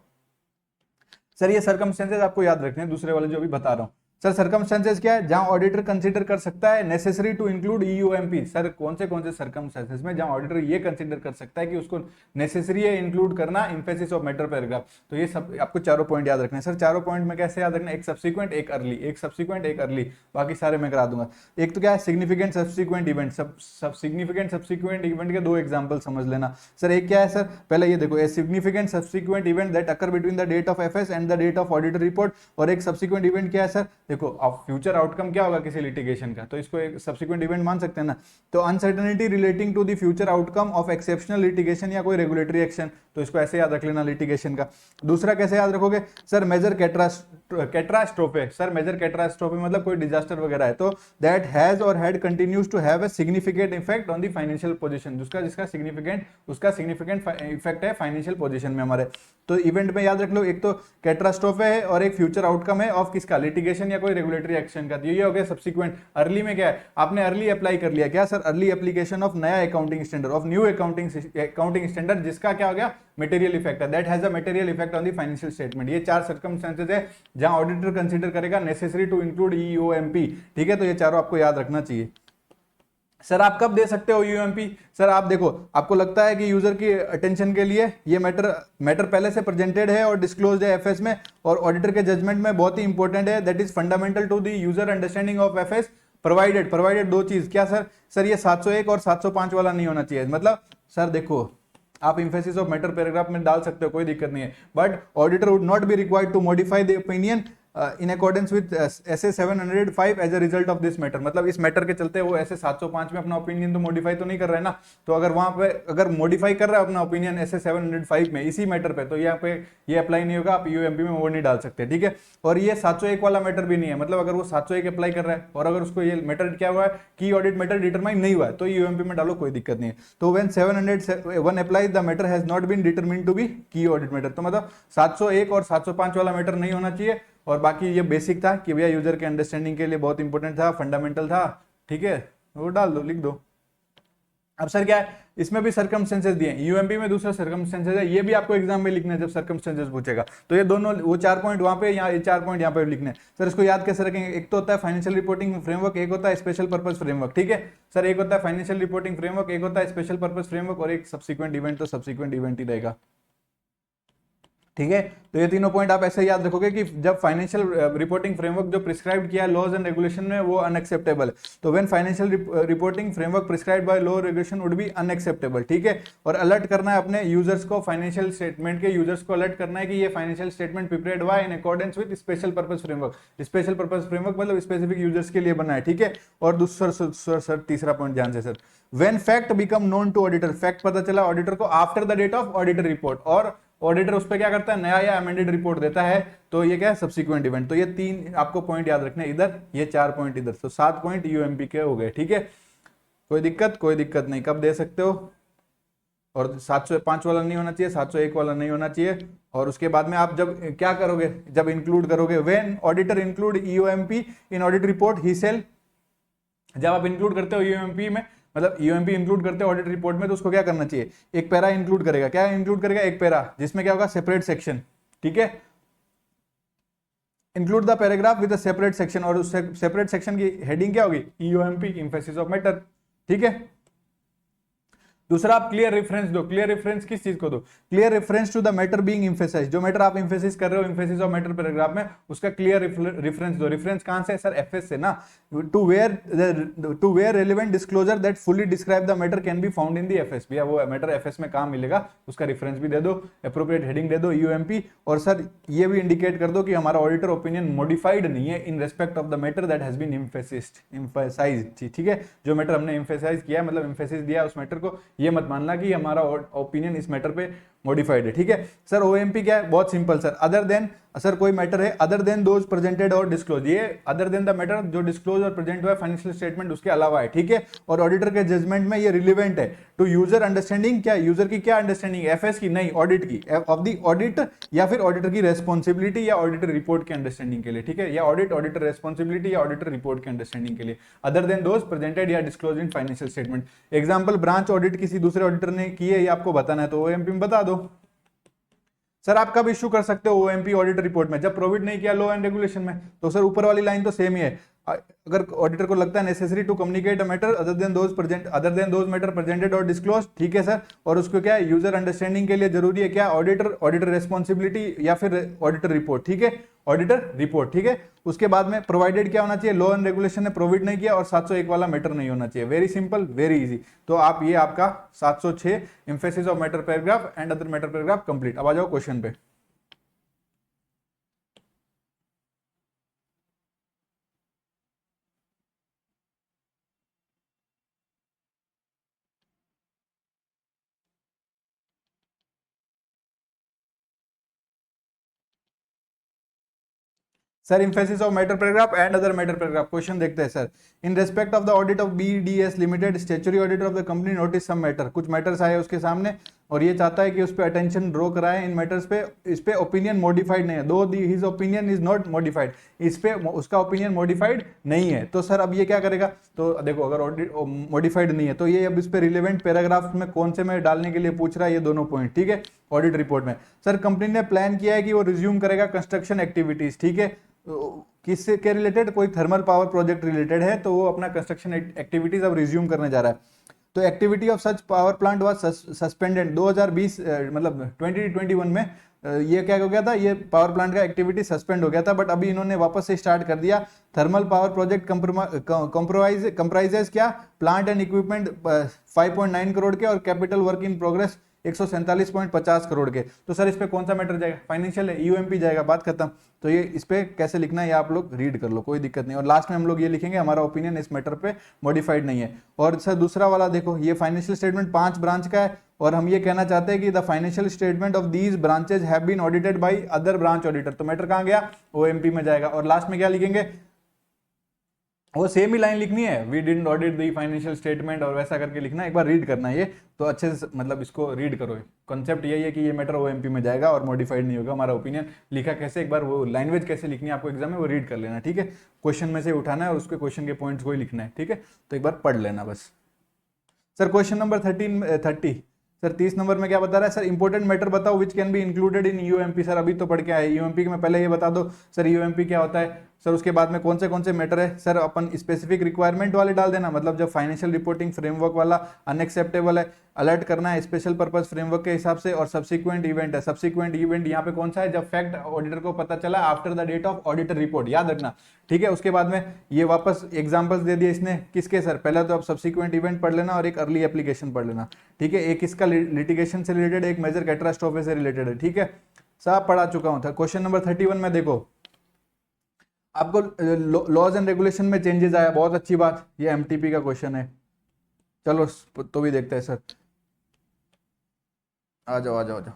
सर? ये सर्कमस्टेंसेस आपको याद रखने हैं, दूसरे वाले जो भी बता रहा हूं। सर सर्कमस्टेंसेस क्या है? जहां ऑडिटर कंसीडर कर सकता है नेसेसरी टू इंक्लूड ईयूएमपी। सर कौन से सर्कमस्टेंसेस में जहां ऑडिटर ये कंसीडर कर सकता है कि उसको नेसेसरी है इंक्लूड करना इंफेसिस ऑफ मैटर पैराग्राफ। तो ये सब आपको चारों पॉइंट याद रखने हैं। सर चारों पॉइंट में कैसे याद रखना है? एक सब्सिक्वेंट, एक अर्ली, एक सब्सिक्वेंट, एक अर्ली, बाकी सारे मैं करा दूंगा। एक तो क्या है? Significant subsequent event. सब सिग्निफिकेंट सब्सिक्वेंट इवेंट के दो एग्जांपल समझ लेना। सर एक क्या है सर? पहले ये देखो, a significant subsequent event that occur between the date of FS and the date of auditor report. और एक सब्सिक्वेंट इवेंट क्या है सर? देखो फ्यूचर आउटकम क्या होगा किसी लिटिगेशन का, तो इसको एक सब्सिक्वेंट इवेंट मान सकते हैं ना। तो uncertainty relating to the future outcome of exceptional litigation या कोई रेगुलेटरी एक्शन, तो इसको ऐसे याद रख लेना लिटिगेशन का। दूसरा कैसे याद रखोगे sir? Major catastrophe. Sir major catastrophe मतलब कोई डिजास्टर वगैरह है, तो that has or had continues to have a significant effect on the financial position, जिसका सिग्निफिकेंट इफेक्ट है फाइनेंशियल पोजीशन में हमारे। तो इवेंट में याद रख लो, एक तो कैटास्ट्रोफे है और एक फ्यूचर आउटकम है ऑफ किसका? लिटिगेशन या कोई रेगुलेटरी एक्शन का। ये हो गया सब्सिक्वेंट। अर्ली में क्या है? आपने अर्ली अप्लाई कर लिया क्या सर? अर्ली एप्लीकेशन ऑफ नया accounting standard, of new accounting standard, जिसका क्या हो गया? मटेरियल इफेक्ट है, that has a material effect on the financial statement. ये चार सर्कमस्टेंसेस है जहां ऑडिटर कंसीडर करेगा नेसेसरी टू इंक्लूड ईओएमपी। ठीक है, तो ये चारों आपको याद रखना चाहिए। सर आप कब दे सकते हो यूएमपी? सर आप देखो, आपको लगता है कि यूजर की अटेंशन के लिए ये मैटर पहले से प्रेजेंटेड है और डिस्क्लोज्ड है एफएस में और ऑडिटर के जजमेंट में बहुत ही इंपॉर्टेंट है, that is fundamental to the user understanding of FS, provided दो चीज क्या सर? सर ये 701 और 705 वाला नहीं होना चाहिए। मतलब सर देखो, आप इंफेसिस ऑफ मैटर पैराग्राफ में डाल सकते हो, कोई दिक्कत नहीं है, but auditor would not be required to modify the opinion in accordance with SA 705 as a result of this matter. मतलब इस मैटर के चलते वो ऐसे 705 में अपना ओपिनियन तो मॉडिफाई तो नहीं कर रहा है ना, तो अगर वहां पे अगर मॉडिफाई कर रहा है अपना ओपिनियन ऐसे 705 में इसी मैटर पे, तो यहाँ पे ये अप्लाई नहीं होगा, आप यूएमपी में वो नहीं डाल सकते। ठीक है, और ये 701 वाला मैटर भी नहीं है, मतलब अगर वो 701 अप्लाई कर रहा है और अगर उसको ये मैटर क्या हुआ है कि ऑडिट मैटर डिटरमाइन नहीं हुआ है, तो यूएमपी में डालो, कोई दिक्कत नहीं है। तो when 701 apply the matter has not been determined to be key audit matter, तो मतलब 701 और 705 वाला मैटर नहीं होना चाहिए। और बाकी ये बेसिक था कि भैया यूजर के अंडरस्टैंडिंग के लिए बहुत इंपॉर्टेंट था, फंडामेंटल था। ठीक है, वो डाल दो, लिख दो। अब सर क्या है, इसमें भी सर्कमस्टेंसेस दिए, यूएमपी में दूसरा सर्कमस्टेंसेस है, ये भी आपको एग्जाम में लिखना है जब सर्कमस्टेंसेस पूछेगा। तो ये दोनों, वो 4 पॉइंट वहां पे, यहाँ ये 4 पॉइंट यहाँ पे लिखने हैं। सर इसको याद कैसे रखेंगे? एक तो होता है फाइनेंशियल रिपोर्टिंग फ्रेमवर्क, एक होता है स्पेशल पर्पस फ्रेमवर्क। ठीक है सर, एक होता है फाइनेंशियल रिपोर्टिंग फ्रेमवर्क, एक होता है स्पेशल पर्पस फ्रेमवर्क और एक सब्सिक्वेंट इवेंट, तो सब्सिक्वेंट इवेंट ही रहेगा। ठीक है। तो ये तीनों पॉइंट आप ऐसे याद रखोगे कि जब फाइनेंशियल रिपोर्टिंग फ्रेमवर्क जो प्रिस्क्राइब किया लॉज एंड रेगुलेशन में वो अनएक्सेप्टेबल है, तो when financial reporting framework prescribed by law regulation would be unacceptable. ठीक है। और अलर्ट करना है अपने यूजर्स को, फाइनेंशियल स्टेटमेंट के यूजर्स को अलर्ट करना है कि ये financial statement prepared by in accordance with special purpose framework. Special purpose framework मतलब स्पेसिफिक यूजर्स के लिए बना है। ठीक है। और दूसरा सर तीसरा पॉइंट ध्यान से sir, when fact become known to auditor, fact पता चला ऑडिटर को after the date of auditor report, और ऑडिटर उस पर क्या करता है, नया या अमेंडेड रिपोर्ट देता है, तो ये क्या है, सब्सिक्वेंट इवेंट। तो ये तीन आपको पॉइंट याद रखने इधर, ये 4 पॉइंट इधर, तो 7 पॉइंट यूएमपी के हो गए। ठीक है। कोई दिक्कत नहीं, कब दे सकते हो। और 705 वाला नहीं होना चाहिए, 701 वाला नहीं होना चाहिए। और उसके बाद में आप जब क्या करोगे, जब इंक्लूड करोगे, when auditor include UMP in audit report ही सेल, जब आप इंक्लूड करते हो यूएमपी में, मतलब यूएमपी इंक्लूड करते हो ऑडिट रिपोर्ट में, तो उसको क्या करना चाहिए, एक पैरा इंक्लूड करेगा। क्या इंक्लूड करेगा, एक पैरा, जिसमें क्या होगा, सेपरेट सेक्शन। ठीक है। Include the paragraph with a separate section, और उस सेपरेट सेक्शन की हेडिंग क्या होगी, यूएमपी एम्फेसिस ऑफ मैटर। ठीक है। दूसरा, आप क्लियर रेफरेंस दो। क्लियर रेफरेंस किस चीज को दो, clear reference to the matter being emphasized, जो मैटर आप एम्फेसिस कर रहे हो एम्फेसिस ऑफ मैटर पैराग्राफ में, उसका क्लियर रेफरेंस दो। रेफरेंस कहां से, सर एफएस से ना। To where relevant disclosure that fully describe the matter can be found in the FS, भैया वो मैटर एफएस में कहां मिलेगा, उसका रेफरेंस भी दे दो, एप्रोप्रिएट हेडिंग दे दो यूएमपी। और सर ये भी इंडिकेट कर दो कि हमारा ऑडिटर ओपिनियन मॉडिफाइड नहीं है in respect of the matter that has been emphasized. ठीक है। जो मैटर हमने एम्फेसाइज किया, मतलब एम्फेसिस दिया उस मैटर को, ये मत मानना कि हमारा ओपिनियन इस मैटर पे मॉडिफाइड है। ठीक है। सर ओएमपी क्या है, बहुत simple sir, other than, sir कोई मैटर है अदर देन दोज प्रेजेंटेड और डिस्क्लोज, ये अदर देन द मैटर जो डिस्क्लोज और प्रेजेंट हुआ है फाइनेंशियल स्टेटमेंट उसके अलावा है। ठीक है। और ऑडिटर के जजमेंट में ये रिलेवेंट है टू यूजर अंडरस्टैंडिंग, क्या यूजर की क्या अंडरस्टैंडिंग, एफएस की नहीं, ऑडिट की, ऑफ द ऑडिट, या फिर ऑडिटर की रेस्पॉन्सिबिलिटी या ऑडिटर रिपोर्ट की अंडरस्टैंडिंग के लिए। ठीक है। या ऑडिटर रेस्पॉन्सिबिलिटी या ऑडिटर रिपोर्ट की अंडरस्टैंडिंग के लिए, अदर देन दोज प्रेजेंटेड या disclose in financial statement. Example, branch audit किसी दूसरे ऑडिटर ने की है, ये आपको बताना है, तो ओएमपी में बता दो। सर आप कब इश्यू कर सकते हो ओएमपी ऑडिट रिपोर्ट में, जब प्रोविड नहीं किया लॉ एंड रेगुलेशन में, तो सर ऊपर वाली लाइन तो सेम ही है। अगर ऑडिटर को लगता है necessary to communicate a matter other than those matter presented और डिस्क्लोज, ठीक है सर। और उसको क्या है, यूजर अंडरस्टैंडिंग के लिए जरूरी है क्या, ऑडिटर रेस्पॉन्सिबिलिटी या फिर ऑडिटर रिपोर्ट। ठीक है। Auditor report. ठीक है। उसके बाद में प्रोवाइडेड क्या होना चाहिए, लॉ एंड रेगुलेशन ने प्रोवाइड नहीं किया, और 701 वाला मैटर नहीं होना चाहिए। Very simple, very easy. तो आप ये आपका 706 emphasis of matter paragraph and other matter paragraph complete. अब आ जाओ क्वेश्चन पे। Sir emphasis of matter paragraph and other matter paragraph, question देखते हैं sir. In respect of the audit of BDS limited statutory auditor of the company notice some matter, कुछ matters आए उसके सामने और ये चाहता है कि उस पर अटेंशन ड्रॉ कराए इन मैटर्स पे, इस पे ओपिनियन मॉडिफाइड नहीं है, दो his opinion is not modified, इस पे उसका ओपिनियन मॉडिफाइड नहीं है। तो सर अब ये क्या करेगा, तो देखो अगर ऑडिट मॉडिफाइड नहीं है तो ये अब इस पे रिलेवेंट पैराग्राफ में कौन से में डालने के लिए पूछ रहा है, ये दोनों पॉइंट। ठीक है। ऑडिट रिपोर्ट में सर कंपनी ने प्लान किया है कि वो रिज्यूम करेगा कंस्ट्रक्शन एक्टिविटीज। ठीक है। किससे के रिलेटेड, कोई थर्मल पावर प्रोजेक्ट रिलेटेड है, तो वो अपना कंस्ट्रक्शन एक्टिविटीज अब रिज्यूम करने जा रहा है। तो activity of such power plant was suspended 2020 मतलब 2021 में ये क्या हो गया था, ये पावर प्लांट का एक्टिविटी सस्पेंड हो गया था, बट अभी इन्होंने वापस से स्टार्ट कर दिया। थर्मल पावर प्रोजेक्ट कंप्रोमाइजेज क्या, प्लांट एंड इक्विपमेंट 5.9 करोड़ के और capital work in progress 147.50 crore के। तो सर इस पे कौन सा मैटर जाएगा, फाइनेंशियल है, यूएमपी जाएगा, बात खत्म। तो ये इस पे कैसे लिखना है ये आप लोग रीड कर लो, कोई दिक्कत नहीं। और लास्ट में हम लोग ये लिखेंगे हमारा ओपिनियन इस मैटर पे मॉडिफाइड नहीं है। और सर दूसरा वाला देखो, ये फाइनेंशियल स्टेटमेंट 5 ब्रांच का है और हम ये कहना चाहते हैं कि the financial statement of these branches have been audited by other branch auditor, तो मैटर कहां गया, ओएमपी में जाएगा। और लास्ट में क्या लिखेंगे, वो सेम ही लाइन लिखनी है, we didn't audit the financial statement, और वैसा करके लिखना है। एक बार रीड करना है ये, तो अच्छे से मतलब इसको रीड करो। कॉन्सेप्ट यही है कि ये मैटर ओएमपी में जाएगा और मॉडिफाइड नहीं होगा हमारा ओपिनियन। लिखा कैसे, एक बार वो लैंग्वेज कैसे लिखनी है आपको एग्जाम में वो रीड कर लेना। ठीक है। क्वेश्चन में से उठाना है और उसके क्वेश्चन के पॉइंट्स को ही लिखना है। ठीक है। तो एक बार पढ़ लेना बस। Sir question number 30 sir 30 number में क्या बता रहा है, सर इंपॉर्टेंट मैटर बताओ which can be included in UMP. Sir अभी तो पढ़ के आए यूएमपी में, पहले ये बता दो सर यूएमपी क्या होता है। सर उसके बाद में कौन से मैटर है सर, अपन स्पेसिफिक रिक्वायरमेंट वाले डाल देना, मतलब जब फाइनेंशियल रिपोर्टिंग फ्रेमवर्क वाला अनएक्सेप्टेबल है, अलर्ट करना है स्पेशल पर्पस फ्रेमवर्क के हिसाब से, और सब्सिक्वेंट इवेंट है, सब्सिक्वेंट इवेंट यहाँ पे कौन सा है, जब फैक्ट ऑडिटर को पता चला after the date of auditor report, याद रखना, ठीक है। उसके बाद में ये वापस एग्जांपल्स दे दिए इसने किसके सर, पहला तो आप सब्सिक्वेंट इवेंट पढ़ लेना और एक अर्ली एप्लीकेशन पढ़ लेना, ठीक है। एक इसका लिटिगेशन से रिलेटेड, एक मेजर कैटास्ट्रोफे से रिलेटेड है, ठीक है। सब पढ़ा चुका हूं था। क्वेश्चन नंबर 31 में देखो, आपको लॉज एंड रेगुलेशन में चेंजेस आया, बहुत अच्छी बात, ये एमटीपी का क्वेश्चन है, चलो तो भी देखते हैं सर, आ जाओ आ जाओ आ जाओ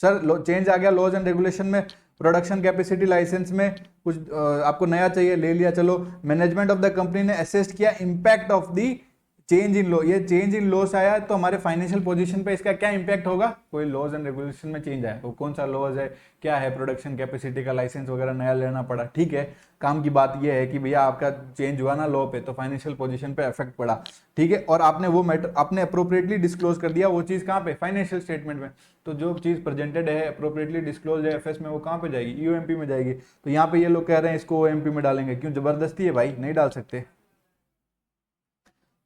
सर। चेंज आ गया लॉज एंड रेगुलेशन में, प्रोडक्शन कैपेसिटी लाइसेंस में कुछ आपको नया चाहिए, ले लिया, चलो। मैनेजमेंट ऑफ द कंपनी ने असेस्ट किया impact of the change in law, ये चेंज इन लॉस आया तो हमारे फाइनेंशियल पोजीशन पे इसका क्या इंपैक्ट होगा, कोई लॉज एंड रेगुलेशन में चेंज आया, वो कौन सा लॉज है, क्या है, प्रोडक्शन कैपेसिटी का लाइसेंस वगैरह नया लेना पड़ा, ठीक है। काम की बात ये है कि भैया आपका चेंज हुआ ना लॉ पे, तो फाइनेंशियल पोजीशन पे इफेक्ट पड़ा, ठीक है। और आपने वो मैटर आपने अप्रोप्रिएटली डिस्क्लोज कर दिया, वो चीज कहाँ पे, फाइनेंशियल स्टेटमेंट में। तो जो चीज प्रेजेंटेड है अप्रोप्रिएटली डिस्क्लोज है एफएस में, वो कहाँ पे जाएगी, यूएमपी में जाएगी। तो यहाँ पे ये लोग कह रहे हैं इसको ओएमपी में डालेंगे, क्यों, जबरदस्ती है भाई, नहीं डाल सकते।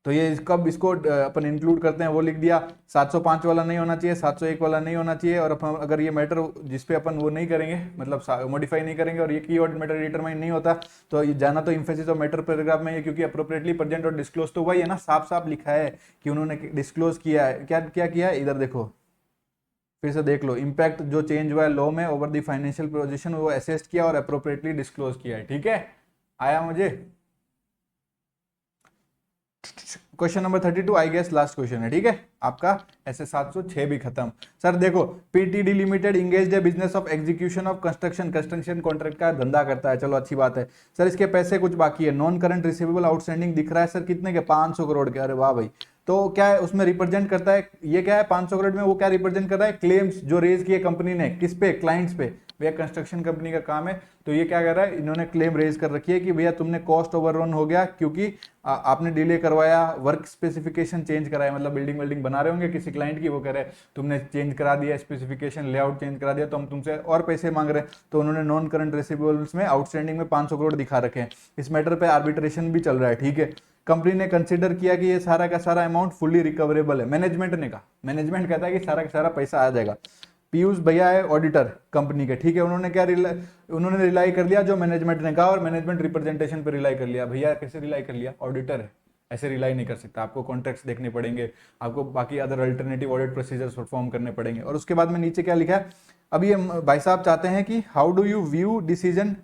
तो ये कब इसको अपन इंक्लूड करते हैं, वो लिख दिया, 705 वाला नहीं होना चाहिए, 701 वाला नहीं होना चाहिए। और अपन अगर ये मैटर जिसपे अपन वो नहीं करेंगे, मतलब मॉडिफाई नहीं करेंगे, और ये कीवर्ड मैटर डिटरमाइन नहीं होता, तो ये जाना तो इम्फेसिस ऑफ मैटर पैराग्राफ में है, क्योंकि अप्रोप्रिएटली प्रेजेंट और डिस्क्लोज तो वही है ना, साफ साफ लिखा है कि उन्होंने डिस्क्लोज किया है, क्या क्या किया है, इधर देखो फिर से देख लो, इम्पैक्ट जो चेंज हुआ है लॉ में ओवर द फाइनेंशियल पोजीशन, वो असेस्ट किया और अप्रोप्रिएटली डिस्क्लोज किया है, ठीक है। आया मुझे question number 32 I guess last question है, ठीक है आपका। ऐसे 706 भी खत्म। सर देखो, पीटीडी लिमिटेड इंगेज्ड है business of execution of construction contract का धंधा करता है, चलो अच्छी बात है। सर इसके पैसे कुछ बाकी है, नॉन करंट रिसीवेबल आउटस्टैंडिंग दिख रहा है सर, कितने के, 500 करोड़ के, अरे वाह भाई। तो क्या है उसमें रिप्रेजेंट करता है, ये क्या है 500 करोड़ में, वो क्या रिप्रेजेंट कर रहा है, क्लेम्स जो रेज किए कंपनी ने, किस पे, क्लाइंट्स पे, भैया कंस्ट्रक्शन कंपनी का काम है। तो ये क्या कर रहा है, इन्होंने क्लेम रेज कर रखी है कि भैया तुमने कॉस्ट ओवररन हो गया, क्योंकि आपने डिले करवाया, वर्क स्पेसिफिकेशन चेंज कराया, मतलब बिल्डिंग बना रहे होंगे किसी क्लाइंट की, वो कह रहे हैं तुमने चेंज करा दिया स्पेसिफिकेशन, लेआउट चेंज करा दिया, तो हम तुमसे और पैसे मांग रहे हैं। तो उन्होंने नॉन करंट रिसीवेबल्स में आउटस्टैंडिंग में 500 करोड़ दिखा रखे हैं। इस मैटर पे आर्बिट्रेशन भी चल रहा है, ठीक है। कंपनी ने कंसीडर किया कि ये सारा का सारा अमाउंट फुल्ली रिकवरेबल है, मैनेजमेंट ने कहा, मैनेजमेंट कहता है कि सारा का सारा पैसा आ जाएगा। पीयूष भैया है ऑडिटर कंपनी के, ठीक है, उन्होंने क्या उन्होंने रिलाई कर लिया जो मैनेजमेंट ने कहा, और मैनेजमेंट रिप्रेजेंटेशन पे रिलाई कर लिया। भैया कैसे रिलाई कर लिया, ऑडिटर है, ऐसे रिलाई नहीं कर सकता, आपको कॉन्ट्रैक्ट्स देखने पड़ेंगे, आपको बाकी other alternative audit procedures perform करने पड़ेंगे। और उसके बाद में नीचे क्या लिखा है, अभी ये भाई साहब चाहते हैं कि how do you view decision,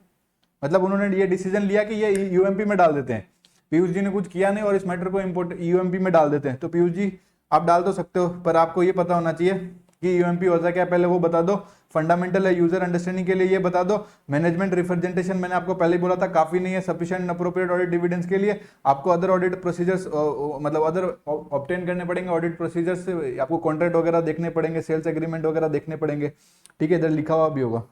मतलब उन्होंने ये डिसीजन लिया कि ये यूएमपी में डाल देते हैं। पीयूष जी ने कुछ किया नहीं और इस मैटर को इम्पोर्ट यूएमपी में डाल देते हैं। तो पीयूष जी आप डाल तो सकते हो, पर आपको ये पता होना चाहिए कि यूएमपी होता क्या, पहले वो बता दो। फंडामेंटल है यूजर अंडरस्टैंडिंग के लिए, ये बता दो। मैनेजमेंट रिप्रेजेंटेशन मैंने आपको पहले ही बोला था काफी नहीं है, सफिशिएंट अप्रोप्रिएट ऑडिट डिविडेंस के लिए आपको अदर ऑडिट प्रोसीजर्स, मतलब अदर ऑब्टेन करने पड़ेंगे ऑडिट प्रोसीजर्स, आपको कॉन्ट्रैक्ट वगैरह देखने पड़ेंगे, सेल्स एग्रीमेंट वगैरह देखने पड़ेंगे, ठीक है। इधर लिखा हुआ भी होगा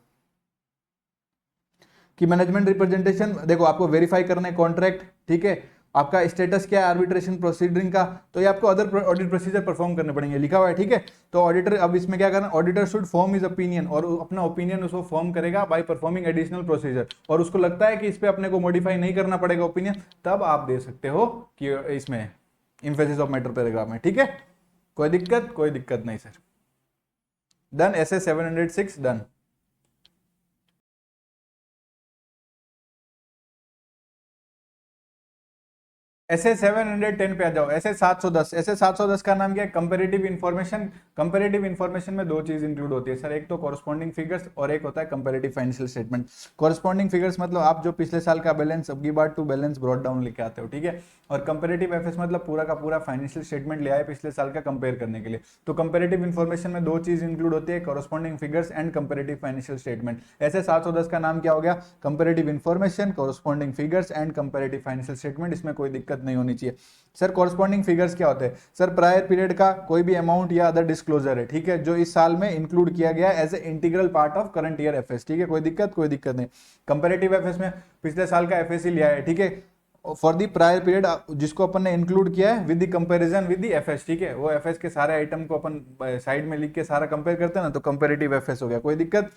कि मैनेजमेंट रिप्रेजेंटेशन, देखो आपको वेरीफाई करना है कॉन्ट्रैक्ट, ठीक है, आपका स्टेटस क्या है आर्बिट्रेशन प्रोसीडिंग का, तो ये आपको अदर ऑडिट प्रोसीजर परफॉर्म करने पड़ेंगे, लिखा हुआ है, ठीक है। तो ऑडिटर अब इसमें क्या करना, auditor should form his opinion, और अपना ओपिनियन उसको फॉर्म करेगा बाय परफॉर्मिंग एडिशनल प्रोसीजर, और उसको लगता है कि इस पे अपने को मॉडिफाई नहीं करना पड़ेगा ओपिनियन, तब आप दे सकते हो कि इसमें एम्फेसिस ऑफ मैटर पैराग्राफ में, ठीक है। कोई दिक्कत नहीं सर। डन, ऐसे 706 डन। ऐसे 710 पे आ जाओ, ऐसे 710, ऐसे 710 का नाम क्या है, कंपैरेटिव इन्फॉर्मेशन। कंपैरेटिव इन्फॉर्मेशन में दो चीज इंक्लूड होती है सर, एक तो कॉरस्पॉन्डिंग फिगर्स और एक होता है comparative financial statement. Corresponding figures मतलब आप जो पिछले साल का बैलेंस अबकी बार टू बैलेंस ब्रॉट डाउन लेके आते हो, ठीक है। और कंपैरेटिव एफएस मतलब पूरा का पूरा फाइनेंशियल स्टेटमेंट ले आए पिछले साल का कंपेयर करने के लिए। तो कंपैरेटिव इन्फॉर्मेशन में दो चीज इंक्लूड होती है, corresponding figures and comparative financial statement. ऐसे 710 का नाम क्या हो गया, comparative information, corresponding figures and comparative financial statement. इसमें कोई दिक्कत नहीं होनी चाहिए। सर कॉरस्पॉन्डिंग फिगर्स क्या होते हैं, सर प्रायर पीरियड का कोई भी अमाउंट या अदर डिस्क्लोजर है, ठीक है, जो इस साल में इंक्लूड किया गया as a integral part of current year FS, ठीक है, कोई दिक्कत नहीं। कंपैरेटिव एफएस में पिछले साल का एफएस ही लिया है, ठीक है, फॉर दी प्रायर पीरियड जिसको अपन ने इंक्लूड किया है with the comparison with the FS, ठीक है, वो एफएस के सारे आइटम को अपन साइड में लिख के सारा कंपेयर करते हैं ना, तो कंपैरेटिव एफएस हो गया, कोई दिक्कत।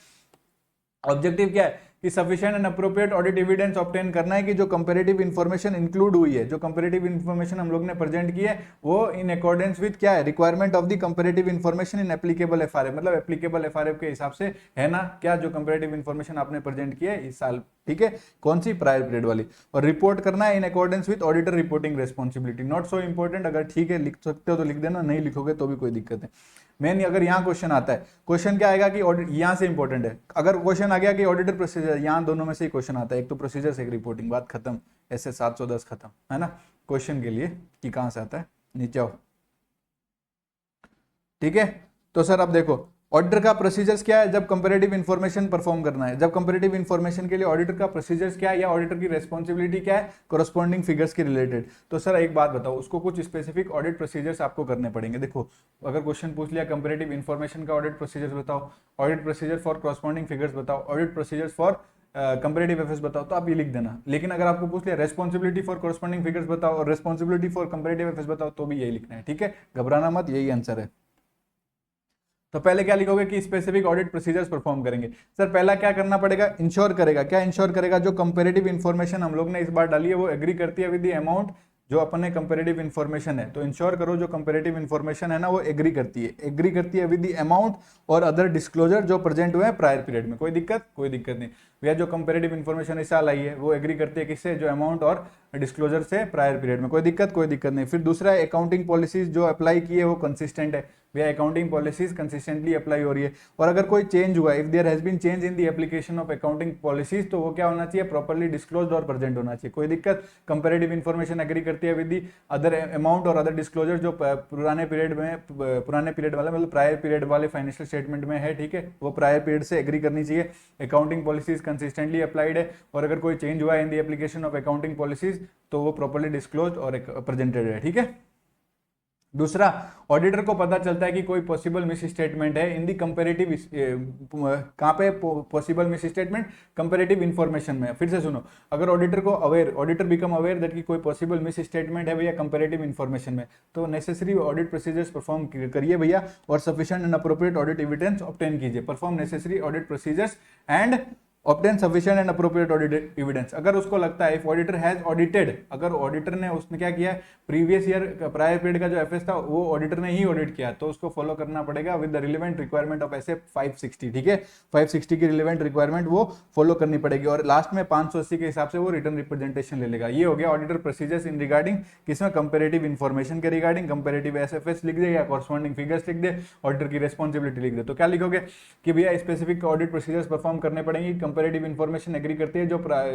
ऑब्जेक्टिव क्या है कि sufficient and appropriate audit evidence obtain करना है कि जो कंपैरेटिव इन्फॉर्मेशन इंक्लूड हुई है, जो कंपैरेटिव इन्फॉर्मेशन हम लोग ने प्रेजेंट की है वो इन अकॉर्डेंस विद क्या है, requirement of the comparative information in applicable FRF, मतलब एप्लीकेबल एफआरएफ के हिसाब से है ना, क्या जो कंपैरेटिव इन्फॉर्मेशन आपने प्रेजेंट की है इस साल, ठीक है, कौन सी, प्रायर पीरियड वाली। और रिपोर्ट करना है इन accordance with auditor reporting responsibility, not so important, अगर ठीक है लिख सकते हो तो लिख देना, नहीं लिखोगे तो भी कोई दिक्कत नहीं। मेन अगर यहाँ क्वेश्चन आता है, क्वेश्चन क्या आएगा कि ऑडिट, यहाँ से इंपॉर्टेंट है, अगर क्वेश्चन आ गया कि ऑडिटर प्रोसीजर, यहाँ दोनों में से ही क्वेश्चन आता है, एक तो प्रोसीजर से एक रिपोर्टिंग, बात खत्म, ऐसे 710 खत्म है ना, क्वेश्चन के लिए कि कहाँ से आता है, नीचे आओ, ठीक है। तो सर अब देखो ऑडिटर का प्रोसीजर्स क्या है, जब कंपैरेटिव इन्फॉर्मेशन परफॉर्म करना है, जब कंपैरेटिव इन्फॉर्मेशन के लिए ऑडिटर का प्रोसीजर्स क्या है या ऑडिटर की रेस्पॉन्सिबिलिटी क्या है, कोरस्पॉन्डिंग फिगर्स के रिलेटेड। तो सर एक बात बताओ, उसको कुछ स्पेसिफिक ऑडिट प्रोसीजर्स आपको करने पड़ेंगे। देखो अगर क्वेश्चन पूछ लिया कंपैरेटिव इन्फॉर्मेशन का ऑडिट प्रोसीजर्स बताओ, audit procedure for corresponding figures बताओ, audit procedures for comparative FS बताओ, तो आप ये लिख देना। लेकिन अगर आपको पूछ लिया रेस्पॉन्सिबिलिटी फॉर कोरस्पॉन्डिंग फिगर्स बताओ और रेस्पॉन्सिबिलिटी फॉर कंपैरेटिव एफएस बताओ, तो भी यही लिखना है, ठीक है, घबराना मत, यही आंसर है। तो पहले क्या लिखोगे कि स्पेसिफिक ऑडिट प्रोसीजर्स परफॉर्म करेंगे। सर पहला क्या करना पड़ेगा, इंश्योर करेगा, क्या इंश्योर करेगा, जो कंपैरेटिव इन्फॉर्मेशन हम लोग ने इस बार डाली है वो एग्री करती है विद द अमाउंट जो अपने कंपैरेटिव इन्फॉर्मेशन है। तो इंश्योर करो जो कंपैरेटिव इन्फॉर्मेशन है ना वो एग्री करती है विद द अमाउंट और अदर डिस्क्लोजर जो प्रेजेंट हुए हैं प्रायर पीरियड में। कोई दिक्कत नहीं भैया, जो कंपैरेटिव इन्फॉर्मेशन इस साल आई है वो एग्री करती है किससे, जो अमाउंट और डिस्क्लोजर से प्रायर पीरियड में। कोई दिक्कत नहीं। फिर दूसरा है अकाउंटिंग पॉलिसीज जो अप्लाई की है वो कंसिस्टेंट है भैया, अकाउंटिंग पॉलिसीज कंसिस्टेंटली अप्लाई हो रही है। और अगर कोई चेंज हुआ, if there has been change in the application of accounting policies, तो वो क्या होना चाहिए, प्रॉपर्ली डिस्क्लोज्ड और प्रेजेंट होना चाहिए। कोई दिक्कत, कंपैरेटिव इन्फॉर्मेशन एग्री करती है विद द अदर अमाउंट और अदर डिस्क्लोजर जो पुराने पीरियड वाला मतलब प्रायर पीरियड वाले फाइनेंशियल स्टेटमेंट में है, ठीक है, वो प्रायर पीरियड से एग्री करनी चाहिए। अकाउंटिंग पॉलिसीज कंसिस्टेंटली अप्लाइड है और अगर कोई चेंज हुआ है इन the application of accounting policies तो वो प्रॉपर्ली डिस्क्लोज्ड और प्रेजेंटेड है, ठीक है। दूसरा, ऑडिटर को पता चलता है कि कोई पॉसिबल मिस स्टेटमेंट है इन दी कंपैरेटिव, कहां पे possible miss statement, comparative information में। फिर से सुनो, अगर ऑडिटर बिकम अवेयर दैट कि कोई पॉसिबल मिस स्टेटमेंट है भैया कंपैरेटिव इंफॉर्मेशन में, तो नेसेसरी ऑडिट प्रोसीजर्स परफॉर्म करिए भैया और sufficient and appropriate audit evidence obtain कीजिए। Perform necessary audit procedures and obtain sufficient and appropriate audit evidence. अगर उसको लगता है, इफ ऑडिटर हैज ऑडिटेड, अगर ऑडिटर ने उसने क्या किया, प्रीवियस ईयर प्रायर पीरियड का जो एफएस था वो ऑडिटर ने ही ऑडिट किया, तो उसको फॉलो करना पड़ेगा with the relevant requirement of SA 560, ठीक है, 560 की रिलेवेंट रिक्वायरमेंट वो फॉलो करनी पड़ेगी और लास्ट में 580 के हिसाब से वो रिटर्न रिप्रेजेंटेशन ले लेगा। ये हो गया ऑडिटर प्रोसीजर्स इन रिगार्डिंग किसमें, कंपैरेटिव इन्फॉर्मेशन के रिगार्डिंग, कंपैरेटिव एसएफएस लिख दे या कॉरस्पॉन्डिंग फिगर्स लिख दे, ऑडिटर की रेस्पॉन्सिबिलिटी लिख दे। तो क्या लिखोगे कि भैया स्पेसिफिक ऑडिट प्रोसीजर्स परफॉर्म करने पड़ेंगी, कंपैरेटिव इन्फॉर्मेशन एग्री करती है,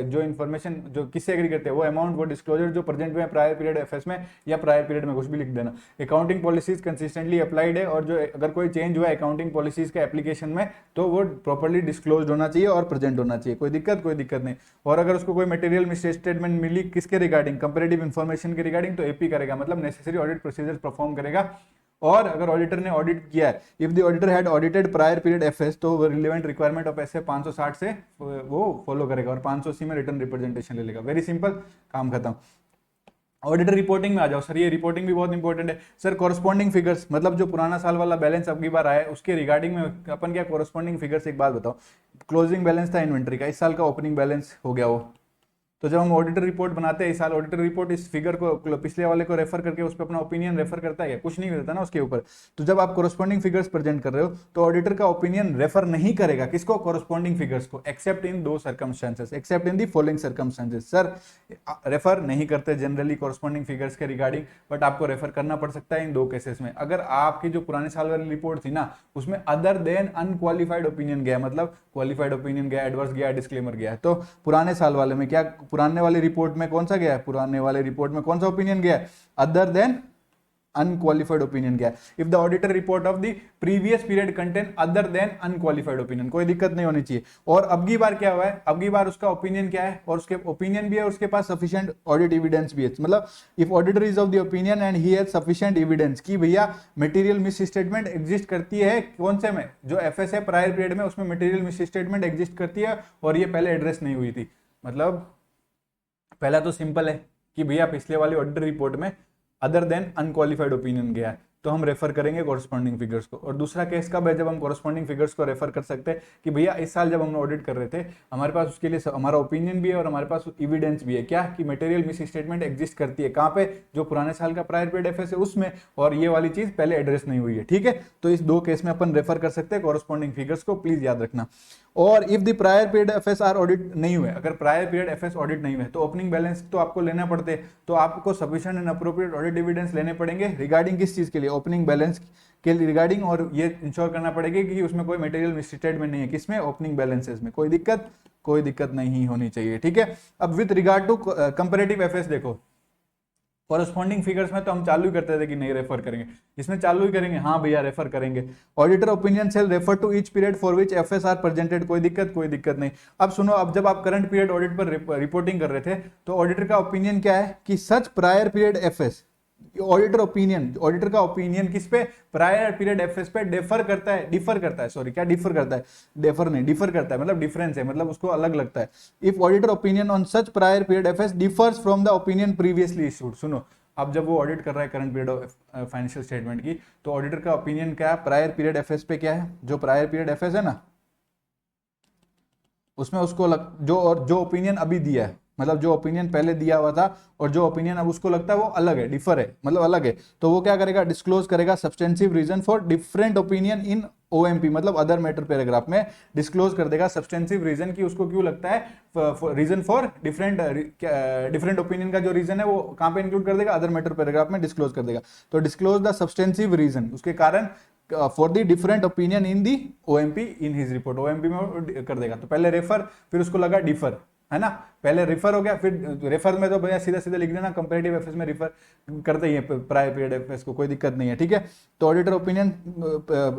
जो इन्फॉर्मेशन जो किससे एग्री करते हैं, वो अमाउंट वो डिस्क्लोजर जो प्रेजेंट हुए प्रायर पीरियड एफएस में या प्रायर पीरियड में, कुछ भी लिख देना। अकाउंटिंग पॉलिसीज कंसिस्टेंटली अप्लाइड है और जो अगर कोई चेंज हुआ है अकाउंटिंग पॉलिसीज के एप्लीकेशन में तो वो प्रॉपर्ली डिस्क्लोज्ड होना चाहिए और प्रेजेंट होना चाहिए। कोई दिक्कत नहीं। और अगर उसको कोई मटेरियल मिस स्टेटमेंट मिली किसके रिगार्डिंग, कंपैरेटिव इन्फॉर्मेशन के रिगार्डिंग, तो एपी करेगा, मतलब नेसेसरी ऑडिट प्रोसीजर्स परफॉर्म करेगा। और अगर ऑडिटर ने ऑडिट किया है, if the auditor had audited prior period FS, तो वो रिलेवेंट रिक्वायरमेंट ऑफ एसए 560 से वो फॉलो करेगा और 580 में रिटर्न रिप्रेजेंटेशन ले लेगा। वेरी सिंपल, काम खत्म। ऑडिटर रिपोर्टिंग में आ जाओ सर, ये रिपोर्टिंग भी बहुत इंपॉर्टेंट है सर। कॉरस्पॉन्डिंग फिगर्स मतलब जो पुराना साल वाला बैलेंस अब की बार आया है उसके रिगार्डिंग में अपन क्या कॉरस्पॉन्डिंग फिगर्स, एक बात बताओ, क्लोजिंग बैलेंस था इन्वेंट्री का, इस साल का ओपनिंग बैलेंस हो गया वो, तो जब हम ऑडिटर रिपोर्ट बनाते हैं इस साल, ऑडिटर रिपोर्ट इस फिगर को पिछले वाले को रेफर करके उस पर अपना ओपिनियन रेफर करता है क्या, कुछ नहीं करता ना उसके ऊपर। तो जब आप कॉरस्पॉन्डिंग फिगर्स प्रेजेंट कर रहे हो तो ऑडिटर का ओपिनियन रेफर नहीं करेगा किसको, कॉरस्पॉन्डिंग फिगर्स को, एक्सेप्ट इन दो circumstances, accept in the following circumstances. Sir refer नहीं करते जनरली कॉरस्पॉन्डिंग फिगर्स के रिगार्डिंग, बट आपको रेफर करना पड़ सकता है इन दो केसेस में। अगर आपकी जो पुराने साल वाली रिपोर्ट थी ना उसमें अदर देन अनक्वालिफाइड ओपिनियन गया, मतलब क्वालिफाइड ओपिनियन गया, एडवर्स गया, डिस्क्लेमर गया, तो पुराने साल वाले में क्या, पुराने वाली रिपोर्ट में कौन सा गया है, पुराने वाले रिपोर्ट में कौन सा ओपिनियन गया है, अदर देन अनक्वालिफाइड ओपिनियन गया। If the auditor report of the previous period contain other than unqualified opinion, कोई दिक्कत नहीं होनी चाहिए। और अब की बार क्या हुआ है, अब की बार उसका ओपिनियन क्या है और उसके ओपिनियन भी है, उसके पास सफिशिएंट ऑडिट एविडेंस भी है, मतलब if auditor is of the opinion and he has sufficient evidence कि भैया मटेरियल मिस स्टेटमेंट एग्जिस्ट करती है, कौन से में, जो एफएस है प्रायर पीरियड में उसमें मटेरियल मिस स्टेटमेंट एग्जिस्ट करती है और ये पहले एड्रेस नहीं हुई थी। मतलब पहला तो सिंपल है कि भैया पिछले वाली ऑडिटर रिपोर्ट में अदर देन अनक्वालिफाइड ओपिनियन गया है, तो हम रेफर करेंगे कॉरस्पॉन्डिंग फिगर्स को। और दूसरा केस कब है, जब हम कॉरस्पॉन्डिंग फिगर्स को रेफर कर सकते हैं कि भैया इस साल जब हम ऑडिट कर रहे थे हमारे पास उसके लिए हमारा ओपिनियन भी है और हमारे पास एविडेंस भी है, क्या कि मटेरियल मिस स्टेटमेंट एग्जिस्ट करती है, कहाँ पे, जो पुराने साल का प्रायर पीरियड एफएस है उसमें, और ये वाली चीज पहले एड्रेस नहीं हुई है, ठीक है। तो इस दो केस में अपन रेफर कर सकते हैं कॉरस्पॉन्डिंग फिगर्स को, प्लीज याद रखना। और if the prior period FS are audit नहीं हुए, अगर प्रायर पीरियड एफएस ऑडिट नहीं हुए तो ओपनिंग बैलेंस तो आपको लेना पड़ते, तो आपको sufficient and appropriate audit evidence लेने पड़ेंगे रिगार्डिंग किस चीज के लिए, ओपनिंग बैलेंस के रिगार्डिंग, और ये इंश्योर करना पड़ेगा कि उसमें कोई मटेरियल मिसस्टेटमेंट नहीं है, किसमें, ओपनिंग बैलेंसेस में कोई दिक्कत नहीं होनी चाहिए, ठीक है। अब with regard to comparative FS देखो, कॉरस्पॉन्डिंग फिगर्स में तो हम चालू ही करते थे कि नहीं रेफर करेंगे, इसमें चालू ही करेंगे, हाँ भैया रेफर करेंगे। Auditor opinion shall refer to each period for which FS are presented, कोई दिक्कत नहीं। अब सुनो, अब जब आप करंट पीरियड ऑडिट पर रिपोर्टिंग कर रहे थे तो ऑडिटर का ओपिनियन क्या है कि सच प्रायर पीरियड एफएस, ऑडिटर का ओपिनियन किस पे, प्रायर पीरियड एफएस पे डिफर करता है मतलब डिफरेंस है, मतलब उसको अलग लगता है। If auditor opinion on such prior period FS differs from the opinion previously issued, सुनो, अब जब वो ऑडिट कर रहा है current period of financial statement की, तो ऑडिटर का ओपिनियन क्या है, प्रायर पीरियड एफएस पे क्या है, जो प्रायर पीरियड एफएस है ना उसमें उसको जो ओपिनियन अभी दिया है, मतलब जो ओपिनियन पहले दिया हुआ था और जो ओपिनियन अब उसको लगता है वो अलग है, डिफर है, मतलब अलग है, तो वो क्या करेगा, डिस्क्लोज करेगा substantive reason for different opinion in OMP, मतलब अदर मैटर पैराग्राफ में डिस्क्लोज कर देगा सब्सटेंसिव रीजन की उसको क्यों लगता है, रीजन फॉर डिफरेंट ओपिनियन का जो रीजन है वो कहां पे इंक्लूड कर देगा, अदर मैटर पैराग्राफ में डिस्क्लोज कर देगा। तो डिस्क्लोज द सब्सटेंसिव रीजन, उसके कारण for the different opinion in the OMP in his report, OMP में कर देगा। तो पहले रेफर, फिर उसको लगा डिफर, है ना, पहले रेफर हो गया, फिर रेफर में तो भैया सीधा लिख देना, कंपैरेटिव एफएस में रेफर करते ही है प्रायर पीरियड एफएस को, कोई दिक्कत नहीं है, ठीक है। तो ऑडिटर ओपिनियन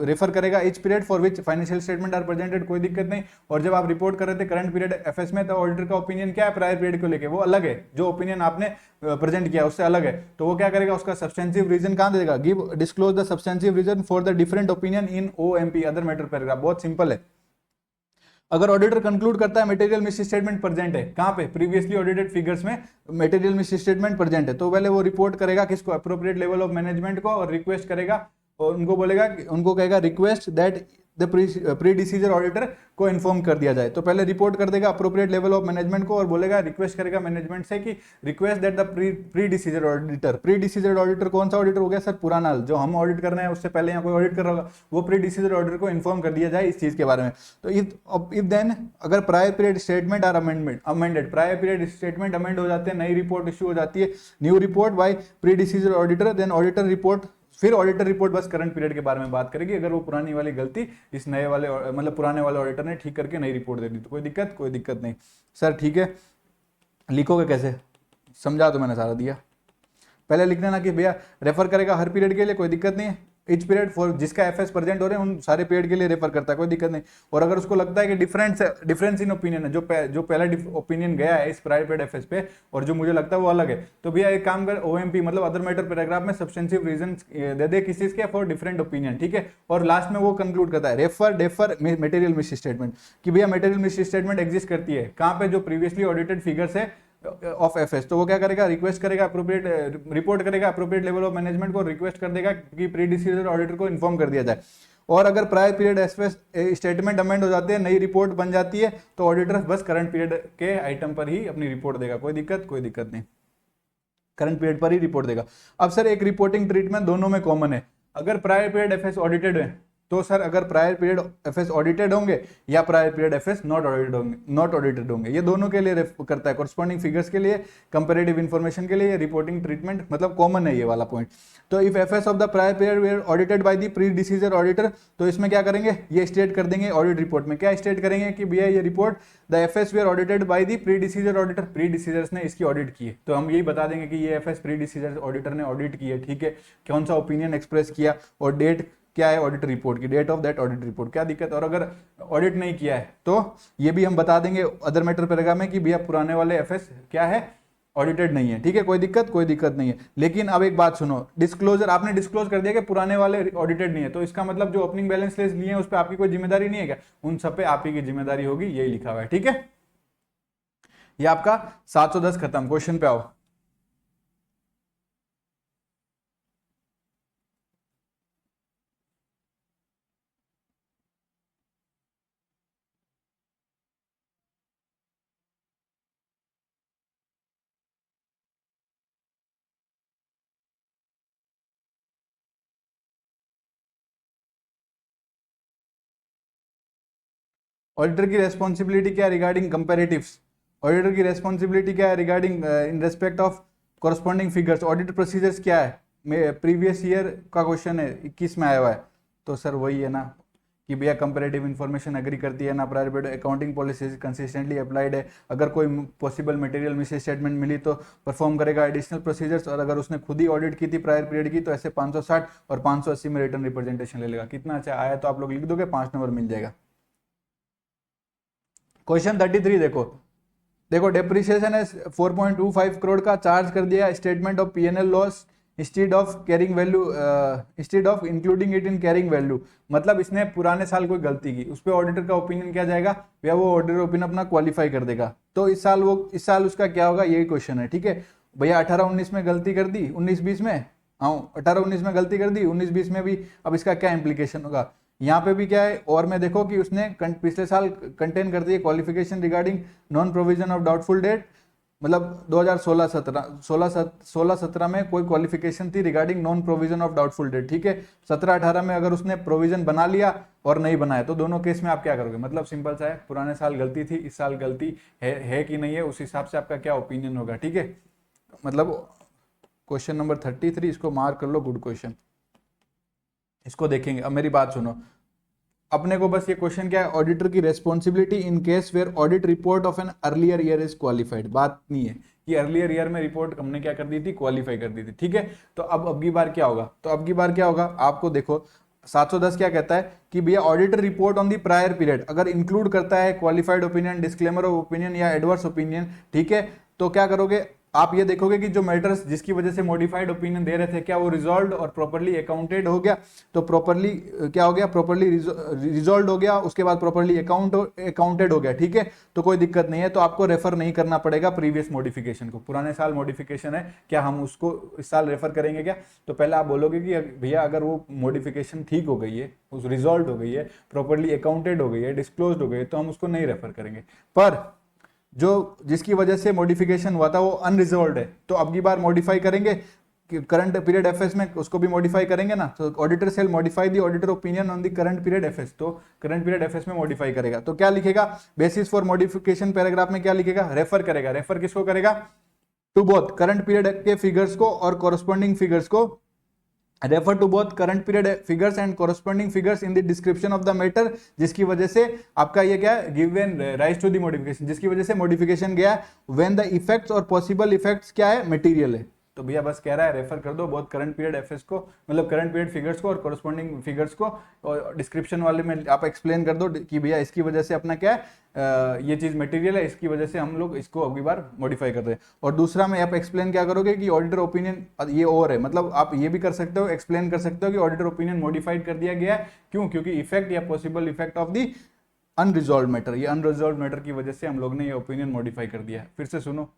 रेफर करेगा each period for which financial statement are presented, कोई दिक्कत नहीं। और जब आप रिपोर्ट कर रहे थे करंट पीरियड एफएस में, तो ऑडिटर का ओपिनियन क्या है, प्रायर पीरियड को लेके वो अलग है, जो ओपिनियन आपने प्रेजेंट किया उससे अलग है, तो वो क्या करेगा, उसका सब्सटेंसिव रीजन कहां देगा, give disclose the substantive reason for the different opinion in OMP other matter paragraph, बहुत सिंपल है। अगर ऑडिटर कंक्लूड करता है मटेरियल मिस स्टेटमेंट प्रेजेंट है, कहां पे, प्रीवियसली ऑडिटेड फिगर्स में मटेरियल मिस स्टेटमेंट प्रेजेंट है, तो पहले वो रिपोर्ट करेगा किसको, अप्रोप्रिएट लेवल ऑफ मैनेजमेंट को, और रिक्वेस्ट करेगा और उनको बोलेगा, उनको कहेगा request that the predecessor auditor को इन्फॉर्म कर दिया जाए। तो पहले रिपोर्ट कर देगा अप्रोप्रिएट लेवल ऑफ मैनेजमेंट को और बोलेगा, रिक्वेस्ट करेगा मैनेजमेंट से कि request that the predecessor auditor, predecessor auditor कौन सा ऑडिटर हो गया सर, पुराना, जो हम ऑडिट करना है उससे पहले यहाँ कोई ऑडिट कर रहा होगा, वो प्री डिसीजर ऑडिटर को इन्फॉर्म कर दिया जाए इस चीज के बारे में। तो इफ देन अगर prior period statement are amended, prior period statement amend हो जाते हैं, नई रिपोर्ट इश्यू हो जाती है, new report by predecessor auditor, then auditor report, फिर ऑडिटर रिपोर्ट बस करंट पीरियड के बारे में बात करेगी, अगर वो पुरानी वाली गलती इस नए वाले मतलब पुराने वाले ऑडिटर ने ठीक करके नई रिपोर्ट दे दी तो कोई दिक्कत नहीं। सर ठीक है, लिखोगे कैसे, समझा तो मैंने सारा दिया, पहले लिख देना कि भैया रेफर करेगा हर पीरियड के लिए, कोई दिक्कत नहीं है, इच पीरियड फॉर जिसका एफएस प्रेजेंट हो रहे हैं उन सारे पीरियड के लिए रेफर करता है, कोई दिक्कत नहीं। और अगर उसको लगता है कि डिफरेंस इन ओपिनियन है, जो पहला ओपिनियन गया है इस प्रायर पीरियड एफएस पे और जो मुझे लगता है वो अलग है, तो भैया एक काम कर, ओएमपी मतलब अदर मैटर पैराग्राफ में सब्सटेंसिव रीजन दे दे किस चीज के, फॉर डिफरेंट ओपिनियन, ठीक है। और लास्ट में वो कंक्लूड करता है refer defer material miss statement, कि भैया मटेरियल मिस स्टेटमेंट एग्जिस्ट करती है कहां पे, जो प्रीवियसली ऑडिटेड फिगर्स है ऑफ एफएस, तो वो क्या करेगा, रिक्वेस्ट करेगा अप्रोप्रिएट, रिपोर्ट करेगा अप्रोप्रिएट लेवल ऑफ मैनेजमेंट को, रिक्वेस्ट कर देगा कि प्री डिसीजर ऑडिटर को इन्फॉर्म कर दिया जाए। और अगर prior period FS statement amend हो जाते हैं, नई रिपोर्ट बन जाती है, तो ऑडिटर बस करंट पीरियड के आइटम पर ही अपनी रिपोर्ट देगा, कोई दिक्कत नहीं, करंट पीरियड पर ही रिपोर्ट देगा। अब सर एक रिपोर्टिंग ट्रीटमेंट दोनों में कॉमन है, अगर प्रायर पीरियड एफएस ऑडिटेड है तो सर अगर प्रायर पीरियड एफएस ऑडिटेड होंगे या prior period FS not audited होंगे, ये दोनों के लिए करता है, कॉरस्पॉन्डिंग फिगर्स के लिए, कंपैरेटिव इंफॉर्मेशन के लिए, रिपोर्टिंग ट्रीटमेंट मतलब कॉमन है ये वाला पॉइंट। तो if FS of the prior period were audited by the predecessor auditor, तो इसमें क्या करेंगे, ये स्टेट कर देंगे ऑडिट रिपोर्ट में, क्या स्टेट करेंगे कि भैया ये report the FS were audited by the predecessor auditor, predecessors ने इसकी ऑडिट की है, तो हम यही बता देंगे कि ये एफएस प्री डिसीजर ऑडिटर ने ऑडिट की है, ठीक है, कौन सा ओपिनियन एक्सप्रेस किया और डेट क्या है ऑडिट रिपोर्ट की, date of that audit report, क्या दिक्कत। और अगर ऑडिट नहीं किया है तो ये भी हम बता देंगे अदर मैटर पैराग्राफ में कि भैया पुराने वाले एफएस क्या है, ऑडिटेड नहीं है, ठीक है, कोई दिक्कत नहीं है। लेकिन अब एक बात सुनो, डिस्क्लोजर आपने डिस्क्लोज कर दिया कि पुराने वाले ऑडिटेड नहीं है, तो इसका मतलब जो ओपनिंग बैलेंस लिए हैं उस पर आपकी कोई जिम्मेदारी नहीं है क्या, उन सब पे आप ही की जिम्मेदारी होगी, यही लिखा हुआ है, ठीक है। ये आपका 710 खत्म, क्वेश्चन पे आओ। ऑडिटर की रेस्पॉन्सिबिलिटी क्या है रिगार्डिंग कंपेरेटिव्स, ऑडिटर की रेस्पॉन्सिबिलिटी क्या है regarding in respect of corresponding figures, audit procedures क्या है, प्रीवियस ईयर का क्वेश्चन है 21 में आया हुआ है, तो सर वही है ना कि भैया कंपेरेटिव इन्फॉर्मेशन एग्री करती है ना, prior period accounting policy consistently applied है, अगर कोई पॉसिबल मटेरियल मिस स्टेटमेंट मिली तो परफॉर्म करेगा एडिशनल प्रोसीजर्स, और अगर उसने खुद ही ऑडिट की थी प्रायर पीरियड की तो ऐसे 560 और 580 में रिटर्न रिप्रेजेंटेशन ले लेगा। कितना अच्छा आया तो आप लोग लिख दोगे, 5 नंबर मिल जाएगा। क्वेश्चन 33 देखो, देखो डेप्रिसिएशन है 4.25 करोड़ का, चार्ज कर दिया statement of PNL loss instead of carrying value, instead of including it in carrying value, मतलब इसने पुराने साल कोई गलती की, उस पर ऑडिटर का ओपिनियन क्या जाएगा भैया, वो ऑडिटर ओपिनियन अपना क्वालिफाई कर देगा, तो इस साल उसका क्या होगा, यही क्वेश्चन है। ठीक है भैया, 18-19 में गलती कर दी, 19-20 में, हाँ 18-19 में गलती कर दी, 19-20 में भी, अब इसका क्या इंप्लीकेशन होगा, यहाँ पे भी क्या है, और मैं देखो कि उसने पिछले साल कंटेन कर दिए qualification regarding non provision of doubtful debt, मतलब 2016-17 में कोई क्वालिफिकेशन थी regarding non provision of doubtful debt. ठीक है, 17-18 में अगर उसने प्रोविजन बना लिया और नहीं बनाया तो दोनों केस में आप क्या करोगे, मतलब सिंपल सा है, पुराने साल गलती थी, इस साल गलती है कि नहीं है, उस हिसाब से आपका क्या ओपिनियन होगा। ठीक है, मतलब क्वेश्चन नंबर 33 इसको मार्क कर लो, गुड क्वेश्चन, इसको देखेंगे। अब मेरी बात सुनो, अपने को बस ये क्वेश्चन क्या है, ऑडिटर की responsibility in case where audit report of an earlier year is qualified, बात नहीं है कि अर्लियर ईयर में रिपोर्ट हमने क्या कर दी थी, क्वालिफाई कर दी थी। ठीक है, तो अब की बार क्या होगा, तो अब की बार क्या होगा, आपको देखो 710 क्या कहता है कि भैया auditor report on the prior period अगर इंक्लूड करता है qualified opinion, disclaimer of opinion या एडवर्स ओपिनियन, ठीक है, तो क्या करोगे आप, ये देखोगे कि जो मैटर्स जिसकी वजह से मॉडिफाइड ओपिनियन दे रहे थे क्या वो रिजॉल्व और प्रॉपर्ली अकाउंटेड हो गया, तो प्रॉपर्ली क्या हो गया, प्रॉपर्ली रिजॉल्व हो गया, उसके बाद प्रॉपर्ली अकाउंटेड हो गया। ठीक है, तो कोई दिक्कत नहीं है, तो आपको रेफर नहीं करना पड़ेगा प्रीवियस मॉडिफिकेशन को, पुराने साल मॉडिफिकेशन है क्या हम उसको इस साल रेफर करेंगे क्या, तो पहले आप बोलोगे कि भैया अगर वो मॉडिफिकेशन ठीक हो गई है, उस रिजॉल्व हो गई है, प्रॉपर्ली अकाउंटेड हो गई है, डिस्क्लोज हो गई है, तो हम उसको नहीं रेफर करेंगे। पर जो जिसकी वजह से मॉडिफिकेशन हुआ था वो अनरिजॉल्व है, तो अब की बार मॉडिफाई करेंगे, करंट पीरियड एफएस में उसको भी मॉडिफाई करेंगे ना, तो auditor shall modify the auditor opinion on the current period FS, तो करंट पीरियड एफएस में मॉडिफाई करेगा, तो क्या लिखेगा, बेसिस फॉर मॉडिफिकेशन पैराग्राफ में क्या लिखेगा, रेफर करेगा, रेफर किसको करेगा, टू बोथ करंट पीरियड के फिगर्स को और कॉरस्पॉन्डिंग फिगर्स को, refer to both current period figures and corresponding figures in the description of the matter, जिसकी वजह से आपका ये क्या है, given rise to the modification, जिसकी वजह से मॉडिफिकेशन गया, व्हेन द इफेक्ट्स और पॉसिबल इफेक्ट्स क्या है, मटेरियल है, तो भैया बस कह रहा है रेफर कर दो बहुत करंट पीरियड एफएस को, मतलब करंट पीरियड फिगर्स को और कॉरस्पॉन्डिंग फिगर्स को, और डिस्क्रिप्शन वाले में आप एक्सप्लेन कर दो कि भैया इसकी वजह से अपना क्या है, ये चीज मटेरियल है, इसकी वजह से हम लोग इसको अगली बार मॉडिफाई कर रहे हैं। और दूसरा में आप एक्सप्लेन क्या करोगे कि ऑडिटर ओपिनियन ये और है, मतलब आप ये भी कर सकते हो, एक्सप्लेन कर सकते हो कि ऑडिटर ओपिनियन मॉडिफाइड कर दिया गया है, क्यों, क्योंकि इफेक्ट या possible effect of the unresolved matter, ये अनरिजॉल्व मैटर की वजह से हम लोग ने ये ओपिनियन मॉडिफाई कर दिया है। फिर से सुनो,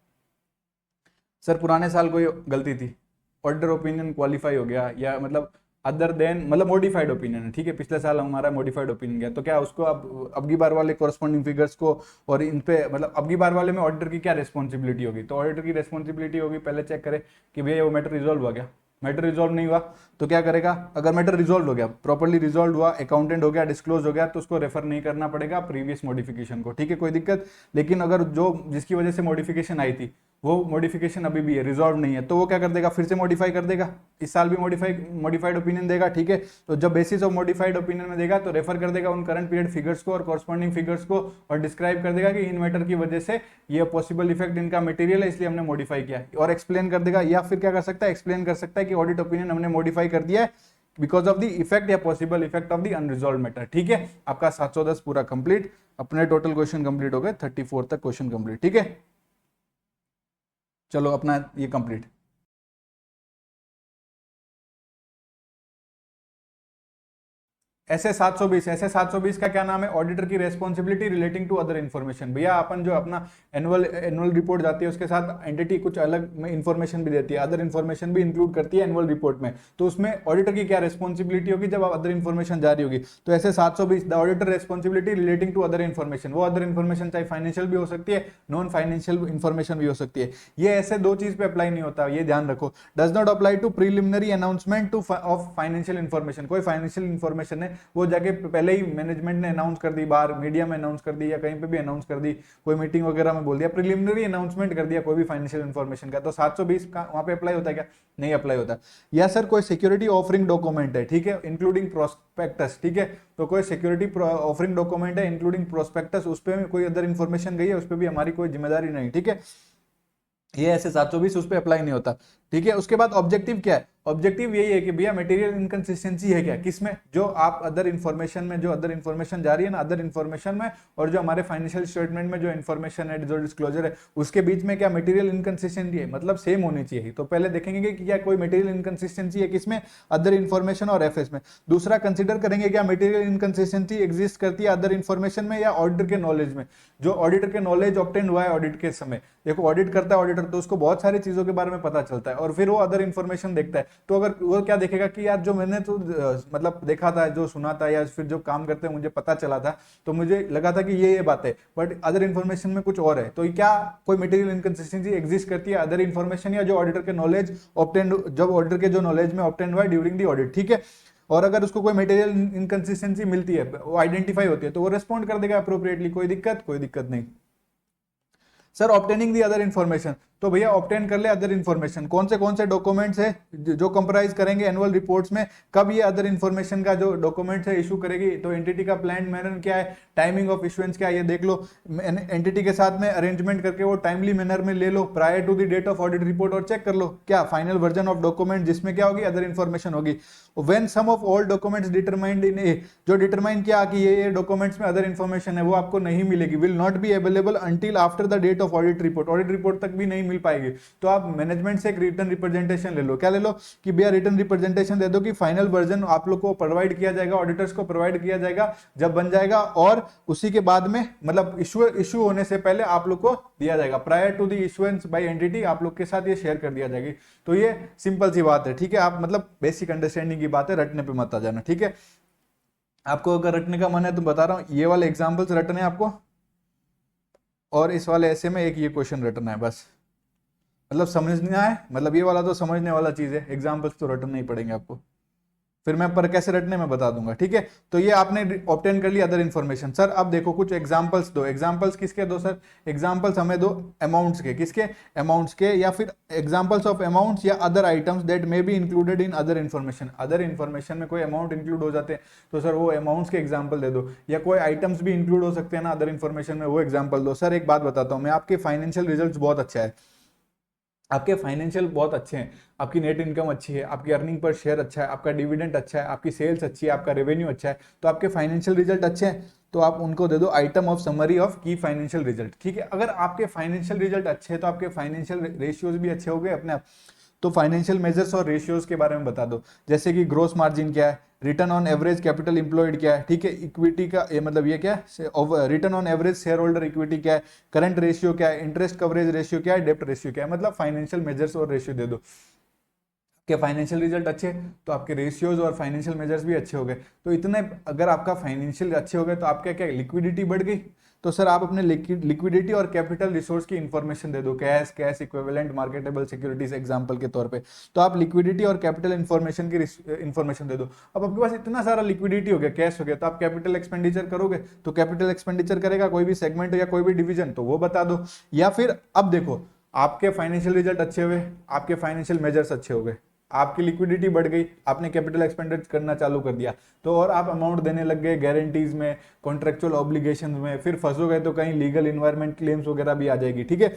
सर पुराने साल कोई गलती थी, ऑडिटर ओपिनियन क्वालिफाई हो गया, या मतलब अदर देन मतलब मॉडिफाइड ओपिनियन है, ठीक है, पिछले साल हमारा मॉडिफाइड ओपिनियन गया, तो क्या उसको अब की बार वाले कॉरस्पॉन्डिंग फिगर्स को और इन पे मतलब अब की बार वाले में ऑडिटर की क्या रिस्पॉन्सिबिलिटी होगी, तो ऑडिटर की रिस्पॉन्सिबिलिटी होगी पहले चेक करे कि भैया वो मैटर रिजॉल्व हो गया, मैटर रिजॉल्व नहीं हुआ तो क्या करेगा, अगर मैटर रिजॉल्व हो गया, प्रॉपर्ली रिजॉल्व हुआ, अकाउंटेंट हो गया, डिस्क्लोज हो गया, तो उसको रेफर नहीं करना पड़ेगा प्रीवियस मॉडिफिकेशन को। ठीक है, कोई दिक्कत, लेकिन अगर जो जिसकी वजह से मॉडिफिकेशन आई थी वो मॉडिफिकेशन अभी भी है, रिजॉल्व नहीं है, तो वो क्या कर देगा, फिर से मॉडिफाई कर देगा, इस साल भी मॉडिफाइड ओपिनियन देगा। ठीक है, तो जब बेसिस ऑफ मॉडिफाइड ओपिनियन में देगा तो रेफर कर देगा उन करंट पीरियड फिगर्स को और कॉरस्पॉन्डिंग फिगर्स को, और डिस्क्राइब कर देगा कि इन मैटर की वजह से ये पॉसिबल इफेक्ट इनका मटेरियल है, इसलिए हमने मॉडिफाई किया, और एक्सप्लेन कर देगा, या फिर क्या कर सकता है, एक्सप्लेन कर सकता है कि ऑडिट ओपिनियन हमने मॉडिफाई कर दिया है बिकॉज ऑफ द इफेक्ट या possible effect of the unresolved matter. ठीक है, आपका 710 पूरा कंप्लीट, अपने टोटल क्वेश्चन कंप्लीट हो गए, 34 तक क्वेश्चन कंप्लीट। ठीक है, चलो अपना ये कंप्लीट। ऐसे 720 का क्या नाम है, ऑडिटर की responsibility relating to other information. भैया अपन जो अपना एनुअल रिपोर्ट जाती है उसके साथ एंटिटी कुछ अलग में इन्फॉर्मेशन भी देती है, अदर इन्फॉर्मेशन भी इंक्लूड करती है एनुअल रिपोर्ट में, तो उसमें ऑडिटर की क्या रेस्पॉन्सिबिलिटी होगी जब अदर इन्फॉर्मेशन जारी होगी, तो ऐसे 720 the auditor responsibility relating to other information, वो अदर इन्फॉर्मेशन चाहे फाइनेंशियल भी हो सकती है, नॉन फाइनेंशियल इन्फॉर्मेशन भी हो सकती है। ये ऐसे दो चीज पे अप्लाई नहीं होता, ये ध्यान रखो, does not apply to preliminary announcement to of financial information, कोई फाइनेंशियल इन्फॉर्मेशन है वो जाके पहले ही मैनेजमेंट ने अनाउंस कर दी, बाहर मीडिया में अनाउंस कर दी या कहीं पे भी अनाउंस कर दी, कोई मीटिंग वगैरह में बोल दिया, प्रिलिमिनरी अनाउंसमेंट कर दिया कोई भी फाइनेंशियल इन्फॉर्मेशन का, तो 720 का वहां पे अप्लाई होता है क्या? नहीं अप्लाई होता। या सर कोई सिक्योरिटी ऑफरिंग डॉक्यूमेंट है, ठीक है, इंक्लूडिंग प्रोस्पेक्टस, ठीक है, तो कोई सिक्योरिटी ऑफरिंग डॉक्यूमेंट है इंक्लूडिंग प्रोस्पेक्टस, उस पर कोई अदर इन्फॉर्मेशन गई है, उस पर भी हमारी कोई जिम्मेदारी नहीं, ठीक है, ये ऐसे 720 उस पर अप्लाई नहीं होता, ठीक है। उसके बाद ऑब्जेक्टिव क्या है? ऑब्जेक्टिव यही है कि भैया मटेरियल इनकंसिस्टेंसी है क्या, किसमें, जो आप अदर इन्फॉर्मेशन में, जो अदर इन्फॉर्मेशन जा रही है ना अदर इन्फॉर्मेशन में, और जो हमारे फाइनेंशियल स्टेटमेंट में जो इन्फॉर्मेशन है, जो डिस्क्लोजर है, उसके बीच में क्या मटेरियल इनकंसिस्टेंसी है, मतलब सेम होनी चाहिए। तो पहले देखेंगे कि क्या कोई मटेरियल इनकंसिस्टेंसी है किसमें, अदर इन्फॉर्मेशन और एफएस में। दूसरा कंसिडर करेंगे क्या मटेरियल इनकंसिस्टेंसी एग्जिस्ट करती है अदर इन्फॉर्मेशन में या ऑडिटर के नॉलेज में, जो ऑडिटर के नॉलेज ऑब्टेन हुआ है ऑडिट के समय। देखो ऑडिट करता है ऑडिटर तो उसको बहुत सारी चीजों के बारे में पता चलता है, और फिर वो अदर इन्फॉर्मेशन देखता है, तो अगर वो क्या देखेगा कि यार जो मैंने तो मतलब देखा था, जो सुना था, या फिर जो काम करते हैं मुझे पता चला था, तो मुझे लगा था कि ये बात है, बट अदर इन्फॉर्मेशन में कुछ और है। तो क्या कोई मटेरियल इनकंसिस्टेंसी एग्जिस्ट करती है अदर इन्फॉर्मेशन या जो ऑडिटर के नॉलेज ऑब्टेन, जब ऑडिटर के जो नॉलेज में ऑब्टेन हुआ ड्यूरिंग दी ऑडिट, ठीक है। और अगर उसको कोई मटेरियल इनकंसिस्टेंसी मिलती है, वो आइडेंटिफाई होती है, तो वो रेस्पॉन्ड कर देगा अप्रोप्रिएटली, कोई दिक्कत नहीं। Sir obtaining the other information, तो भैया ऑब्टेन कर ले अदर इन्फॉर्मेशन, कौन से डॉक्यूमेंट्स है जो कंप्राइज करेंगे एनुअल रिपोर्ट्स में, कब ये अदर इन्फॉर्मेशन का जो डॉक्यूमेंट्स है इशू करेगी, तो एंटिटी का प्लान मैनर क्या है, टाइमिंग ऑफ इशुएंस क्या है, ये देख लो, एंटिटी के साथ में अरेंजमेंट करके वो टाइमली मैनर में ले लो prior to the date of audit report, और चेक कर लो क्या फाइनल वर्जन ऑफ डॉक्यूमेंट जिसमें क्या होगी अदर इन्फॉर्मेशन होगी। When some of all documents determined in a, जो डिटरमाइन किया कि ये डॉक्यूमेंट्स में अदर इन्फॉर्मेशन है, वो आपको नहीं मिलेगी, will not be available until after the date of audit report तक भी नहीं मिल पाएगी। तो आप मैनेजमेंट से एक रिटर्न रिप्रेजेंटेशन ले लो, क्या ले लो कि भैया रिटर्न रिप्रेजेंटेशन दे दो कि फाइनल वर्जन आप लोग को प्रोवाइड किया जाएगा, ऑडिटर्स को प्रोवाइड किया जाएगा जब बन जाएगा, और उसी के बाद में मतलब इशू होने से पहले आप लोग को दिया जाएगा, prior to the issuance by entity आप लोग के साथ ये शेयर कर दिया जाएगी। तो ये सिंपल सी बात है, ठीक है, आप मतलब बेसिक अंडरस्टैंडिंग की बात है, रटने पे मत आ जाना, ठीक है। आपको अगर रटने का मन है तो बता रहा हूं, ये वाले एग्जाम्पल्स रटने आपको, और इस वाले ऐसे में एक ये क्वेश्चन रटना है बस, मतलब समझना है, मतलब ये वाला तो समझने वाला चीज है, एग्जाम्पल्स तो रटने ही पड़ेंगे आपको, फिर मैं पर कैसे रटने में बता दूंगा, ठीक है। तो ये आपने ऑब्टेन कर लिया अदर इन्फॉर्मेशन। सर अब देखो कुछ एग्जांपल्स दो, एग्जांपल्स किसके दो सर, एग्जांपल्स हमें दो अमाउंट्स के, किसके, अमाउंट्स के, या फिर एग्जांपल्स ऑफ अमाउंट्स या other items that may be included in other information, other information में कोई अमाउंट इंक्लूड हो जाते हैं, तो सर वो अमाउंट्स के एग्जाम्पल दे दो, या कोई आइटम्स भी इंक्लूड हो सकते हैं ना अदर इन्फॉर्मेशन में, वो एग्जाम्पल दो। सर एक बात बताता हूँ मैं, आपके फाइनेंशियल रिजल्ट बहुत अच्छा है, आपके फाइनेंशियल बहुत अच्छे हैं, आपकी नेट इनकम अच्छी है, आपकी अर्निंग पर शेयर अच्छा है, आपका डिविडेंड अच्छा है, आपकी सेल्स अच्छी है, आपका रेवेन्यू अच्छा है, तो आपके फाइनेंशियल रिजल्ट अच्छे हैं, तो आप उनको दे दो आइटम ऑफ समरी ऑफ की फाइनेंशियल रिजल्ट, ठीक है। अगर आपके फाइनेंशियल रिजल्ट अच्छे हैं तो आपके फाइनेंशियल रेशियोज भी अच्छे हो गए अपने आप। तो फाइनेंशियल मेजर्स और रेशियोज के बारे में बता दो, जैसे कि ग्रोस मार्जिन क्या है, return on average capital employed क्या है, ठीक है, इक्विटी का ये मतलब ये क्या है, return on average share holder equity क्या है, करंट रेशियो क्या है, इंटरेस्ट कवरेज रेशियो क्या है, डेप्ट रेशियो क्या है, मतलब फाइनेंशियल मेजर्स और रेशियो दे दो। के फाइनेंशियल रिजल्ट अच्छे तो आपके रेशियोज और फाइनेंशियल मेजर्स भी अच्छे हो गए। तो इतने अगर आपका फाइनेंशियल अच्छे हो गए तो आपका क्या लिक्विडिटी बढ़ गई, तो सर आप अपने लिक्विडिटी और कैपिटल रिसोर्स की इंफॉर्मेशन दे दो, cash equivalent marketable securities example के तौर पे, तो आप लिक्विडिटी और कैपिटल इंफॉर्मेशन की इंफॉर्मेशन दे दो। अब आपके पास इतना सारा लिक्विडिटी हो गया, कैश हो गया, तो आप कैपिटल एक्सपेंडिचर करोगे, तो कैपिटल एक्सपेंडिचर करेगा कोई भी सेगमेंट या कोई भी डिवीजन, तो वो बता दो। या फिर अब देखो आपके फाइनेंशियल रिजल्ट अच्छे हुए, आपके फाइनेंशियल मेजर्स अच्छे हो गए, आपकी लिक्विडिटी बढ़ गई, आपने कैपिटल एक्सपेंडिचर करना चालू कर दिया, तो और आप अमाउंट देने लग गए गारंटीज में, कॉन्ट्रेक्चुअल ऑब्लिगेशन में, फिर फंसोगे तो कहीं लीगल इन्वायरमेंट क्लेम्स वगैरह भी आ जाएगी, ठीक है।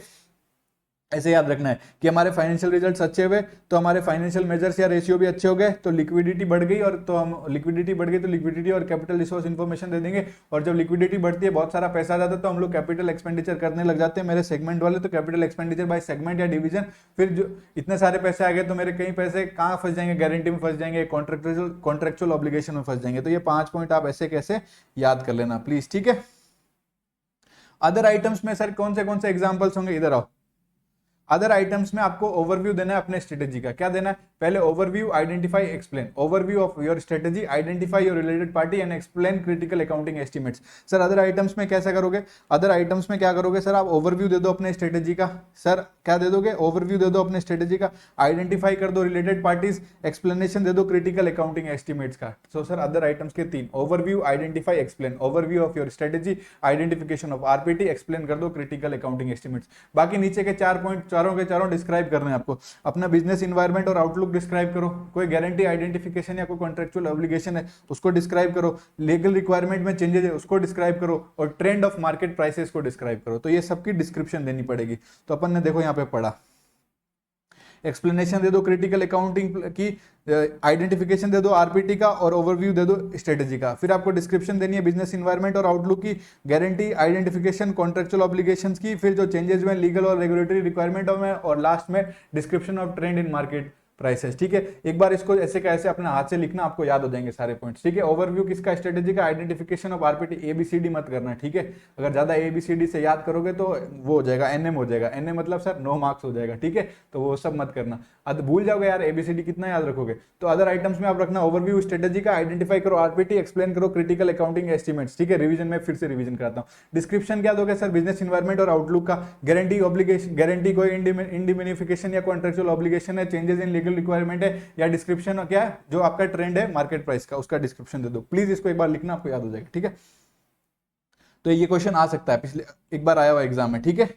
ऐसे याद रखना है कि हमारे फाइनेंशियल रिजल्ट्स अच्छे हुए तो हमारे फाइनेंशियल मेजर्स या रेशियो भी अच्छे हो गए, तो लिक्विडिटी बढ़ गई, और तो हम लिक्विडिटी बढ़ गई तो लिक्विडिटी और कैपिटल रिसोर्स इन्फॉर्मेशन दे देंगे, और जब लिक्विडिटी बढ़ती है बहुत सारा पैसा आ जाता है तो हम लोग कैपिटल एक्सपेंडिचर करने लग जाते हैं, मेरे सेगमेंट वाले तो कैपिटल एक्सपेंडिचर बाय सेगमेंट या डिवीजन, फिर जो इतने सारे पैसे आ गए तो मेरे कई पैसे कहाँ फंस जाएंगे, गारंटी में फंस जाएंगे, कॉन्ट्रेक्चुअल ऑब्लिगेशन में फंस जाएंगे। तो ये 5 पॉइंट आप ऐसे कैसे याद कर लेना प्लीज, ठीक है। अदर आइटम्स में सर कौन से एग्जाम्पल्स होंगे, इधर आओ। अदर आइटम्स में आपको ओवरव्यू देना है अपने स्ट्रेटेजी का। क्या देना है? पहले overview, identify, explain. Overview of your strategy, identify your related party and explain critical accounting estimates. Sir other items में कैसा करोगे? अदर आइटम्स में क्या करोगे सर? आप ओवरव्यू दे दो अपने स्ट्रेटेजी का। सर क्या दे दोगे? ओवरव्यू दे दो अपने स्ट्रेटेजी का, आइडेंटिफाई कर दो रिलेटेड पार्टीज, एक्सप्लेनेशन दे दो क्रिटिकल अकाउंटिंग एस्टिमेट्स का। सो सर अदर आइटम्स के 3, overview, identify, explain. Overview of your strategy, identification of RPT, explain कर दो क्रिटिकल अकाउंटिंग एस्टिमेट्स। बाकी नीचे के 4 पॉइंट चारों के चारों डिस्क्राइब करने हैं आपको। अपना बिजनेस इन्वायरमेंट और आउटलुक डिस्क्राइब करो, कोई गारंटी, आइडेंटिफिकेशन या कोई कॉन्ट्रेक्चुअल ऑब्लिगेशन है उसको डिस्क्राइब करो, लीगल रिक्वायरमेंट में चेंजेस है उसको डिस्क्राइब करो, और ट्रेंड ऑफ मार्केट प्राइसेस को डिस्क्राइब करो। तो ये सबकी डिस्क्रिप्शन देनी पड़ेगी। तो अपन ने देखो यहाँ पे पढ़ा, एक्सप्लेनेशन दे दो क्रिटिकल अकाउंटिंग की, आइडेंटिफिकेशन दे दो आरपीटी का, और ओवरव्यू दे दो स्ट्रेटेजी का। फिर आपको डिस्क्रिप्शन देनी है बिजनेस इन्वायरमेंट और आउटलुक की, गारंटी, आइडेंटिफिकेशन, कॉन्ट्रेक्चुअल ऑब्लिगेशंस की, फिर जो चेंजेस में लीगल और रेगुलेटरी रिक्वायरमेंट में, और लास्ट में description of trend in market prices. ठीक है, एक बार इसको ऐसे का ऐसे अपने हाथ से लिखना, आपको याद हो जाएंगे सारे पॉइंट्स। ठीक है, ओवरव्यू किसका? स्ट्रेटेजी का, आइडेंटिफिकेशन ऑफ आरपीटी, एबीसीडी मत करना। ठीक है, अगर ज्यादा एबीसीडी से याद करोगे तो वो हो जाएगा एनएम हो जाएगा, एनएम मतलब सर 9 मार्क्स हो जाएगा। ठीक है, तो वो सब मत करना, अब भूल जाओगे यार एबीसीडी कितना याद रखोगे। तो अदर आइटम्स में आप रखना ओवरव्यू स्ट्रेटेजी का, आइडेंटिफाई करो आरपीटी, एक्सप्लेन करो क्रिटिकल अकाउंटिंग एस्टिमेट्स। ठीक है, रिवीजन में फिर से रिवीजन कराता हूँ। डिस्क्रिप्शन क्या दोगे सर? बिजनेस इन्वायरमेंट और आउटलुक का, गारंटी, ऑब्लिगेशन, गारंटी कोई इंडिमिनिफिकेशन या कॉन्ट्रेक्चुअल ऑब्लिगेशन है, चेंजेस इन लीगल रिक्वायरमेंट है, या डिस्क्रिप्शन क्या है जो आपका ट्रेंड है मार्केट प्राइस का, उसका डिस्क्रिप्शन दे दो। प्लीज इसको एक बार लिखना, आपको याद हो जाएगा। ठीक है, तो ये क्वेश्चन आ सकता है, पिछले एक बार आया हुआ एग्जाम में। ठीक है,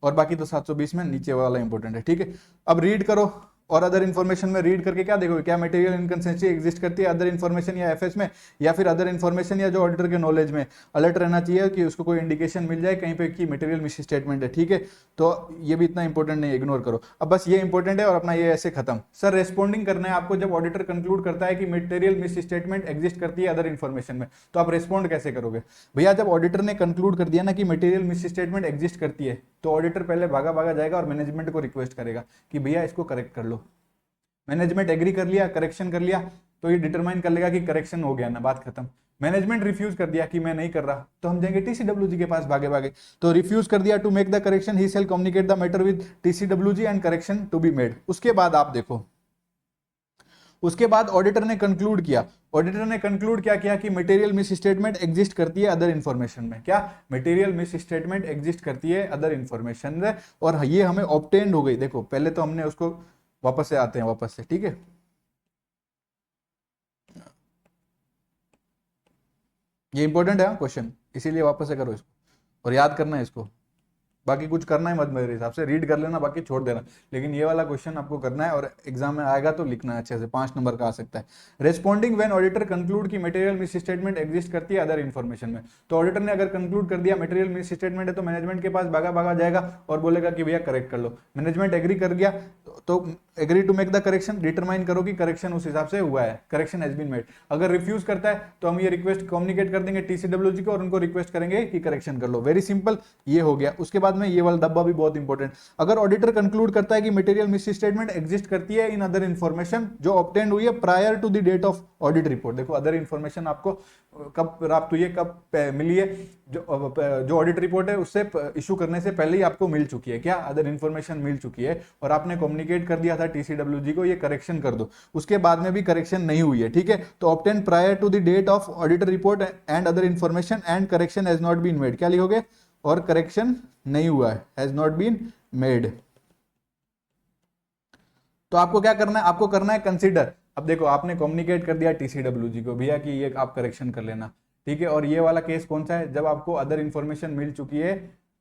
और बाकी तो 720 में नीचे वाला इंपॉर्टेंट है। ठीक है, अब रीड करो, और अदर इन्फॉर्मेशन में रीड करके क्या देखोगे? क्या मटेरियल इनकंसिस्टेंसी एग्जिस्ट करती है अदर इन्फॉर्मेशन या एफएस में, या फिर अदर इन्फॉर्मेशन या जो ऑडिटर के नॉलेज में अलर्ट रहना चाहिए कि उसको कोई इंडिकेशन मिल जाए कहीं पे कि मटेरियल मिस स्टेटमेंट है। ठीक है, तो ये भी इतना इंपॉर्टेंट नहीं, इग्नोर करो। अब बस ये इंपॉर्टेंट है, और अपना ये ऐसे खत्म। सर रेस्पॉन्डिंग करना है आपको जब ऑडिटर कंक्लूड करता है कि मटेरियल मिस स्टेटमेंट एग्जिस्ट करती है अदर इन्फॉर्मेशन में, तो आप रेस्पॉन्ड कैसे करोगे? भैया जब ऑडिटर ने कंक्लूड कर दिया ना कि मटेरियल मिस स्टेटमेंट एग्जिस्ट करती है, तो ऑडिटर पहले भागा भागा जाएगा और मैनेजमेंट को रिक्वेस्ट करेगा कि भैया इसको करेक्ट कर लो। मैनेजमेंट एग्री कर लिया, करेक्शन कर लिया, तो ये डिटरमाइन कर लेगा कि करेक्शन हो गया ना, बात खत्म। मैनेजमेंट रिफ्यूज कर दिया कि मैं नहीं कर रहा, तो हम जाएंगे टीसीडब्ल्यूजी के पास भागे भागे। तो रिफ्यूज कर दिया, to make the correction he shall communicate the matter with TCWG and correction to be made. उसके बाद आप देखो, उसके बाद ऑडिटर ने कंक्लूड किया, ऑडिटर ने कंक्लूड क्या किया कि मटेरियल मिस स्टेटमेंट एग्जिस्ट करती है अदर इन्फॉर्मेशन में। क्या? मटेरियल मिस स्टेटमेंट एग्जिस्ट करती है अदर इन्फॉर्मेशन में, और ये हमें ऑब्टेन्ड हो गई। देखो पहले तो हमने उसको, वापस से आते हैं वापस से। ठीक है, ये इंपॉर्टेंट है क्वेश्चन, इसीलिए वापस से करो इसको और याद करना है इसको। बाकी कुछ करना ही मत, मेरे हिसाब से रीड कर लेना, बाकी छोड़ देना, लेकिन ये वाला क्वेश्चन आपको करना है, और एग्जाम में आएगा तो लिखना है अच्छे से, 5 नंबर का आ सकता है। रेस्पॉन्डिंग व्हेन ऑडिटर कंक्लूड की मटेरियल मिस स्टेटमेंट एग्जिस्ट करती है अदर इन्फॉर्मेशन में। तो ऑडिटर ने अगर कंक्लूड कर दिया मटेरियल मिस स्टेटमेंट है, तो मैनेजमेंट के पास भागा भागा जाएगा और बोलेगा कि भैया करेक्ट कर लो। मैनेजमेंट एग्री कर गया तो agree to make the correction, determine करो कि करेक्शन उस हिसाब से हुआ है, करेक्शन हैज बीन मेड। अगर रिफ्यूज करता है तो हम ये रिक्वेस्ट कम्युनिकेट कर देंगे टीसीडब्ल्यूजी को, और उनको रिक्वेस्ट करेंगे कि करेक्शन कर लो। वेरी सिंपल, ये हो गया। उसके बाद में ये वाला डब्बा भी बहुत इंपॉर्टेंट, अगर ऑडिटर कंक्लूड करता है कि मटेरियल मिस स्टेटमेंट एग्जिस्ट करती है इन अदर इन्फॉर्मेशन जो ऑब्टेन्ड हुई है prior to the date of audit report. देखो अदर इन्फॉर्मेशन आपको कब प्राप्त हुई है, कब मिली है, जो ऑडिट रिपोर्ट है उससे इशू करने से पहले ही आपको मिल चुकी है। क्या? अदर इन्फॉर्मेशन मिल चुकी है, और आपने कम्युनिकेट कर दिया था टीसीडब्ल्यूजी को ये करेक्शन कर दो, उसके बाद में भी करेक्शन नहीं हुई है। ठीक है, तो obtain prior to the date of auditor report and other information and correction has not been made. क्या लिखोगे? और करेक्शन नहीं हुआ है, हैज नॉट बीन मेड। तो आपको क्या करना है? आपको करना है कंसीडर। अब देखो आपने कम्युनिकेट कर दिया टीसीडब्ल्यूजी को भैया कि ये आप करेक्शन कर लेना, ठीक है। और ये वाला केस कौन सा है? जब आपको अदर इन्फॉर्मेशन मिल चुकी है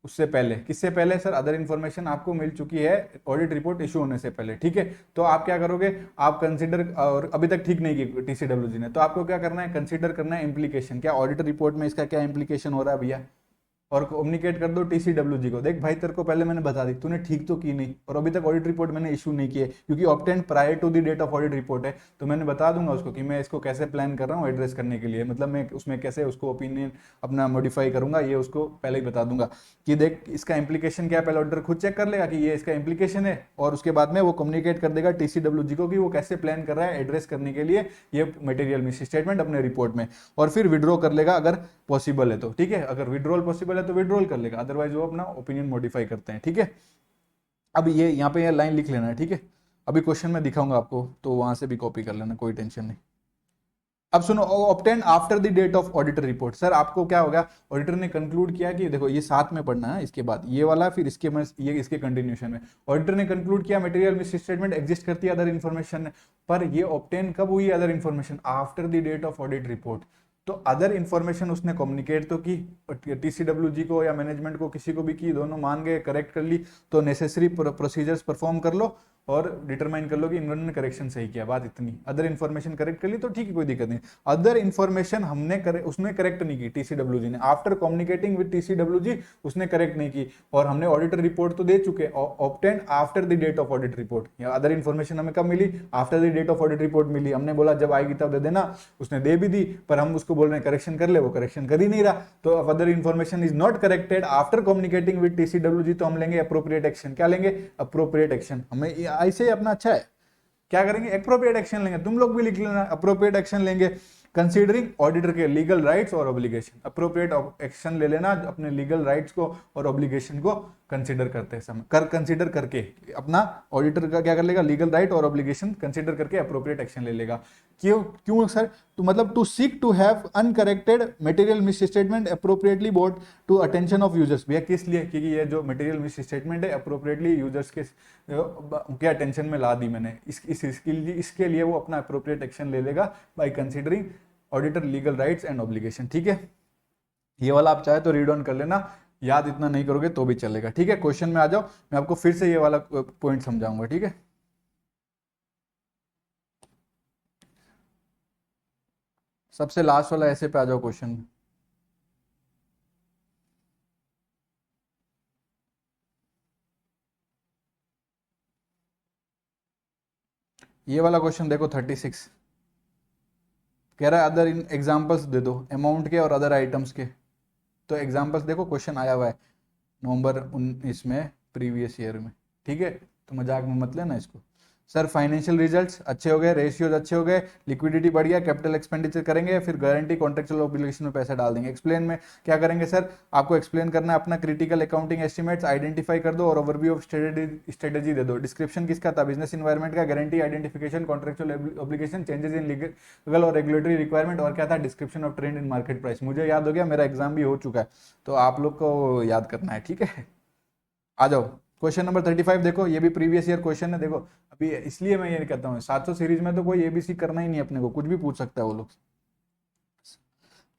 उससे पहले। किससे पहले सर? अदर इन्फॉर्मेशन आपको मिल चुकी है ऑडिट रिपोर्ट इशू होने से पहले, ठीक है। तो आप क्या करोगे? आप कंसीडर, और अभी तक ठीक नहीं की टीसीडब्ल्यूजी ने, तो आपको क्या करना है? कंसीडर करना है इम्प्लीकेशन। क्या ऑडिट रिपोर्ट में इसका क्या इम्प्लीकेशन हो रहा है भैया, और कम्युनिकेट कर दो टीसीडब्ल्यूजी को, देख भाई तेरे को पहले मैंने बता दी, तूने ठीक तो की नहीं, और अभी तक ऑडिट रिपोर्ट मैंने इशू नहीं की है, क्योंकि obtained prior to the date of audit report है। तो मैंने बता दूंगा उसको कि मैं इसको कैसे प्लान कर रहा हूँ एड्रेस करने के लिए, मतलब मैं उसमें कैसे उसको ओपिनियन अपना मॉडिफाई करूंगा, ये उसको पहले ही बता दूंगा कि देख इसका इम्प्लीकेशन क्या है। पहले ऑडिटर खुद चेक कर लेगा कि ये इसका इम्प्लीकेशन है, और उसके बाद में वो कम्युनिकेट कर देगा टीसीडब्ल्यूजी को कि वो कैसे प्लान कर रहा है एड्रेस करने के लिए ये मटेरियल मिस स्टेटमेंट अपने रिपोर्ट में, और फिर विड्रॉ कर लेगा अगर पॉसिबल है तो, ठीक है। अगर विड्रॉल पॉसिबल है तो विड्रॉल कर लेगा, अदरवाइज वो अपना ओपिनियन मॉडिफाई करते हैं, ठीक है। अब ये यहाँ पे ये लाइन लिख लेना है, ठीक है। अभी क्वेश्चन में दिखाऊंगा आपको, तो वहां से भी कॉपी कर लेना, कोई टेंशन नहीं। अब सुनो, obtain after the date of auditor report. Sir आपको क्या होगा, ऑडिटर ने कंक्लूड किया कि देखो ये साथ में पढ़ना है, इसके बाद ये वाला, फिर इसके में ये इसके कंटिन्यूशन में ऑडिटर ने कंक्लूड किया मटेरियल मिस स्टेटमेंट एग्जिस्ट करती है अदर इन्फॉर्मेशन, पर ये ऑब्टेन कब हुई other information, after the date of audit report. तो अदर इन्फॉर्मेशन उसने कम्युनिकेट तो की टीसीडब्ल्यूजी को या मैनेजमेंट को, किसी को भी की, दोनों मान गए, करेक्ट कर ली, तो नेसेसरी प्रोसीजर्स परफॉर्म कर लो और डिटरमाइन कर लो कि इन्होंने करेक्शन सही किया, बात इतनी। अदर इन्फॉर्मेशन करेक्ट कर ली तो ठीक है, कोई दिक्कत नहीं। अदर इन्फॉर्मेशन उसने करेक्ट नहीं की टीसीडब्ल्यूजी ने, आफ्टर कम्युनिकेटिंग विद टीसीडब्ल्यूजी उसने करेक्ट नहीं की, और हमने ऑडिटर रिपोर्ट तो दे चुके, obtain after the date of audit report. या अदर इन्फॉर्मेशन हमें कब मिली, after the date of audit report मिली, हमने बोला जब आएगी तब दे देना, उसने दे भी दी, पर हम उसको बोल रहे हैं करेक्शन कर ले, वो करेक्शन कर ही नहीं रहा। तो other information is not corrected after communicating with TCWG, तो हम लेंगे अप्रोप्रिएट एक्शन। क्या लेंगे, अप्रोप्रिएट एक्शन। हमें ऐसे अपना अच्छा है, क्या करेंगे, अप्रोप्रिएट एक्शन लेंगे। तुम लोग भी लिख लेना, अप्रोप्रिएट एक्शन लेंगे कंसीडरिंग ऑडिटर के लीगल राइट्स और ऑब्लिगेशन। अप्रोप्रिएट एक्शन ले लेना अपने लीगल राइट्स को और ऑब्लिगेशन को कंसीडर करते समय, कंसीडर करके अपना ऑडिटर का क्या कर लेगा, लीगल राइट और ऑब्लिगेशन कंसीडर करके अप्रोप्रिएट एक्शन ले लेगा। क्यों क्यों सर, तो मतलब to seek to have uncorrected material misstatement appropriately brought to attention of users. भैया किस लिए, क्योंकि ये जो मटेरियल मिस स्टेटमेंट है अप्रोप्रिएटली यूजर्स के अटेंशन में ला दी मैंने, इसके लिए वो अपना अप्रोप्रिएट एक्शन ले लेगा by considering auditor legal rights and obligation. ठीक है, ये वाला आप चाहे तो रीड ऑन कर लेना, याद इतना नहीं करोगे तो भी चलेगा। ठीक है, क्वेश्चन में आ जाओ, मैं आपको फिर से ये वाला पॉइंट समझाऊंगा। ठीक है, सबसे लास्ट वाला ऐसे पे आ जाओ क्वेश्चन में। ये वाला क्वेश्चन देखो 36, कह रहा है अदर इन एग्जाम्पल्स दे दो अमाउंट के और अदर आइटम्स के। तो एग्जाम्पल्स देखो, क्वेश्चन आया हुआ है नवंबर 19 में प्रीवियस ईयर में। ठीक है, तो मजाक में मत लेना इसको। सर फाइनेंशियल रिजल्ट्स अच्छे हो गए, रेशियोज अच्छे हो गए, लिक्विडिटी बढ़ गया, कैपिटल एक्सपेंडिचर करेंगे, फिर गारंटी कॉन्ट्रेक्चुअल ऑब्लिगेशन में पैसा डाल देंगे। एक्सप्लेन में क्या करेंगे सर, आपको एक्सप्लेन करना है अपना क्रिटिकल अकाउंटिंग एस्टिमेट्स आइडेंटिफाई कर दो और ओवरव्यू ऑफ स्ट्रेटेजी दे दो। डिस्क्रिप्शन किसका था, बिजनेस इन्वायरमेंट का, guarantee identification, contractual obligation, changes in legal और रेगुलेटरी रिक्वायरमेंट, और क्या था, description of trend in market price. मुझे याद हो गया, मेरा एग्जाम भी हो चुका है, तो आप लोग को याद करना है। ठीक है, आ जाओ क्वेश्चन नंबर 35 देखो, ये भी प्रीवियस ईयर क्वेश्चन है। देखो अभी इसलिए मैं ये कहता हूँ 700 सीरीज में तो कोई एबीसी करना ही नहीं, अपने को कुछ भी पूछ सकता है वो लोग।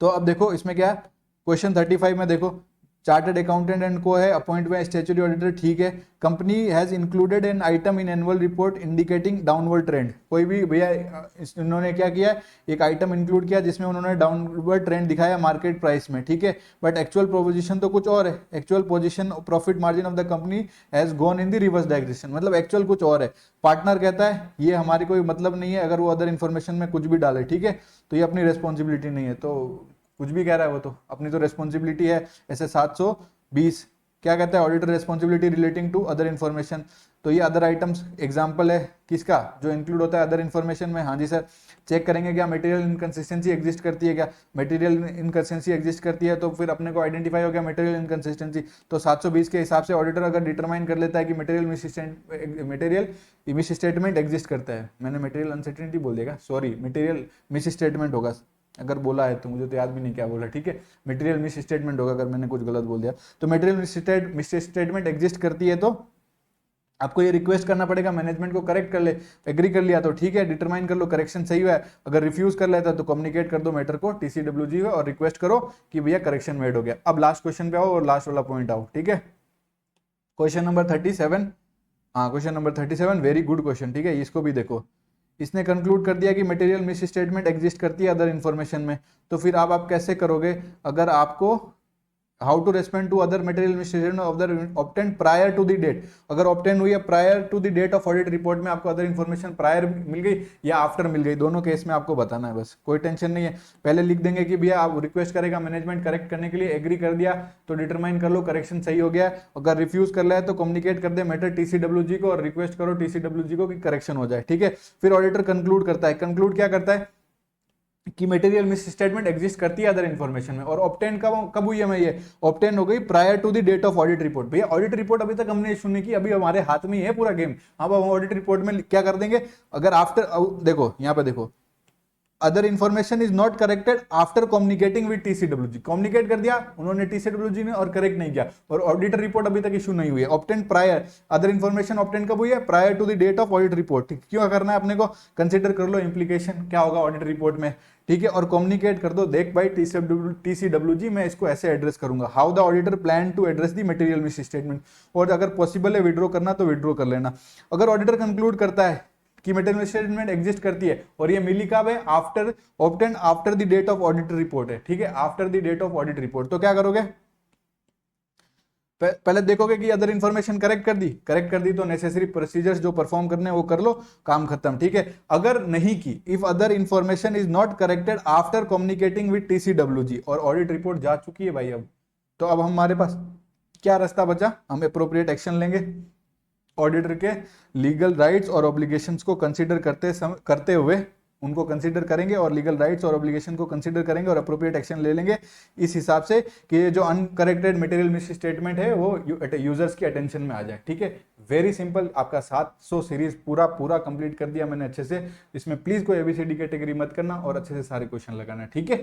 तो अब देखो इसमें क्या है, क्वेश्चन 35 में देखो, चार्टर्ड अकाउंटेंट एंड को है, अपॉइंट बाय स्टैट्यूटरी ऑडिटर, ठीक है। Company has included an item in annual report indicating downward trend. कोई भी भैया इन्होंने क्या किया, एक आइटम इंक्लूड किया जिसमें उन्होंने डाउनवर्ड ट्रेंड दिखाया मार्केट प्राइस में। ठीक है, बट एक्चुअल पोजीशन तो कुछ और है, actual position profit margin of the company has gone in the reverse direction, मतलब एक्चुअल कुछ और है। पार्टनर कहता है ये हमारी कोई मतलब नहीं है, अगर वो अदर इन्फॉर्मेशन में कुछ भी डाले, ठीक है, तो ये अपनी रिस्पॉन्सिबिलिटी नहीं है। तो कुछ भी कह रहा है वो तो अपनी तो रिस्पॉन्सिबिलिटी है। ऐसे 720 क्या कहता है, auditor responsibility relating to other information. तो ये अदर आइटम्स एग्जांपल है किसका, जो इंक्लूड होता है अदर इन्फॉर्मेशन में। हाँ जी सर, चेक करेंगे क्या मटेरियल इनकंसिस्टेंसी एग्जिस्ट करती है क्या, मटेरियल इनकंसिस्टेंसी एग्जिस्ट करती है तो फिर अपने को आइडेंटिफाई हो गया मटेरियल इनकंसिस्टेंसी। तो 720 के हिसाब से ऑडिटर अगर डिटरमाइन कर लेता है कि मटेरियल मिस स्टेटमेंट एग्जिस्ट करता है, मैंने मटेरियल अनसर्टेनिटी बोल देगा, सॉरी मटेरियल मिस स्टेटमेंट होगा अगर बोला है, तो मुझे तो याद भी नहीं क्या बोला। ठीक है, मटेरियल मिस स्टेटमेंट होगा अगर मैंने कुछ गलत बोल दिया। तो मटेरियल मिस स्टेटमेंट एग्जिस्ट करती है तो आपको ये रिक्वेस्ट करना पड़ेगा मैनेजमेंट को, करेक्ट कर ले। एग्री कर लिया तो ठीक है, डिटरमाइन कर लो करेक्शन सही हुआ है। अगर रिफ्यूज कर लेता तो कम्युनिकेट कर दो मैटर को टीसीडब्ल्यूजी और रिक्वेस्ट करो कि भैया करेक्शन मेड हो गया। अब लास्ट क्वेश्चन पे आओ और लास्ट वाला पॉइंट आओ। ठीक है, क्वेश्चन नंबर 37, हाँ question number 37 very good question. ठीक है, इसको भी देखो, इसने कंक्लूड कर दिया कि मटेरियल मिस स्टेटमेंट एग्जिस्ट करती है अदर इन्फॉर्मेशन में। तो फिर आप कैसे करोगे, अगर आपको how to respond to other material misstatement of the obtain prior to the date, अगर ऑब्टेन हुई है prior to the date of audit report में, आपको अदर इन्फॉर्मेशन प्रायर मिल गई या आफ्टर मिल गई, दोनों केस में आपको बताना है, बस कोई टेंशन नहीं है। पहले लिख देंगे कि भैया आप रिक्वेस्ट करेगा मैनेजमेंट करेक्ट करने के लिए, एग्री कर दिया तो डिटरमाइन कर लो करेक्शन सही हो गया। अगर रिफ्यूज कर रहा है तो कम्युनिकेट कर दे मैटर टीसीडब्ल्यूजी को और रिक्वेस्ट करो टीसीडब्ल्यूजी को कि करेक्शन हो जाए। ठीक है, फिर ऑडिटर कंक्लूड करता है, कंक्लूड क्या करता है, कि मटेरियल मिस स्टेटमेंट एग्जिस्ट करती है अदर इन्फॉर्मेशन में। और ऑब्टेन कब कब हुई है, मैं ये ऑब्टेन हो गई prior to the date of audit report. भैया ऑडिट रिपोर्ट अभी तक हमने इशू नहीं की, अभी हमारे हाथ में ही है पूरा गेम। अब हम ऑडिट रिपोर्ट में क्या कर देंगे, अगर आफ्टर, देखो यहाँ पे देखो, other information is not corrected after communicating with TCWG, communicate कर दिया उन्होंने टीसीडब्ल्यूजी ने और करेक्ट नहीं किया, और ऑडिटर रिपोर्ट अभी तक इशू नहीं हुई है। Obtain prior, other information obtain कब हुई है, prior to the date of audit report. ठीक, क्यों करना है अपने को, कंसिडर कर लो इंप्लीकेशन क्या होगा ऑडिट रिपोर्ट में, ठीक है। और कम्युनिकेट कर दो, देख भाई टीसीडब्ल्यूजी मैं इसको ऐसे एड्रेस करूंगा, how the auditor plan to address the material misstatement, और अगर पॉसिबल है विड्रॉ करना तो विड्रॉ कर लेना। अगर ऑडिटर कंक्लूड करता है कि मटेरियल स्टेटमेंट एग्जिस्ट करती है, और ये मिली कब है, after obtain after the date of audit report है, ठीक है, after the date of audit report, तो क्या करोगे, पहले देखोगे कि अदर इन्फॉर्मेशन करेक्ट कर दी तो नेसेसरी प्रोसीजर्स जो परफॉर्म करने हैं वो कर लो, काम खत्म, ठीक है। अगर नहीं की, if other information is not corrected after communicating with TCWG, और ऑडिट रिपोर्ट जा चुकी है भाई अब, तो अब हमारे पास क्या रास्ता बचा, हम अप्रोप्रिएट एक्शन लेंगे। ऑडिटर के लीगल राइट्स और ऑब्लिगेशंस को कंसीडर करते हुए उनको कंसीडर करेंगे, और लीगल राइट्स और ऑब्लिगेशन को कंसीडर करेंगे और अप्रोप्रिएट एक्शन ले लेंगे इस हिसाब से कि ये जो अनकरेक्टेड मटेरियल मिस स्टेटमेंट है वो यूजर्स के अटेंशन में आ जाए, ठीक है। वेरी सिंपल, आपका 700 सीरीज पूरा कंप्लीट कर दिया मैंने अच्छे से। इसमें प्लीज कोई एबीसीडी कैटेगरी मत करना और अच्छे से सारे क्वेश्चन लगाना, ठीक है।